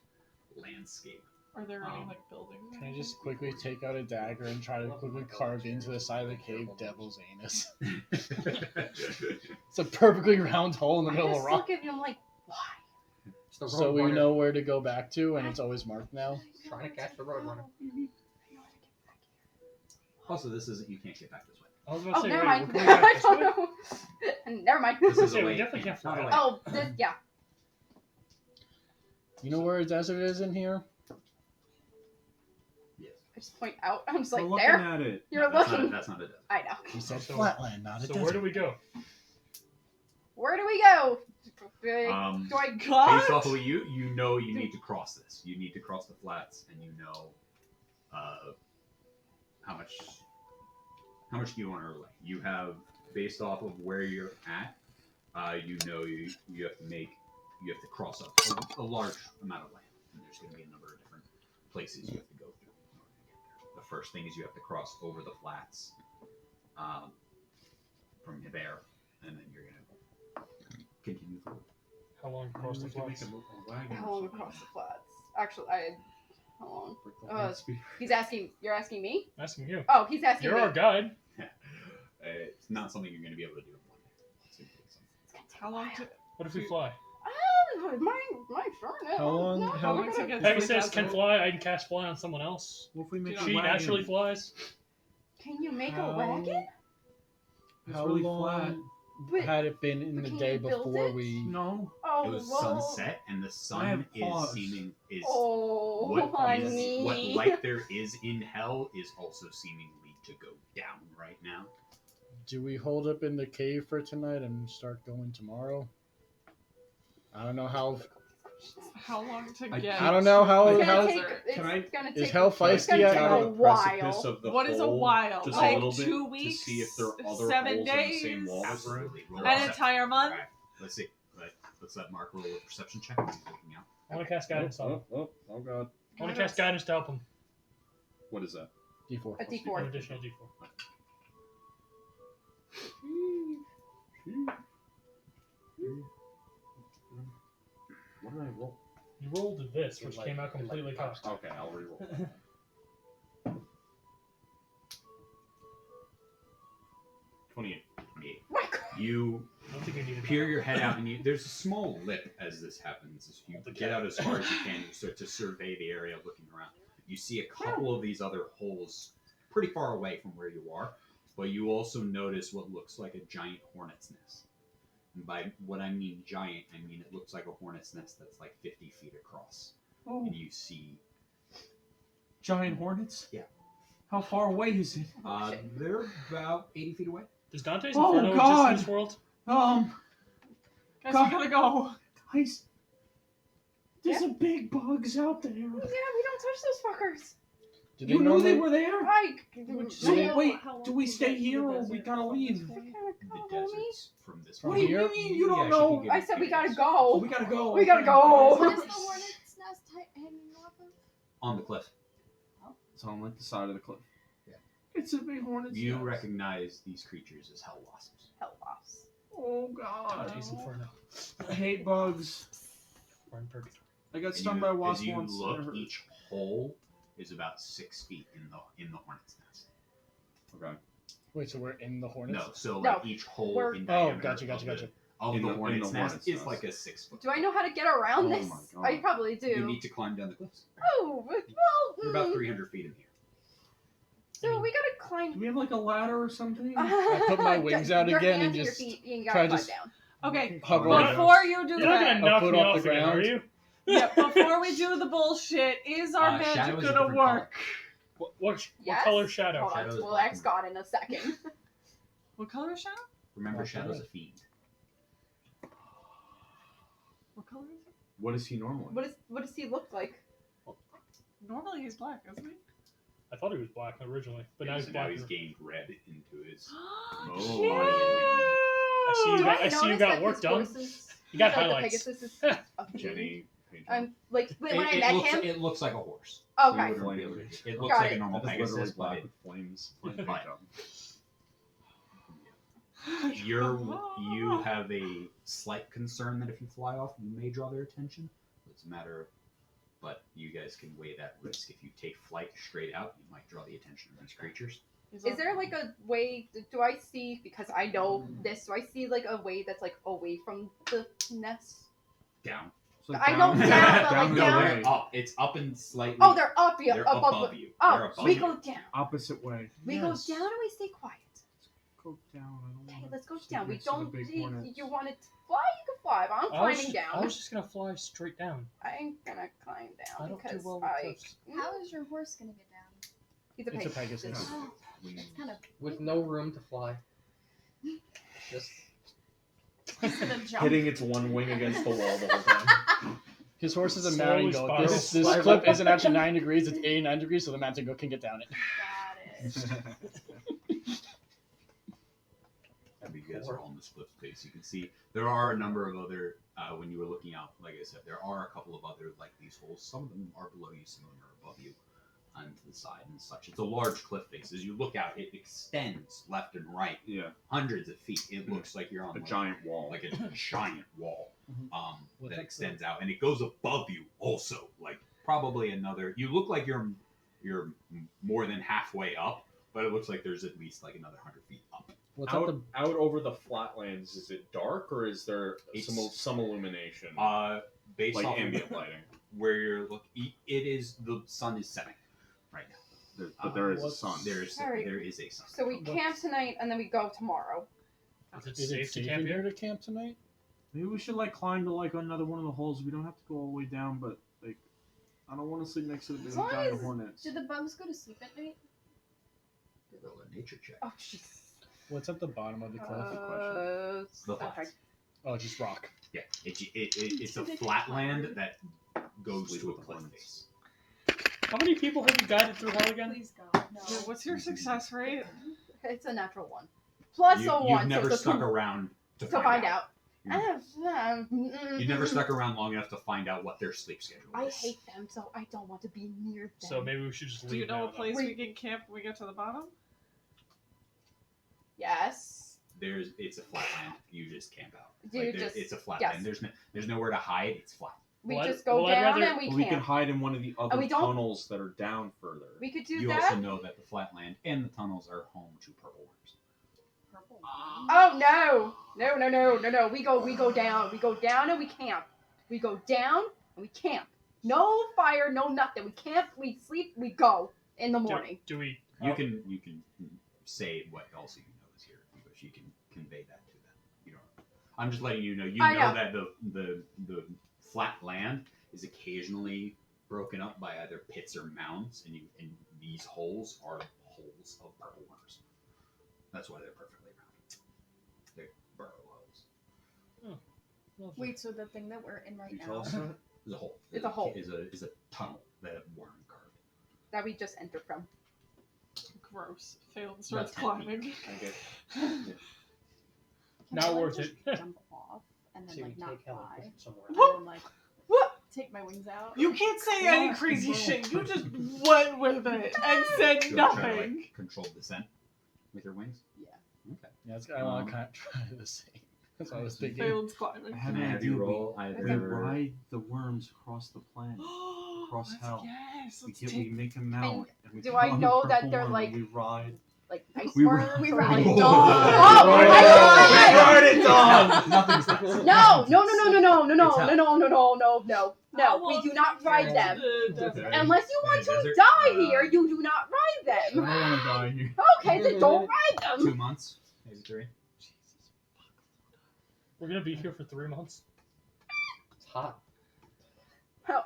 landscape.
Are there any like buildings? or
Can I just
anything?
quickly take out a dagger and try to quickly carve into the side of the cave devil's anus? It's a perfectly round hole in the
I
middle of
just
a rock.
look at you, I'm like, why?
It's the
So we
Roadrunner.
know where to go back to, and it's always marked now.
Trying to catch the Roadrunner.
Also, this isn't. You can't get back this way.
I was about to
Oh,
say,
never
wait,
mind.
we're coming back
I
this way?
don't know. Never mind.
This is
Yeah,
a
we
way.
definitely can't fly
Not a way.
Oh, this, yeah.
You know where a desert is in here?
Yes.
I just point out. I'm just
We're
like,
looking
there.
at it.
You're
That's
looking.
That's not a desert.
I know.
He said
So-
flatland, not a
So
desert.
where do we go?
Where do we go? Do I
God.
Based off of you know you need to cross this. You need to cross the flats, and you know how much do you want to relay? You have, based off of where you're at, you know you have to cross up a large amount of land, and there's going to be a number of different places you have to go through in order to get there. The first thing is you have to cross over the flats from there, and then you're going to continue forward.
How long across the flats?
How long across the flats? Actually, how long? He's asking. You're asking me?
Asking you.
Oh, he's asking
You're
me.
our guide.
It's not something you're going to be able to do in one day. It's gonna take some-
How long to
What if we fly?
My turn.
How long-
No,
how
we're
long to
gonna-
get to
Pegasus
the
can
desert?
fly. I can cast fly on someone else.
What if we make
She
a
She
wagon?
naturally flies.
Can you make
How-
a wagon?
It's
How
really
long
But-
had it been in
but
the
can
day
you build
before
it?
we?
No.
Oh,
It was
well.
sunset, and the
I
sun
have
is
paws.
is
Oh,
what
honey.
light there is in hell is also seemingly to go down right now.
Do we hold up in the cave for tonight and start going tomorrow? I don't know how.
how long to
I
get?
I don't know how.
It's gonna
how
take. It's
Can I-
gonna take.
is hell
It's gonna
feisty
take
yet?
a
Precipice
while.
of the
What is a
hole
while?
just
Like
a little bit
2
to
weeks,
see if there are other
7
holes
days,
in the same wall.
Absolutely. Roll a
an
perception.
entire month.
Alright, let's see. Let's let Mark roll a perception check. He's looking out.
I want to cast guidance on him.
Oh god.
I want to cast guidance to help him.
What is that?
D4.
A
An
D4.
additional D4.
What did I roll?
You rolled this, which
Like-
came out completely
like-
cocked.
Okay, I'll reroll. 28.
28.
My God.
You
I don't think you needed
peer
that.
your head out, and there's a small lip as this happens. As you get out as far as you can, you start to survey the area, looking around. You see a couple of these other holes pretty far away from where you are, but you also notice what looks like a giant hornet's nest. And by what I mean giant, I mean it looks like a hornet's nest that's like 50 feet across.
Oh,
And you see,
giant hornets?
Yeah.
How far away is it?
they're about 80 feet away.
Does Dante's
Oh,
Inferno exist
God.
in this world?
Um,
Guys,
God.
we gotta go.
guys, there's a big bugs out there.
Yeah, we don't touch those fuckers.
Do
You knew
normally-
they were there?
Like,
So
know
wait,
how long
do we
to
stay
get to
here
the
or we
desert
gotta
from
leave?
this point?
The deserts from this
From
What do you
here?
mean? You don't
Yeah, she
know?
can give
I
you
said we
guidance.
gotta
Oh,
go.
we gotta go.
We gotta
okay.
go.
What is the hornet's nest hanging off of?
On the cliff.
It's on like the side of the cliff.
Yeah.
It's a big hornet's
You
nest.
recognize these creatures as hell wasps.
Hell wasps.
Oh god.
Dante's Inferno.
I hate bugs.
We're in purgatory.
I got
And
stung
you-
by a wasp
as you
once. and it
look,
hurt.
each hole is about 6 feet in the hornet's nest.
Okay.
Wait, so we're in the hornets?
No, so
No,
like each hole
we're-
in
Oh,
diameter
gotcha.
of
In
the
the
hornet's nest
hornet's
is
nest.
like a 6 foot.
Do I know how to get around
Oh
this?
my God.
I probably do.
You need to climb down the cliffs.
Oh, well,
You're about 300 feet in the air.
so we gotta
Do
climb.
we have like a ladder or something?
I put my wings out
your
again
hands
and
your
just
feet, you
try
gotta
to
climb down.
Okay,
hover
Well,
on it.
before you do
You're not
that,
gonna knock
put
me
off
off
the
again, are
ground.
you?
yeah, before we do the bullshit, is our
Shadow
magic
is a
gonna
different
work?
What
Yes?
color shadow?
Hold on,
Shadow is
we'll
black
ask
and
God in a second.
What color is Shadow?
Remember,
Black
Shadow's
and
a fiend.
What color is it?
What is he normally?
What does he look like?
Normally he's black, isn't he?
I thought he was black originally, but now
Yeah,
he's
so
black.
he's gained red into his.
Cute!
I see you
Do
got- I
notice
see you got
that
work
his
done.
horses-
You got
that the
highlights.
Pegasus is a fiend?
Jenny. Page
I'm like when I
it
met
looks,
him.
It looks like a horse.
Okay.
You wouldn't be able to- It looks
Got
like
it.
a normal
That is literally
Pegasus, but
black
it,
with flames.
you have a slight concern that if you fly off, you may draw their attention. It's a matter of, but you guys can weigh that risk. If you take flight straight out, you might draw the attention of these creatures.
Is there like a way? Do I see? Because I know this. Do I see like a way that's like away from the nest?
Down.
So
I know down, but like
down the
down-
way.
Up. It's up and slightly.
Oh, they're up here,
They're
above.
above you.
Oh,
They're above
we
you.
go down.
Opposite way.
We go down and we stay quiet.
Go down. I don't
Okay,
wanna
let's go
sit
down. We
next to the
don't.
big
You
hornets.
want to fly? You can fly, but I'm climbing down.
I was just gonna fly straight down.
I ain't gonna climb
I
down
don't do
because
well with
I.
cliffs.
How is your horse gonna get down?
He's a
It's a
Pegasus.
Pegasus.
Oh,
We-
that's kind of
With no room to fly. Just
it's gonna jump.
Hitting its one wing against the wall the whole time.
His horse is a
Slowly
mountain goat.
spiral.
This clip isn't actually 9 degrees, it's 89 degrees, so the mountain goat can get down it.
Got it.
You guys are on this cliff face. You can see there are a number of other. When you were looking out, like I said, there are a couple of other like these holes. Some of them are below you, some of them are above you, and to the side and such. It's a large cliff face. As you look out, it extends left and right,
Yeah.
hundreds of feet. It looks like you're on
A
like,
giant wall.
like a giant wall
Mhm. Well,
that
that's
extends out, and it goes above you also. Like probably another. You look like you're more than halfway up, but it looks like there's at least like another 100 feet up.
What's up the
Out over the flatlands, is it dark or is there
It's-
some illumination?
Based
like
off
ambient
of
lighting.
where you're looking, it is the sun is setting right now.
But there is a
what's-
sun.
Alright.
There is a sun.
So we camp tonight and then we go tomorrow.
Is it
is it
safe to
safe
camp
in here
here?
to camp tonight?
Maybe we should like climb to like another one of the holes. We don't have to go all the way down, but like I don't want to sleep next to the big
As long
giant
as-
hornets.
Do the bugs go to sleep at night?
Roll a nature check.
Oh, jeez.
What's at the bottom of the cliff?
The
Okay.
flats.
Oh, just rock.
Yeah, it's a flat land that goes to a cliff face.
How many people have you guided through hell again?
Please God, no.
Yeah, what's your success rate?
It's a natural one. Plus a
You've
one.
never
so it's a
stuck
two
around to
to
find
find
out.
out.
You've never stuck around long enough to find out what their sleep schedule
I
is.
hate them, so I don't want to be near them.
So maybe we should just leave
Do you know
now,
a place
Wait.
we can camp when we get to the bottom?
Yes.
It's a flat land. You just camp out.
Do you
There-
just-
it's a flat
yes.
land. There's nowhere to hide. It's flat.
We
Well,
just go
well, I'd
down
rather-
and we
Well, we can
camp.
hide in one of the other
we don't-
tunnels that are down further.
We could do
You
that.
also know that the flat land and the tunnels are home to purple worms.
Purple.
Oh no! No! We go down. We go down and we camp. We go down and we camp. No fire, no nothing. We camp. We sleep. We go in the morning.
Do we?
You can say what else you know is here because you can convey that to them. You don't. I'm just letting you know. You
I
know
know.
that the flat land is occasionally broken up by either pits or mounds, and these holes are holes of purple worms. That's why they're perfectly round. They're burrow holes.
Wait, so the thing that we're in right
You
now.
tell us that?
It's a hole.
It's a hole.
Is a tunnel that worm carved.
That we just entered from.
Gross. Failed starts
About 10 feet.
climbing.
Can
Not
I, like,
worth
just
it.
jump off and then
see we
like not
take hell
fly.
somewhere.
And then, like,
What?
take my wings out.
You can't say any crazy shit. You just went with it and said
You wanna try to,
nothing.
like, control descent with your wings?
Yeah.
Okay.
Yeah, I want to kind of try the same. That's what I was thinking.
Phelan's climbing.
I have
Can
an
I have you
idea.
roll
We
either?
ride the worms across the planet. Across
Let's-
hell.
Yes, let's
We
take
make a mount. And we
do
put
I
on
know
the
that
purple
they're,
worm
like-
and we ride.
Like ice
We
worms?
We
or
ride
like-
it, dog.
Oh,
Oh,
I
ride it, dog!
Nothing's nice.
No, no, no, no, no, no, no, no,
It's hell.
no, no, no, no, no,
I
no. We
want
do not
to
ride
go
them.
to the desert.
Unless you want
In
to
a desert?
die here, you do not ride
I
them.
don't want to die here.
Okay, then don't ride
2
them.
months, maybe 3.
We're gonna be here for 3 months.
It's hot.
Well,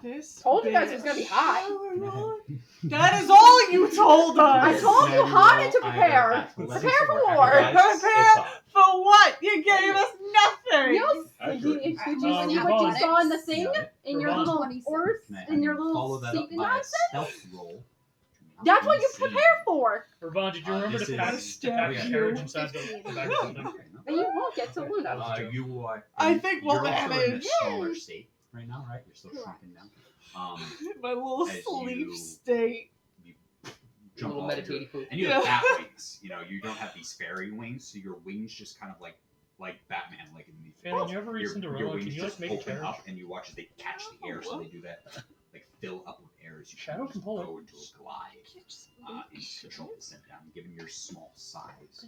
This
told you guys it was
bitch.
gonna be hot.
That is all you told us.
I told you hot and to
Either
prepare.
athletics
Prepare for
or
war.
acrobatics.
Prepare for what? You gave us nothing.
Yes.
Accurate.
Did you
Uh,
see what you
Ravon.
saw in the thing?
Got it.
In your
Ravon.
little
26.
orb?
Can I have
In your
you
little
follow that up
secret
by a
nonsense?
stealth roll?
That's what you
Unseen.
prepare for.
Ravon, did you remember
This
to
is-
pack
I
the
stab you.
carriage inside the back of the building?
Okay, no.
And you won't get to Luna.
You are.
I think we'll
you're also in a
manage.
smaller state right now, right? You're still shrunken down.
My little
As
sleep
you-
state.
You
A
jump
little
off
meditative poop.
and you have bat wings. You know, you don't have these fairy wings, so your wings just kind of like Batman, like in the
Phelan, you ever read
your
Cinderella?
wings
Can you
just
like make a
open
carriage?
up and you watch as they catch the air, so they do that, like fill up with air as you
Shadow
just
can pull it.
go into a glide and control the scent down. Given your small size,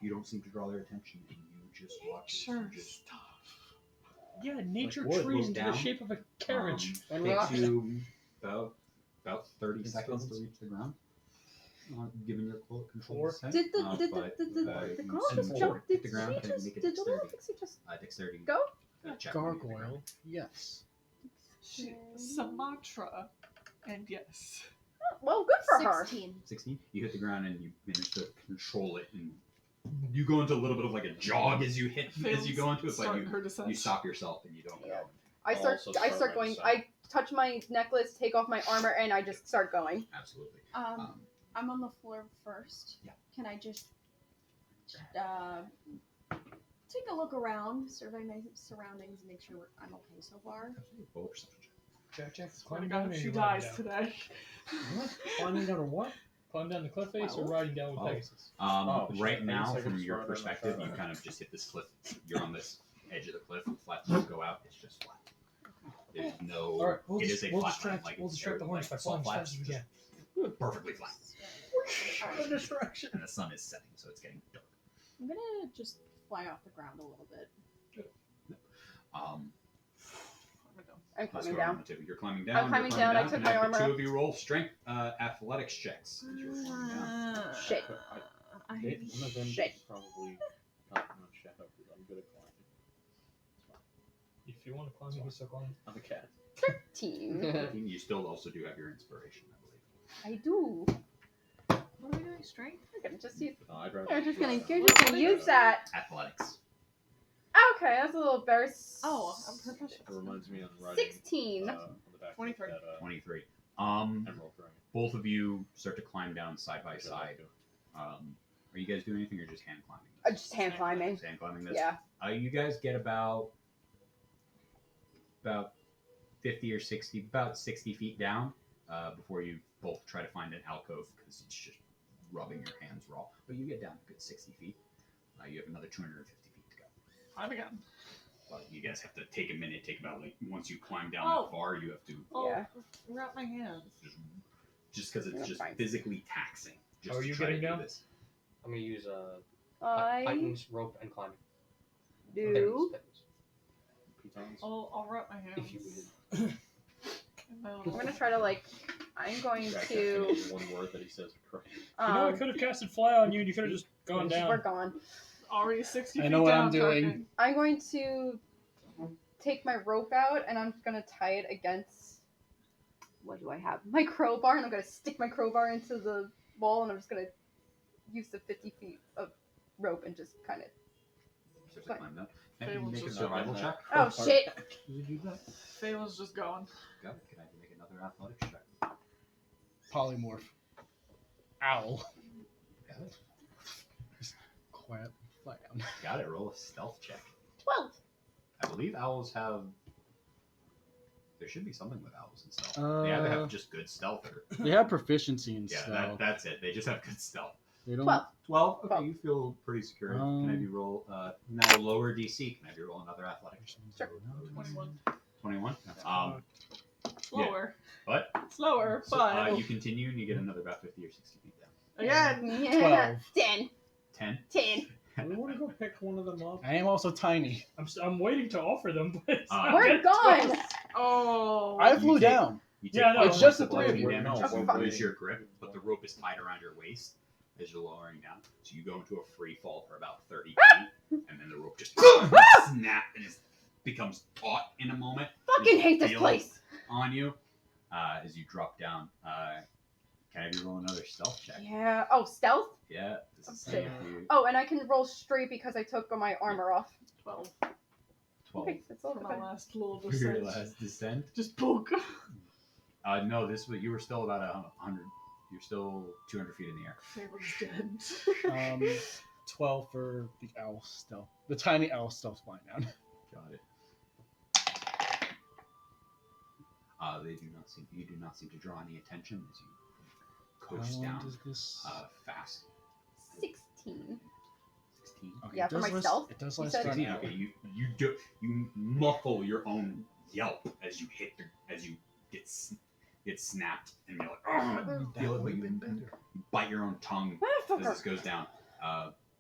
you don't seem to draw their attention, and you just watch as you
Sure.
just
Yeah, nature
wood
trees
goes
into
down.
the shape of a carriage.
And
takes
rocks.
you about 30
In
seconds to
seconds.
reach the ground. Given your control
Four.
descent,
Did the
but,
the
you
girl
seem
just
to
jump?
hit
Did
the ground.
she
Can you
just?
make a
Did the little
dexterity?
pixie just
Dexterity.
go?
Check when you hit the ground.
Gargoyle, yes.
Sumatra. And yes.
Well, good for her.
16.
16. You hit the ground and you manage to control it, and you go into a little bit of like a jog as you go into it, but
Start her descent.
you stop yourself and you don't
Yeah.
go.
I start
Also
I
start
start
my
going.
descent.
I touch my necklace, take off my armor, and I just start going.
Absolutely.
I'm on the floor first.
Yeah.
Can I just take a look around, survey my surroundings, and make sure I'm okay so far?
Absolutely. Roll a perception check.
Jack,
Oh my
climb
God,
down or
if she
you riding
dies
down?
today.
What? Climbing down or what?
Climb down the cliff face or
12.
riding down with
Oh.
Pegasus?
Oh, shit. I
Right
guess
now,
I could
from
just
your
ride on the
perspective,
side.
you kind of just hit this cliff. You're on this edge of the cliff. The flat doesn't go out. It's just flat. There's no.
All right, we'll
it
just,
is a
we'll
flat
distract,
land, like
we'll distract the horns by
salt
flying as
flats,
fast as we
just
can.
perfectly flat.
A distraction.
And the sun is setting, so it's getting dark.
I'm gonna just fly off the ground a little bit.
Um,
I'm
let's
climbing
go
down.
on to you're climbing down.
I'm climbing
you're
down, I took
and
my
have
armor
the two
off.
of you roll strength athletics checks as you're climbing down.
Shit.
One of them
Shit.
is probably not shadow because I'm good at climbing.
If you want to climb, you can still climb.
I'm a cat.
13.
You still also do have your inspiration, I believe.
I do.
What are we doing? Strength?
I'm gonna just use.
No, I'd rather
You're just gonna.
fly.
You're just gonna use that.
Athletics.
Okay, that's a little better.
Oh, I'm proficient.
It reminds me of riding
16.
on the back
23.
of that,
23.
Emerald Dragon.
Both of you start to climb down side by
Which I
side.
like to-
Are you guys doing anything or just hand climbing?
Just hand climbing.
Hand climbing this.
Yeah.
You guys get about 50 or 60, about 60 feet down before you both try to find an alcove because it's just rubbing your hands raw. But you get down a good 60 feet. You have another 250 feet to go.
I'm again.
But you guys have to take a minute. Take about once you climb down
Oh.
that far, you have to
Oh,
Yeah.
wrap my hands.
just because it's
That's
just
fine.
physically taxing. Just
How are
to
you
try to
getting
do
down?
this.
I'm gonna use
I
Titans, rope, and climbing.
do.
Pitons.
I'll wrap my hands.
If you would.
in my
I'm
little-
gonna try to I'm going
Jack
to.
can't finish one word that he says correct.
You know, I could have casted fly on you and you could have just gone
We're
down.
gone.
Already 60
I
feet
know what
down,
I'm doing.
Tarkin.
I'm going to take my rope out and I'm gonna tie it against. What do I have? My crowbar, and I'm gonna stick my crowbar into the wall, and I'm just gonna use the 50 feet of rope and just kind of.
Start to
Fine.
climb down.
Okay,
And
we'll
make a
just
survival
go
check.
Oh shit!
Did you do that?
Phelan's just going.
Go. Can I make another athletics check?
Polymorph. Owl.
Got it.
Quiet. Fly down.
Got it. Roll a stealth check.
12.
I believe owls have There should be something with owls and stealth. They either have just good stealth or
They have proficiency in
yeah,
stealth.
that's it. They just have good stealth.
They don't.
12.
12. Okay,
12.
you feel pretty secure. Can I have you roll now lower DC? Can I have you roll another athletics?
Sure.
21.
21.
Slower.
What?
Slower,
So,
but
you continue and you get another about 50 or 60 feet down.
again.
Yeah.
12.
10.
10.
10.
We want to go pick one of them up.
I am also tiny.
I'm waiting to offer them, but it's not
We're
yet
gone.
12.
Oh.
I
You
flew
take-
down.
You
Yeah,
take
no,
it's just the
bludgeoning
three of you.
damage
No,
as you
we're
lose
waiting.
your grip, but the rope is tied around your waist as you're lowering down. So you go into a free fall for about 30 feet, and then the rope just snap and it becomes taut in a moment.
Fucking
You
hate this
feel
place.
on you as you drop down. Can I have you roll another stealth check?
Yeah. Oh, stealth?
Yeah. This is
Okay.
if you-
Oh, and I can roll straight because I took my armor off.
12
12
Okay, that's all
for my
better.
last little
for your
descent.
last descent.
Just poke.
No, this was you were still about 100. You're still 200 feet in the air.
Sable's dead.
12 for the owl stealth. The tiny owl stealth's flying down.
Got it. They do not seem. You do not seem to draw any attention as you coast
How long
down
does this?
fast.
16.
16.
Okay,
yeah,
it
for
does
my
last-
stealth?
It does
You
last
said-
for an
16.
hour.
Okay, you muffle your own yelp as you hit as you get snapped and you're like, oh, you feel it, but you bite your own tongue as this
Motherfucker.
goes down.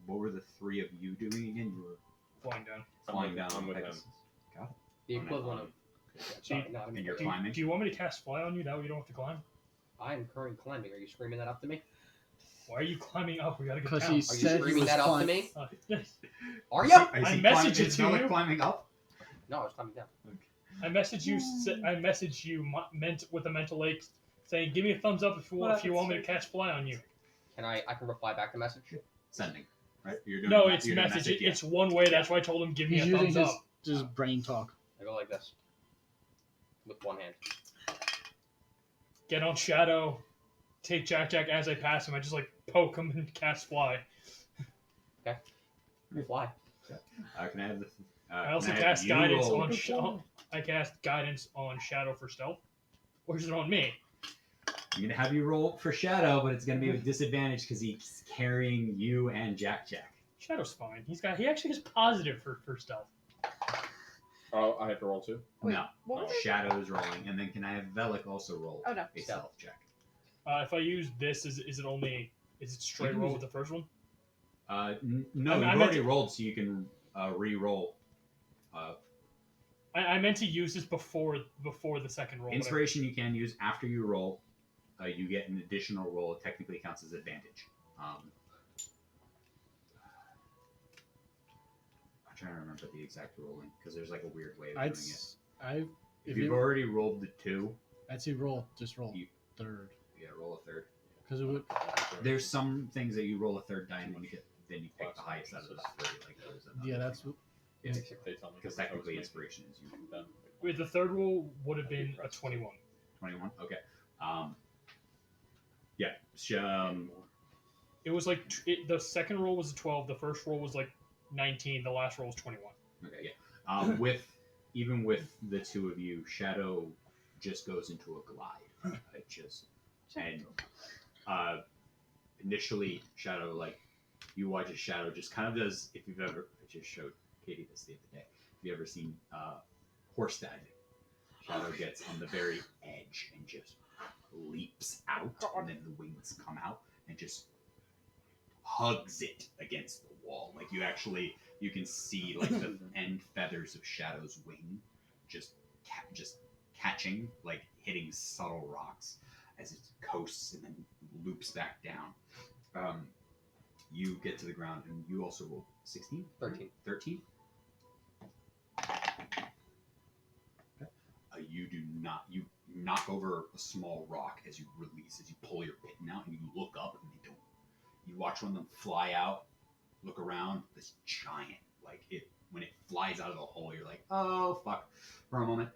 What were the three of you doing again? You were
Flying down.
flying down.
I'm with him.
Pegasus. Got it.
The
On that
equivalent
line.
of. Sorry, not
And you're
I'm,
climbing.
Do you want me to cast fly on you? That way you don't have to climb.
I'm currently climbing. Are you screaming that up to me?
Why are you climbing up? We gotta get
'Cause
down.
Are
he
you
said he
screaming
was
that up to
flying.
me?
Yes.
Are
I
you?
see-
I
see
messaged
climbing-
it
is
to
Malik
you.
climbing up.
No, I was climbing down.
I messaged you. I messaged you meant with a mental lake, saying, "Give me a thumbs up if you want. If you want me to catch fly on you."
I can reply back the message?
Sending. Right? You're doing
No,
that-
it's
you're doing
message.
yeah.
It's one way. That's why I told him, "Give me
He's
a
using
thumbs
his
up."
just brain talk.
I go like this. With one hand.
Get on Shadow. Take Jack as I pass him. I just like poke him and cast fly.
Fly.
Can I have the?
I also
can have
cast
you
guidance
roll-
on. I cast guidance on Shadow for stealth, or is it on me?
I'm gonna have you roll for Shadow, but it's gonna be with disadvantage because he's carrying you and Jack.
Shadow's fine. He actually is positive for stealth.
Oh, I have to roll too.
Wait,
No,
what was it?
Shadow's rolling, and then can I have Velik also roll
Oh, no.
a stealth check?
If I use this, is it only? Is it straight
You can
roll
use
with the first one?
No,
I
you've
meant
already
to-
rolled, so you can re-roll.
I meant to use this before the second roll. but I-
Inspiration you can use after you roll. You get an additional roll. It technically counts as advantage. I'm trying to remember the exact rolling because there's like a weird way of doing it. If
If
you've
you,
already rolled the 2,
I'd say roll. Just roll.
You-
Third.
yeah, roll a third.
Because it would.
There's some things that you roll a third die and when you hit, then you pick the highest out of the 3. Like there's another
Yeah, that's.
thing.
They tell me
Because technically inspiration is you.
Done.
Wait, the third roll would have been a 21.
21. Okay. Yeah.
It was like the second roll was a 12. The first roll was like 19. The last roll was 21.
Okay. Yeah. Even with the two of you, Shadow just goes into a glide. It just and initially Shadow you watch a Shadow just kind of does. If you've ever, I just showed Katie this the other day. If you ever seen horse diving, Shadow gets on the very edge and just leaps out, and then the wings come out and just hugs it against the wall. Like you can see like the end feathers of Shadow's wing just catching, like hitting subtle rocks as it coasts and then loops back down. You get to the ground and you also roll 16?
13.
13? You knock over a small rock as you pull your pin out and you look up and they don't. You watch one of them fly out, look around, this giant, when it flies out of the hole, you're like, oh fuck, for a moment.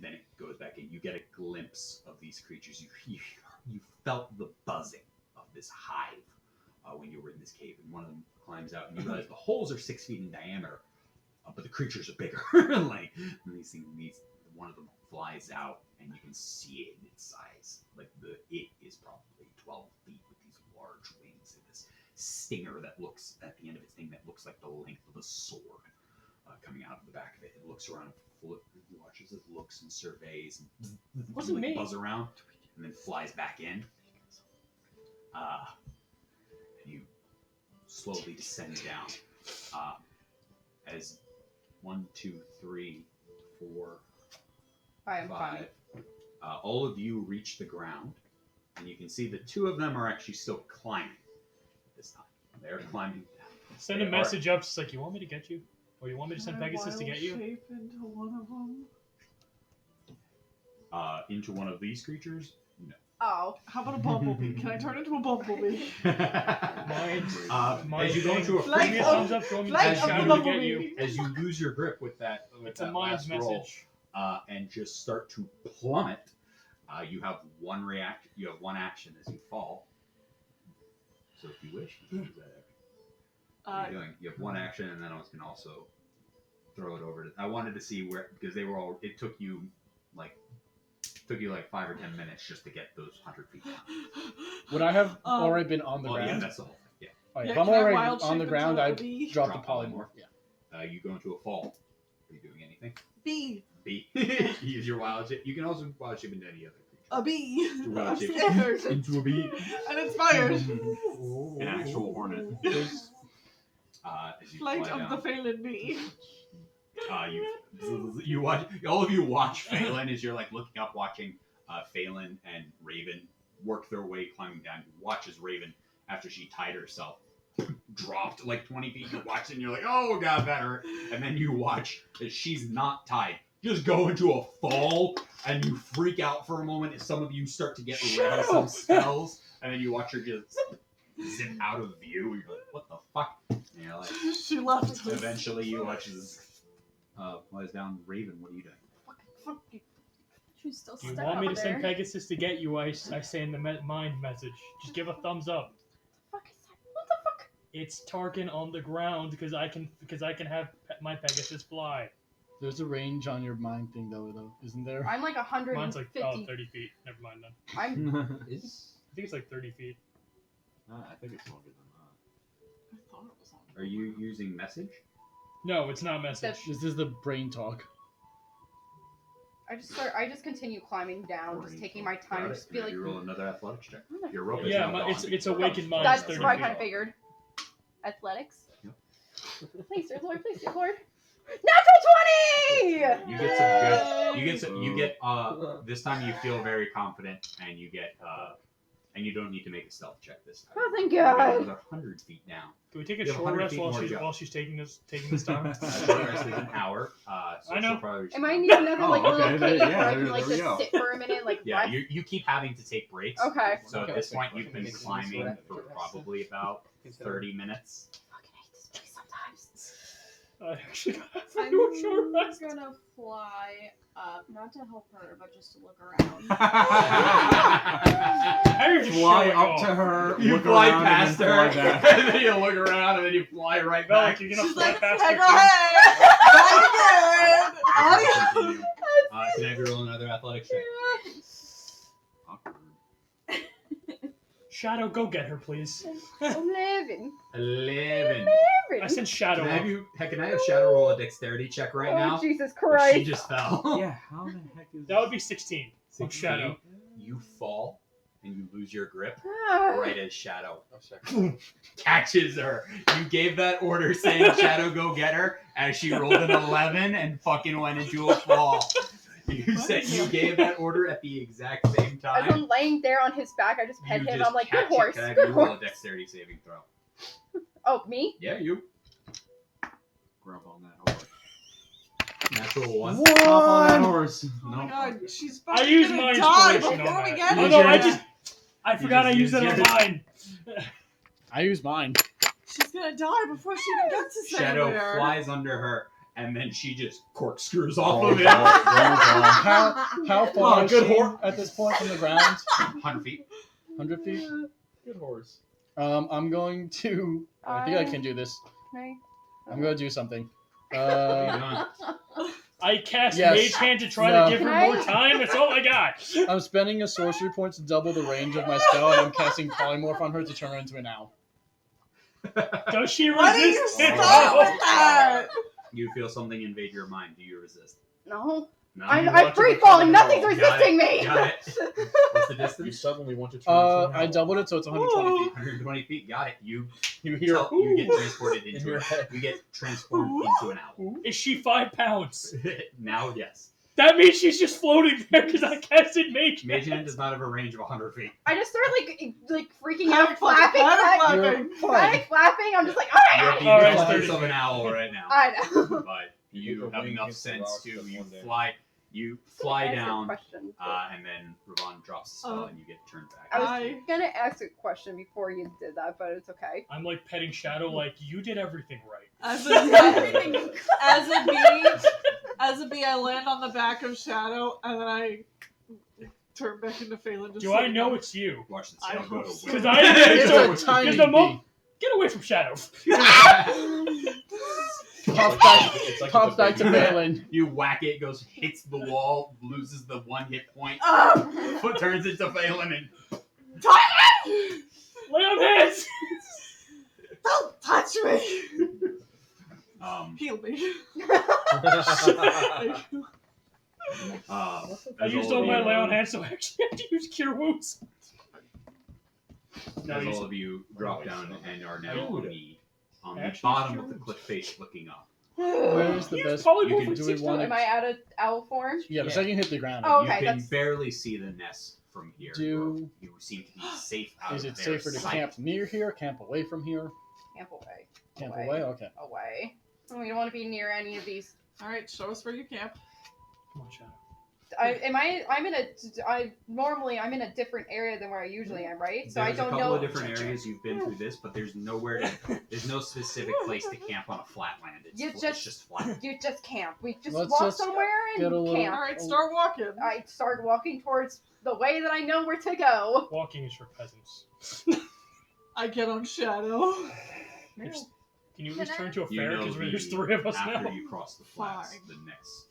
Then it goes back in, you get a glimpse of these creatures. You felt the buzzing of this hive when you were in this cave, and one of them climbs out, and you realize the holes are 6 feet in diameter, but the creatures are bigger. Like these things, one of them flies out, and you can see it in its size. Like it is probably 12 feet with these large wings and this stinger that looks at the end of its thing that looks like the length of a sword coming out of the back of it. It looks around, watches it, looks and surveys, and
Wasn't me.
buzz around, and then flies back in. And you slowly descend down. As 1, 2, 3, 4,
I am
5.
climbing.
All of you reach the ground, and you can see the 2 of them are actually still climbing this time. They're climbing down.
Send a message up. It's like, you want me to get you? Or you want me to send Pegasus to get you?
Shape into one of them.
Into one of these creatures? No.
Oh.
How about a bumblebee? Can I turn into a bumblebee?
As you go into a
Flight
Give me a
of-
thumbs up. Throw me
flight
the
of
shadow to get
bumblebee.
you.
as you lose your grip with that,
It's a mind
last roll,
message.
and just start to plummet, you have one react. You have one action as you fall. So if you wish, you can use that. What are you doing? You have one action, and then I was going to also throw it over to. I wanted to see where, because they were all. It took you like 5 or 10 minutes just to get those 100 feet down.
Would I have already been on the
Well, yeah,
ground?
that's the whole thing. Yeah.
Oh, yeah,
Yeah,
if I'm
can I
already
wild
on the
shape
ground,
into a
I'd
bee?
drop the
Drop
polymorph.
polymorph.
Yeah.
You go into a fall. Are you doing anything?
Bee.
B. Use your wild shape. You can also wild shape into any other creature.
A bee.
Wild
I'm
shape
scared.
into a bee.
And inspired.
An actual hornet.
As you
Flight
fly
of
down.
the Phelan bee.
You watch. All of you watch Phelan as you're like looking up, watching Phelan and Raven work their way climbing down. You watch as Raven, after she tied herself, dropped like 20 feet. You watch and you're like, oh god, that hurt. And then you watch as she's not tied, just go into a fall, and you freak out for a moment as some of you start to get ready some spells, and then you watch her just zip out of view. You're like, what the fuck? And you're like,
She left us.
eventually you watch as flies down. Raven, what are you doing?
Fuck you. She's still
Do you
stuck
want me
up
to send
there.
Pegasus to get you? I say in the mind message. Just give a thumbs up.
Fuck is that? What the fuck?
It's Tarkin on the ground because I can have my Pegasus fly.
There's a range on your mind thing, though, isn't there?
I'm like
Mine's like
150.
30 feet. Never mind then.
I'm
Is?
I think it's like 30 feet.
I think it's longer than that.
I thought it was on.
Are you using message?
No, it's not message.
This is the brain talk.
I just continue climbing down, just taking my time,
Got it.
just be like,
You roll another athletics check. Your rope is
Yeah,
now gone.
it's awakened mind.
that's
30
what I
feet.
kind of figured. Athletics.
Yep.
Please, dear Lord, please, dear Lord. Natural 20!
You get some good. You get this time you feel very confident, and you get and you don't need to make a stealth check this time.
Oh, thank
You get
God.
another 100 feet down.
Can we take a
You have
short
100
rest
feet
while
more to
she's
go.
taking this time?
Short rest is an hour. So
I know.
she'll probably
Am I needing another, like,
Oh,
a little
okay,
cave
there-
where I
yeah,
can, like,
there we
just
go.
sit for a minute, like,
Yeah,
rest?
you keep having to take breaks.
Okay.
So at this point, you've been climbing for probably about 30 minutes.
I fucking hate this place sometimes.
I actually got
I'm
to do a short rest.
gonna fly up, not to help her, but just to look around.
How are you
Fly
showing
up
off?
to her,
You
look
fly
around,
past
and
her,
then fly back.
and then you look around, and then you fly right
Bellic,
back.
you're gonna
She's
fly
like,
past
hey,
her
go
too.
ahead. Adios.
Continue. Can I have you roll another athletics check?
Shadow, go get her, please.
11.
11.
I sent Shadow
Can I
up.
have Shadow roll a dexterity check right
Oh,
now?
Jesus
She
Christ.
just fell.
Yeah, how the heck is
That would be 16. From
16.
Shadow.
You fall and you lose your grip
Ah.
right as Shadow
Oh, sorry.
catches her. You gave that order saying Shadow go get her as she rolled an 11 and fucking went into a fall. You said you gave that order at the exact same
As
time.
I'm laying there on his back, I just pet
You
him.
just
I'm like, good
catch it.
horse.
Can I have
Good
you roll a
horse.
dexterity saving throw?
Oh, me?
Yeah, you.
Grab on that horse.
Natural one.
Hop on that horse.
Oh my
No.
God, she's
I
fucking
used
gonna
my
die
inspiration
before
on
we
that.
get
Oh no,
there.
I forgot I
just
used it
used
on
yours.
mine.
I use mine.
She's gonna die before she even gets to
Shadow
anywhere.
flies under her, and then she just corkscrews off
Oh,
of it.
How far
Oh,
is
good
she
horse.
at this point from the ground?
100 feet.
100 feet?
Good horse.
I'm going to... I think I can do this.
Okay.
I'm going to do something.
What are you doing?
I cast
Yes.
Mage Hand to try
No.
to give her
Can
more
I-
time. That's all I got.
I'm spending a sorcery point to double the range of my spell, and I'm casting Polymorph on her to turn her into an owl.
Does she
Why do you
resist it?
stop
No.
with that?
You feel something invade your mind. Do you resist?
No.
No.
I'm
want to
free
become
falling.
an
Nothing's
owl.
resisting me.
Got it. What's the
You
distance?
suddenly want to turn into an
I
owl.
doubled it, so it's 120 feet.
120 feet. Got it. You
You hear
you get transported
in
into
your
it.
head.
You get transformed into an owl.
Is she 5 pounds?
Now, yes.
That means she's just floating there because I casted Mage Hand.
Mage Hand does not have a range of 100 feet.
I just start like freaking
Panic
out, flapping,
flapping.
panic flapping. I'm just like,
You're at the
All right,
intelligence
30
of an owl right now.
I know.
But you
Your
have
wing
enough
hits the
sense
rocks
to
just one day.
you fly
Ask a
down,
question.
and then Ravon drops the spell and you get turned back.
I was
I-
gonna ask a question before you did that, but it's okay.
I'm like petting Shadow, like you did everything right.
As a bee, I land on the back of Shadow, and then I turn back into Phelan. Just
Do I
sitting
know
there.
it's you?
Watch the
I
spell go
hope
to
so.
Because
will.
I
It's
so,
a tiny
because the
bee.
get away from Shadow.
Pops back,
It's like
pops
the
back to
baby.
Balin.
You whack it, goes hits the wall, loses the 1 hit point, foot turns into Phelan, and
Lay on hands.
Don't touch me! Heal me.
I
as
used
all
all
of
my
you-
lay on hands, so I actually have to use Cure Wounds. No,
As
you
all of you drop down and are now on the
Actually,
bottom of the
sure.
cliff face looking up.
Where's the
use
best?
polymorph
can-
at
do we
6
want
Am
to?
I out of owl form?
Yeah, the second you hit the ground.
Oh,
You
okay,
can
that's-
barely see the nest from here.
Do-
You seem to be safe out
Is
of
it
their
safer to
sight.
camp near here, camp away from here?
Camp away.
Camp
Away.
away? Okay.
Away. We don't want to be near any of these.
Alright, show us where you camp.
Come on, Shadow.
Normally I'm in a different area than where I usually am, right? So
There's
I don't
a couple
know.
of different areas you've been through this, but there's nowhere. There's no specific place to camp on a flat land. It's,
You
it's
just-
just flat.
You just camp. We just
Let's
walk
just
somewhere
get a
and
little-
camp.
Alright, start walking.
I start walking towards the way that I know where to go.
Walking is for peasants.
I get on Shadow.
Can you at least
Can
turn to a
You
fair?
know
Because
the-
there's 3 of us
after
now.
you cross the flats,
Fine.
the next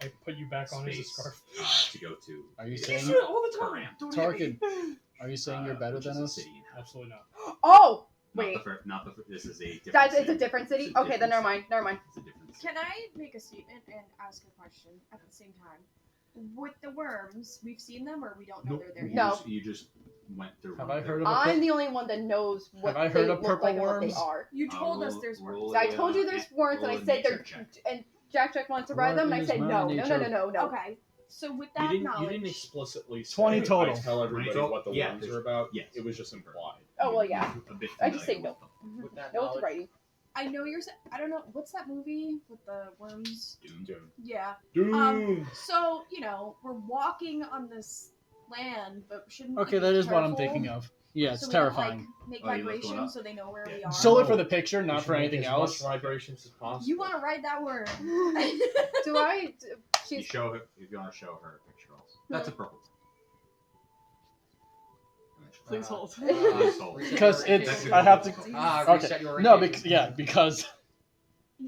I put you back on as a
space
scarf.
to go to.
Are you
is
saying-
do it all the time.
Turan,
Don't hit me.
Tarkin, are you saying you're better
which is
than
a
us?
city in Hell.
Absolutely not.
Oh,
Not
wait.
the not the. This is a different.
That's
city.
it's a different city.
It's a
Okay, then
different
never mind. Never mind.
It's a different city.
Can I make a statement and ask a question at the same time? With the worms, we've seen them or we don't know
Nope,
they're there
you
yet?
No.
just- You just went through.
Have
one
I
of their-
heard of a
I'm the only one that knows what
Have I
they
heard of
look
purple
like and what
worms?
they are.
You told us
roll-
there's
roll
worms.
a,
I told you there's worms, and
roll
I
a
said
nature
they're.
check.
And Jack wanted to ride
What
them, and I
is
said
my
no, no, no,
nature?
no, no, no.
Okay. So with
You
that
didn't
knowledge,
explicitly say
20 total.
I tell everybody
20
what the
yeah,
worms
there's-
are about.
yes.
It was just implied.
Oh well, yeah.
A bit
I just say
familiar
no.
with them.
With that
No to
knowledge,
writing.
I know you're. I don't know what's that movie with the worms.
Doom.
Yeah.
Doom.
So we're walking on this land, but shouldn't we
Okay,
be
that is what I'm
careful
thinking of. Yeah, it's
so we don't,
terrifying.
like, make
Oh, you looked one up?
vibrations so they know where we are.
Solely for the picture,
We
not
should
for
make
anything
as
else.
Much vibrations as possible.
You want to ride that worm?
Do I?
You
She's.
show her if you want to show her a picture also. That's a purple.
Please hold.
Please hold.
Because it's,
Technically,
I have to.
reset
Okay.
your
No,
orientation.
because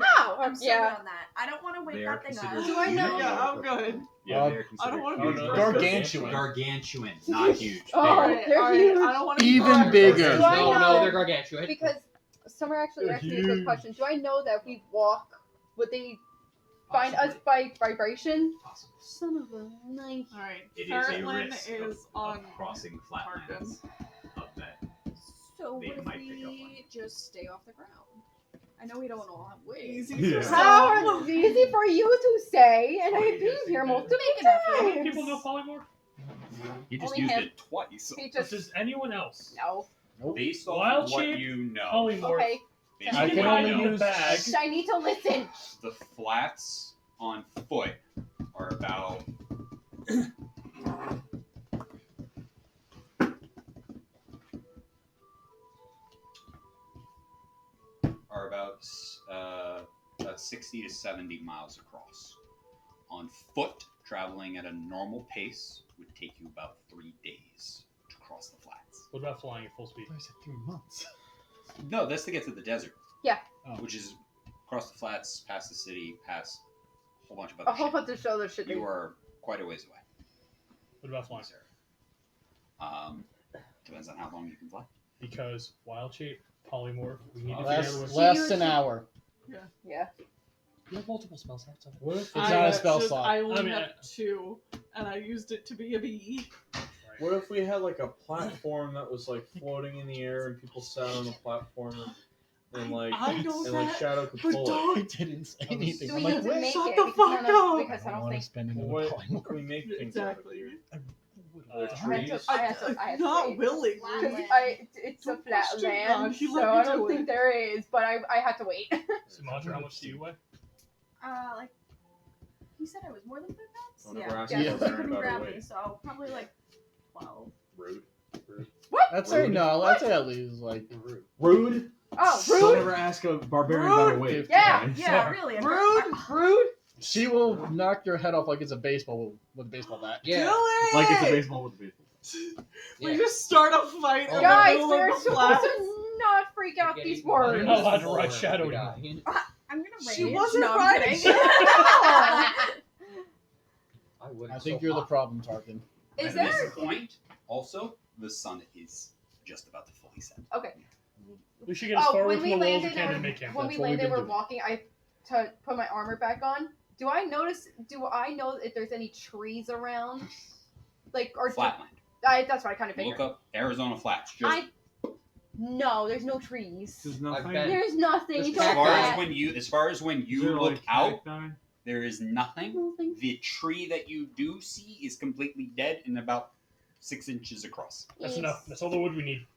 Ow!
I'm so
Yeah.
good on that. I don't want to wake
They are
that thing
considered.
up.
Do I know-
Yeah, I'm good.
Yeah,
Uh,
they're
I
considered
don't wanna
huge
be
versus
gargantuan.
Gargantuan, not huge.
Oh,
bigger.
they're huge.
I don't want to
Even bigger.
Do I
No,
know-
no, they're gargantuan.
Because Summer actually
They're
asked me a good
huge.
question. Do I know that we walk? Would they find us
Possibly.
by vibration?
Possible.
Son of a knife.
Alright,
It is a
Fartland
risk
is
of
on
crossing flatlands of that.
So
They
what if
might pick up on
we just stay off the ground? I know we don't all have ways.
easy
Yeah.
for
How
some.
easy for you to say, and
Oh,
I've
you
been
just
here
think
multiple
How many
times.
people know polymorph?
You just
Only
used
him.
it twice.
He
Does
just
anyone else?
no.
Based off
Wild
of what
shape,
you know,
Polymorph.
Okay,
based
I
on
can
what
only
you know,
use-
bag.
I need to listen.
the flats on foot are about about 60 to 70 miles across. On foot, traveling at a normal pace would take you about 3 days to cross the flats.
What about flying at full speed?
I said 3 months.
No, that's to get to the desert.
Yeah.
Oh.
Which is across the flats, past the city, past whole bunch of other
A whole
shit.
bunch of other shit.
You are quite a ways away.
What about flying?
Sir. Depends on how long you can fly.
Because wild shape, polymorph, we need to
Less,
figure out
less an hour.
Yeah.
You have multiple spell slots.
What if
It's not a spell
just-
slot.
I only
I mean,
have 2, and I used it to be a bee.
What if we had like a platform that was like floating in the air and people sat on the platform and like
I know
and like
that,
Shadow could
but
pull it?
I
don't.
didn't say anything.
Do
I'm
we
like,
need to
wait,
make
shut
it?
the
Because
fuck up.
Because I don't
want to
think.
spend another
What
polymorph.
can we make things out of?
Exactly.
Are there
I had
trees?
to- I had to
Not
wait.
willingly.
It's a
Don't
flat
question
land,
God, he
so
let me
I don't
do
think
it.
there is. But I had to wait.
Sumatra, how much do you weigh?
Like, he said I was more than 5 pounds?
Wanna
Yeah.
grasp
Yeah,
it,
so
I'll
he
learn
couldn't
about
grab
her
me,
weight.
so probably like 12.
Rude.
I'd say no. I'd say at least like
Rude.
Oh,
Don't
rude,
ever ask a barbarian about a weight.
Yeah,
okay?
Yeah,
Sorry.
really.
Rude.
rude.
she will knock your head off like it's a baseball with a baseball bat.
Yeah.
Do it!
Like it's a baseball with a baseball.
We
Yeah.
just start a fight in
Guys,
the middle
we're
of the
supposed
flats.
to not freak out these
You're
words.
not allowed to ride Shadow anymore.
I'm gonna rage.
She wasn't
no, I'm
riding
kidding.
I would.
I think you're the problem, Tarkin.
Is
At
there?
this point, also, the sun is just about to fully set.
Okay.
We should get as far away
When
from
we
the walls as we
landed,
can to
and
make camp.
when
That's
we
what we've
landed,
been
we're
doing.
walking. I to put my armor back on. Do I know if there's any trees around? Like or
Flatland.
that's what I kind of figured.
Look up Arizona flats. Just
No, there's no trees.
There's
I've
nothing.
been-
There's nothing.
There's
Don't
as
cacti.
far
that.
as when
Is
you
there,
look
like,
out,
cacti?
there is nothing.
Nothing.
The tree that you do see is completely dead and about 6 inches across.
That's enough. That's all the wood we need.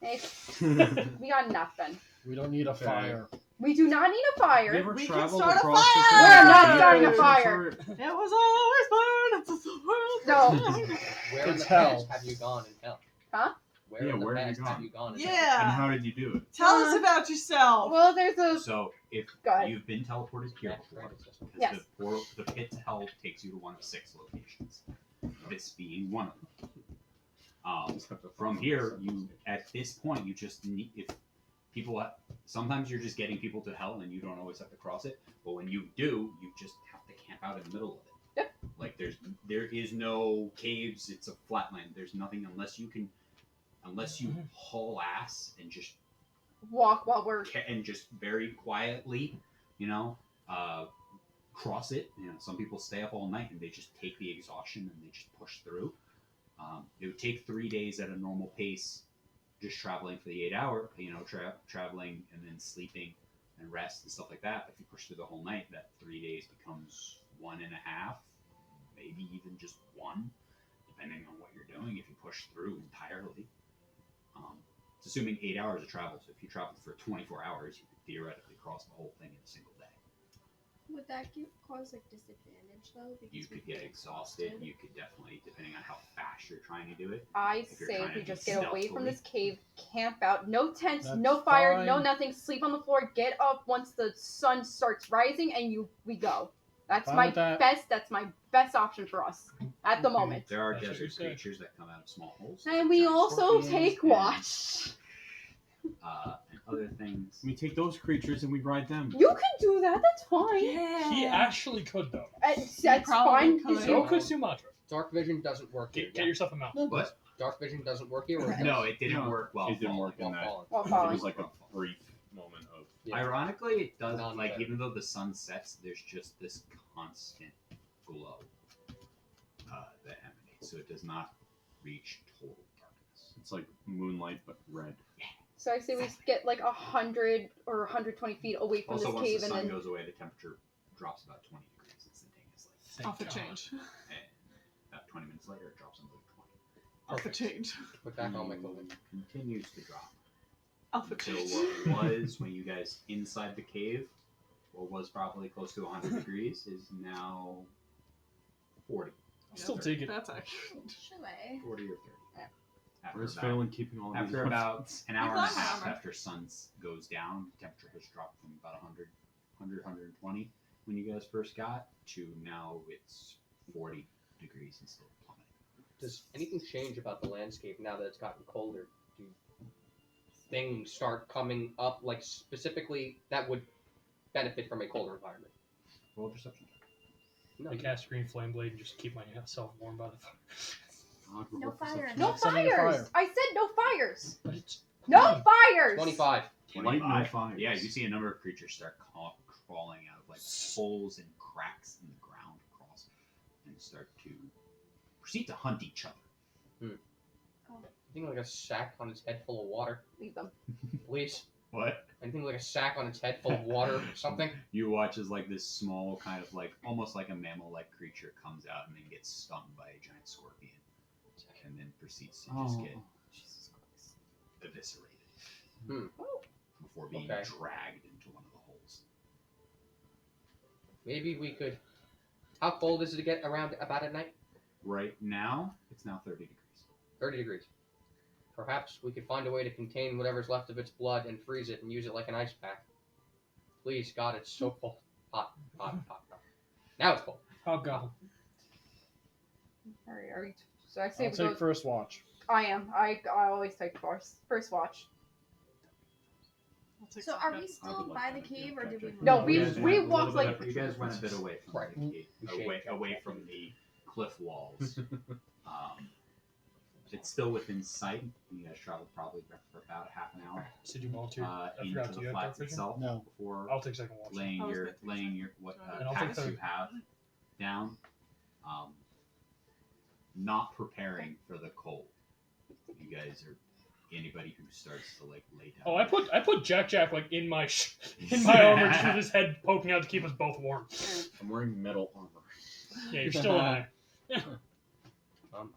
We got nothing.
We don't need a
Okay.
fire.
We do not need a
You
fire.
ever
We can
traveled
start a
across
fire!
the
We're not
country?
starting a
Yeah,
fire.
It was always fun. It's a world.
No.
Where in
It's
the
hell.
past have you gone in hell?
Huh?
Where
Yeah,
in the
where have
past
you
have
gone?
you gone in hell?
And
Yeah.
how did you do it?
Tell us about yourself.
Well, there's a.
So if
Go ahead.
you've been teleported here
That's
before,
right.
because
Yes.
the pit to hell takes you to one of 6 locations. This being one of them. From here, you at this point you just need if people sometimes you're just getting people to hell and you don't always have to cross it. But when you do, you just have to camp out in the middle of it.
Yep.
Like there is no caves. It's a flatland. There's nothing unless you haul ass and just
Walk while we're.
and just very quietly, cross it. Some people stay up all night and they just take the exhaustion and they just push through. It would take 3 days at a normal pace, just traveling for the 8 hour, traveling and then sleeping and rest and stuff like that. If you push through the whole night, that 3 days becomes 1.5, maybe even just 1, depending on what you're doing. If you push through entirely, it's assuming 8 hours of travel. So if you travel for 24 hours, you could theoretically cross the whole thing in a single day.
Would that cause like disadvantage though? Because
You
we
could get exhausted. You could definitely, depending on how fast you're trying to do it.
I
If you're
say
trying
we
to
just
be
get away from
stealthily.
this cave, camp out, no tents,
That's
no fire, no
fine.
nothing. Sleep on the floor. Get up once the sun starts rising, and we go. That's
Fine
my
with that.
best. That's my best option for us at the
Okay.
moment.
There are
That's what you
desert
said.
creatures that come out of small holes.
And we
giant
also
scorpions
take
and,
watch.
and other things.
We take those creatures and we ride them.
You can do that. That's fine.
Yeah.
He actually could though.
That's
probably
fine.
could.
So could Sumatra.
Dark vision doesn't work here.
Get yourself a mount.
But
Dark vision doesn't work here. Or it
no,
does?
it didn't
No,
work well.
it didn't
falling.
work in
While
that.
falling.
Well,
It
fine.
was like a brief moment of.
Yeah.
Ironically, it does.
Not
Like
better.
even though the sun sets, there's just this constant glow that emanates, so it does not reach total darkness.
It's like moonlight but red.
So I say we get like 100 or 120 feet away from
Also,
this
once
cave,
the
and
sun
then
goes away, the temperature drops about 20 degrees instantaneously.
Off the change.
And about 20 minutes later, it drops another 20.
Off the change.
Put back on my clothing.
Continues to drop.
Off the
So
change.
what was when you guys inside the cave, what was probably close to 100 degrees, is now 40.
Still take it.
That's accurate.
Chile.
40 or 30. After
Where's
about,
failing keeping all these
after about
ones?
an hour and a
You've
half
lost
after sun goes down, the temperature has dropped from about 120 when you guys first got to now it's 40 degrees and still plummeting.
Does anything change about the landscape now that it's gotten colder? Do things start coming up, like specifically that would benefit from a colder environment?
Roll a perception check.
No,
I cast Green Flame Blade and just keep myself warm by the fire.
No fire.
No
Sending a
fires!
fire.
I said no fires!
But it's
No fires!
25.
Light no fires.
Yeah, you see a number of creatures start crawling out of like holes and cracks in the ground across, and start to proceed to hunt each other.
Anything like a sack on its head full of water,
Leave them.
please.
What?
Anything like a sack on its head full of water or something.
You watch as like this small kind of like almost like a mammal-like creature comes out and then gets stung by a giant scorpion, and then proceeds to just get eviscerated before being dragged into one of the holes.
Maybe we could. How cold is it to get around about at night?
Right now, it's now 30 degrees.
30 degrees. Perhaps we could find a way to contain whatever's left of its blood and freeze it and use it like an ice pack. Please, God, it's so cold. Hot. Now it's cold.
Hobgoblin.
Alright, are we... So I say
I'll
we
take
go...
first watch.
I am. I always take first watch.
I'll take
So
second.
are we still by the cave, or did we?
No,
move?
we
You guys
we
went a
walked
little
like...
bit- you guys went a bit away from
Right.
the cave,
We
away from the cliff walls. It's still within sight. You guys traveled probably for about half an hour
Did you volunteer? I
into
forgot
the
you had
flats
dark vision?
itself
No.
before
I'll take second watch.
laying
I was
your
gonna take
laying your what
And I'll take
packs you
third.
have down. Not preparing for the cold. You guys are anybody who starts to like lay down.
Oh, I put Jack like in my in my armor just with his head poking out to keep us both warm.
I'm wearing metal armor.
Yeah, you're still in there.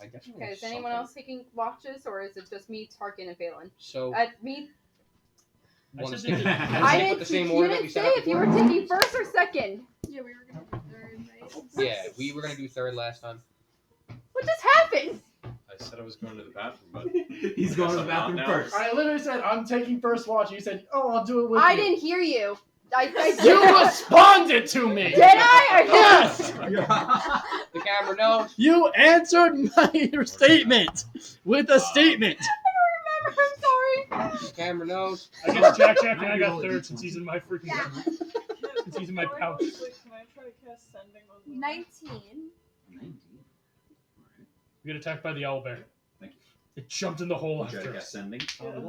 I guess we
Okay,
have
is anyone
something.
else taking watches, or is it just me, Tarkin, and Phelan?
So,
Me?
I
want to
said
stick
they
with
could-
I
the
didn't.
same
You
order that we
didn't
set
say
up
if you
before?
were taking first or second.
Yeah, we were gonna do third, right?
Yeah, we were going to do third last time.
What just happened?
I said I was going to the bathroom, but
He's going to the
Guess I'm
bathroom
not
first.
I literally said, I'm taking first watch. You said, oh, I'll do it with
I
you.
didn't hear you. I
You responded to me!
Did I?
Yes!
The camera knows.
You answered my statement with a statement.
I don't remember. I'm sorry.
The camera knows.
I guess Jack and I got third since he's in my freaking since he's in my pouch.
Wait, can I try to cast sending on Luna?
19.
19.
We get attacked by the owlbear.
Thank you.
It jumped in the hole
Jack
after us.
ascending.
Yeah.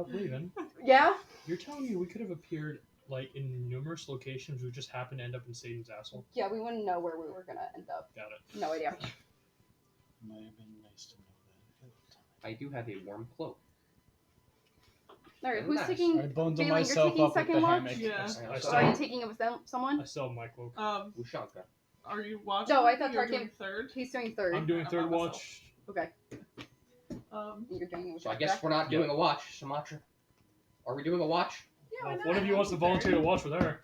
Raven,
Yeah.
you're telling me we could have appeared like in numerous locations. We just happened to end up in Satan's asshole.
Yeah, we wouldn't know where we were gonna end up.
Got it.
No idea.
Might have been nice to know that.
I do have a warm cloak.
All right, who's
Nice.
taking?
I bundled
Phelan, you're
myself
taking
up with
second
the
watch?
hammock.
Yeah.
I
So
still,
are you taking it with someone?
I still have my cloak.
Ushanka.
Are you watching?
No, I thought
You're
Tarkin-
doing third.
He's doing third.
I'm doing
I'm
third
by myself.
watch.
Okay.
Um,
You're doing it with
So I
Jack.
guess we're not doing a watch, Sumatra. Are we doing a watch?
Yeah,
Well,
why
if
not?
one of you wants to volunteer to watch with her,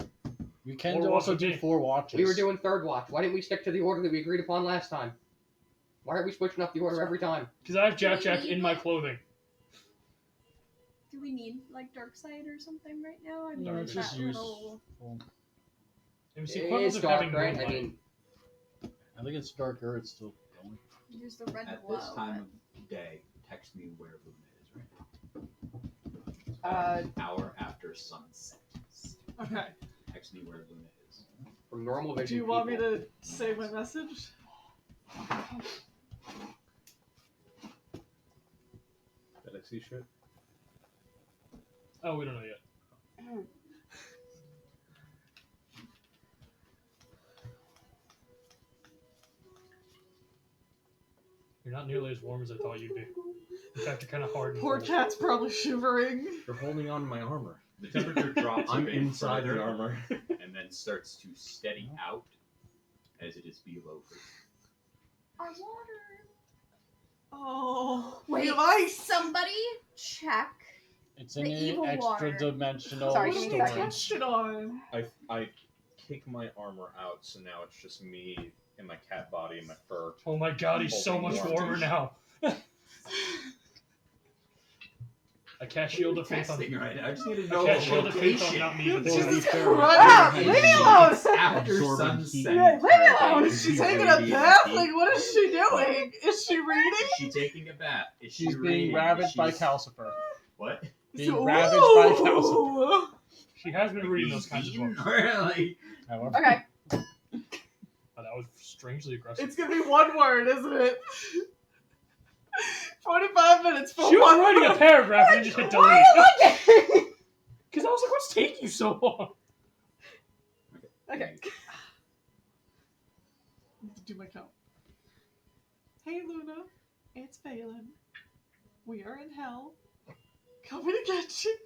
We can
Or
also
watch
do
with me.
4 watches.
We were doing third watch. Why didn't we stick to the order that we agreed upon last time? Why are we switching up the order every time?
because I have Jack
Do we need
in my
one?
clothing.
Do we need like dark side or something right now? I mean,
No,
or
it's
is
just
that
use.
little...
And it's the
It
equivalent
is
of
dark,
having
right? I
moonlight.
mean,
I think it's darker. It's still going.
Use the red
At
glow.
this time of day, text me where Luna is right now.
Uh,
Hour after sunset.
okay.
Text me where Luna is.
from normal
Do
vision
you want me
people-
to say my message?
did I see shit?
Oh, we don't know yet. You're not nearly as warm as I thought you'd be. In fact, you're kind of hard. and
Poor
cold.
cat's probably shivering.
You're holding on to my armor.
The temperature drops. a
I'm
bit
inside
further
the armor.
and then starts to steady out as it is below freezing.
Our water.
Oh,
Wait,
we have ice.
somebody check.
It's in
The
an
evil
extra
water.
dimensional
Sorry,
What
give
do
me a
we
second.
touched it on?
I kick my armor out, so now it's just me and my cat body and my fur.
Oh my god, he's so
Holding
much
warm.
warmer now. I cast Shield of Faith on
Testing right now. I just need to
I
know
cast
the
Shield of Faith on
location.
not me, but
Well,
the
be fair,
Ah,
we
leave
have
me
a-
alone!
It's after
Absorbing
sunset.
heat.
Yeah, leave me alone!
Is
She's
she
taking a
radiant
bath?
heat?
Like, what is she doing? Is she reading?
Is she taking a bath? Is she
She's being
reading?
ravaged by
She's-
Calcifer.
What?
Being ravaged by Calcifer.
Ooh.
She has been reading those kinds of
Bean?
books.
Or, like,
However,
Okay.
Oh, that was strangely aggressive.
It's gonna be one word, isn't it? 45 minutes for
She was
one
writing a
word.
paragraph and then just hit delete.
Why am I getting?
Because I was like, what's taking you so long?
Okay.
I need to do my count. Hey Luna, it's Phelan. We are in hell. Coming to get you.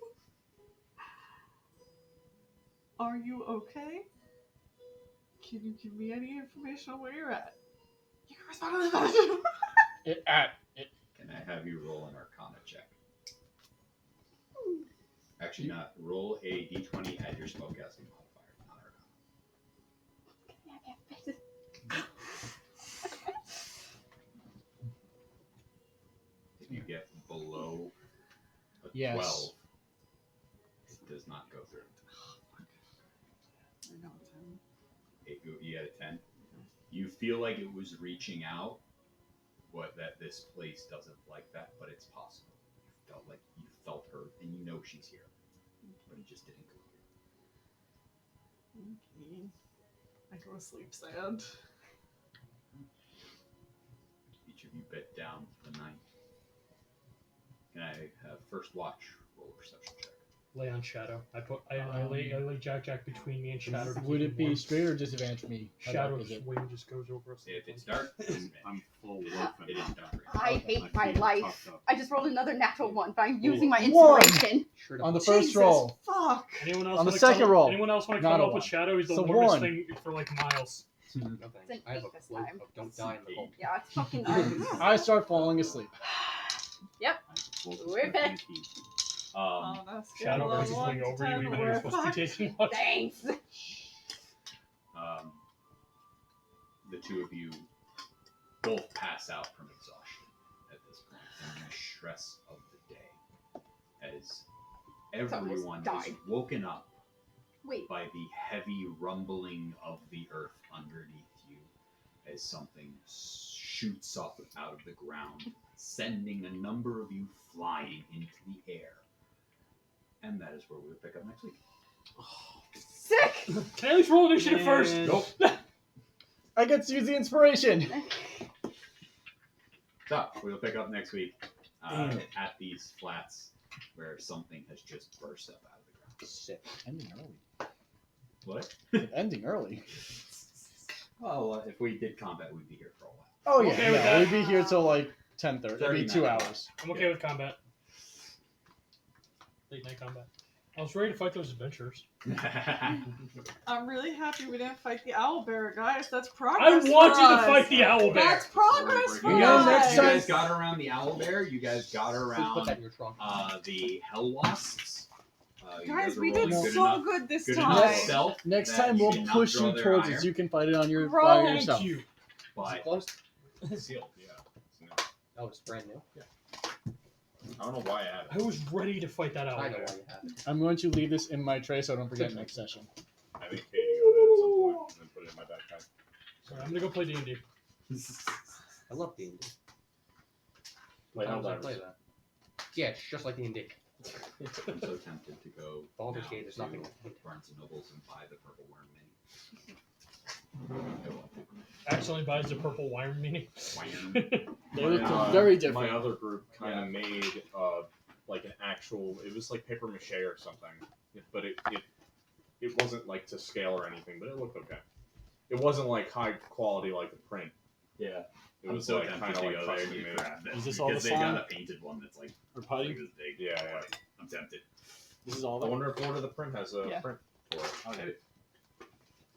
Are you okay? Can you give me any information on where you're at? You can respond to the message.
Can I have you roll an Arcana check? Actually, not. Roll a d20, add your spellcasting modifier, not Arcana. If you get below a
Yes.
12, it does not go through.
I know it's him.
You had a 10. You feel like it was reaching out, that this place doesn't like that, but it's possible. You felt like you felt her, and you know she's here, but it just didn't go through.
Okay. I go to sleep sad.
Each of you bed down for the night. Can I have first watch roll a perception check?
Lay on Shadow. I lay Jack between me and Shadow. To
would
keep
it
him
be
warm.
straight or disadvantage me? How
Shadow
dark is it?
wing just goes over us.
If it's dark,
I'm full loafing.
it is dark.
I
Okay.
hate my
feet are
life.
puffed up.
I just rolled another natural one, but I'm using my
One.
inspiration.
Sure
On the
to
first
Jesus
roll.
Fuck.
Anyone else
On the
wanna
second
come,
roll,
Anyone else want to
not
come
a
up with
one.
Shadow? He's the
So
longest
one.
thing for like miles.
Okay.
It's an
I have a
8 this
cloak
time.
of don't die in the cold.
Yeah, it's fucking.
I start falling asleep.
We're back.
On a scale
Shadow
of
brings his
1
wing
to
over you
10,
even though
we're
you're supposed to be
fucked.
taking watch.
Thanks.
The two of you both pass out from exhaustion at this point and the stress of the day, as everyone is
died.
woken up
Wait.
by the heavy rumbling of the earth underneath you as something shoots up out of the ground, sending a number of you flying into the air. And that is where we'll pick up next week.
Sick.
Can I at least roll initiative first?
Nope.
I get to use the inspiration.
So we'll pick up next week
Damn it.
at these flats where something has just burst up out of the ground.
Sick.
Ending early.
What?
Ending early.
Well, if we did combat, we'd be here for a while.
Oh yeah,
Okay with
no,
that.
we'd be here till like 10:30. It'd be
30
2
minutes.
hours.
I'm okay with combat. Late night combat. I was ready to fight those adventurers.
I'm really happy we didn't fight the owlbear, guys. That's
I
progress.
want
for
you to
us.
fight the owlbear.
That's progress for
You know,
us.
next
you
time-
guys got around the owlbear. You guys got
Put that
around
in your trunk.
the hell wasps. You
Guys,
are
we
rolling
did
good
so
enough,
good this
good
time.
enough stealth
Next
that
time
you
we'll
did not
push
draw
you
their
towards
ire,
us. You can fight it on your
Roll.
by
Thank
yourself.
you.
Is
But
it closed?
Sealed, yeah. It's new.
Oh, it's brand new.
I don't know why I had
I
it.
was ready to fight that
I know why
owlbear.
you have it.
I'm going to leave this in my tray so I don't forget next session.
I think Katie got it at some point and then put it in my backpack.
Sorry, I'm gonna go play D&D.
I love D&D.
Play
How does I
Helldivers.
play that? Yeah, it's just like D&D.
I'm so tempted to go
Baldur's
now
Gate is
to
nothing like it.
Barnes and Nobles and buy the Purple Worm Mini. I want to.
Accidentally buys the purple wire meaning.
They look
My,
very different.
My other group kind of made like an actual. It was like paper mache or something, but it wasn't like to scale or anything. But it looked okay. It wasn't like high quality like the print.
Yeah.
It
I'm
was
so
like
tempted
kind
to
of like
go there
custom
to
made.
grab this.
Is this all
because
the
they
slime?
got a painted one that's like
Or
this
putty?
big.
Yeah, yeah.
I'm tempted.
This is all
I
that.
wonder if Lord of the Print has a
Yeah.
print for it.
Okay.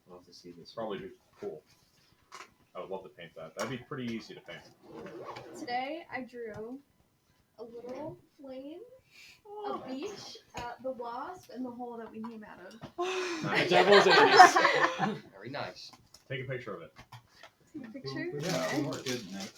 I'll have to see this.
It's probably cool. I would love to paint that. That'd be pretty easy to paint.
Today I drew a little flame, a beach, the wasp, and the hole that we came out of.
Nice.
Devil's anus.
Very nice.
Take a picture of it.
Take a picture.
Yeah, of course.
Good night.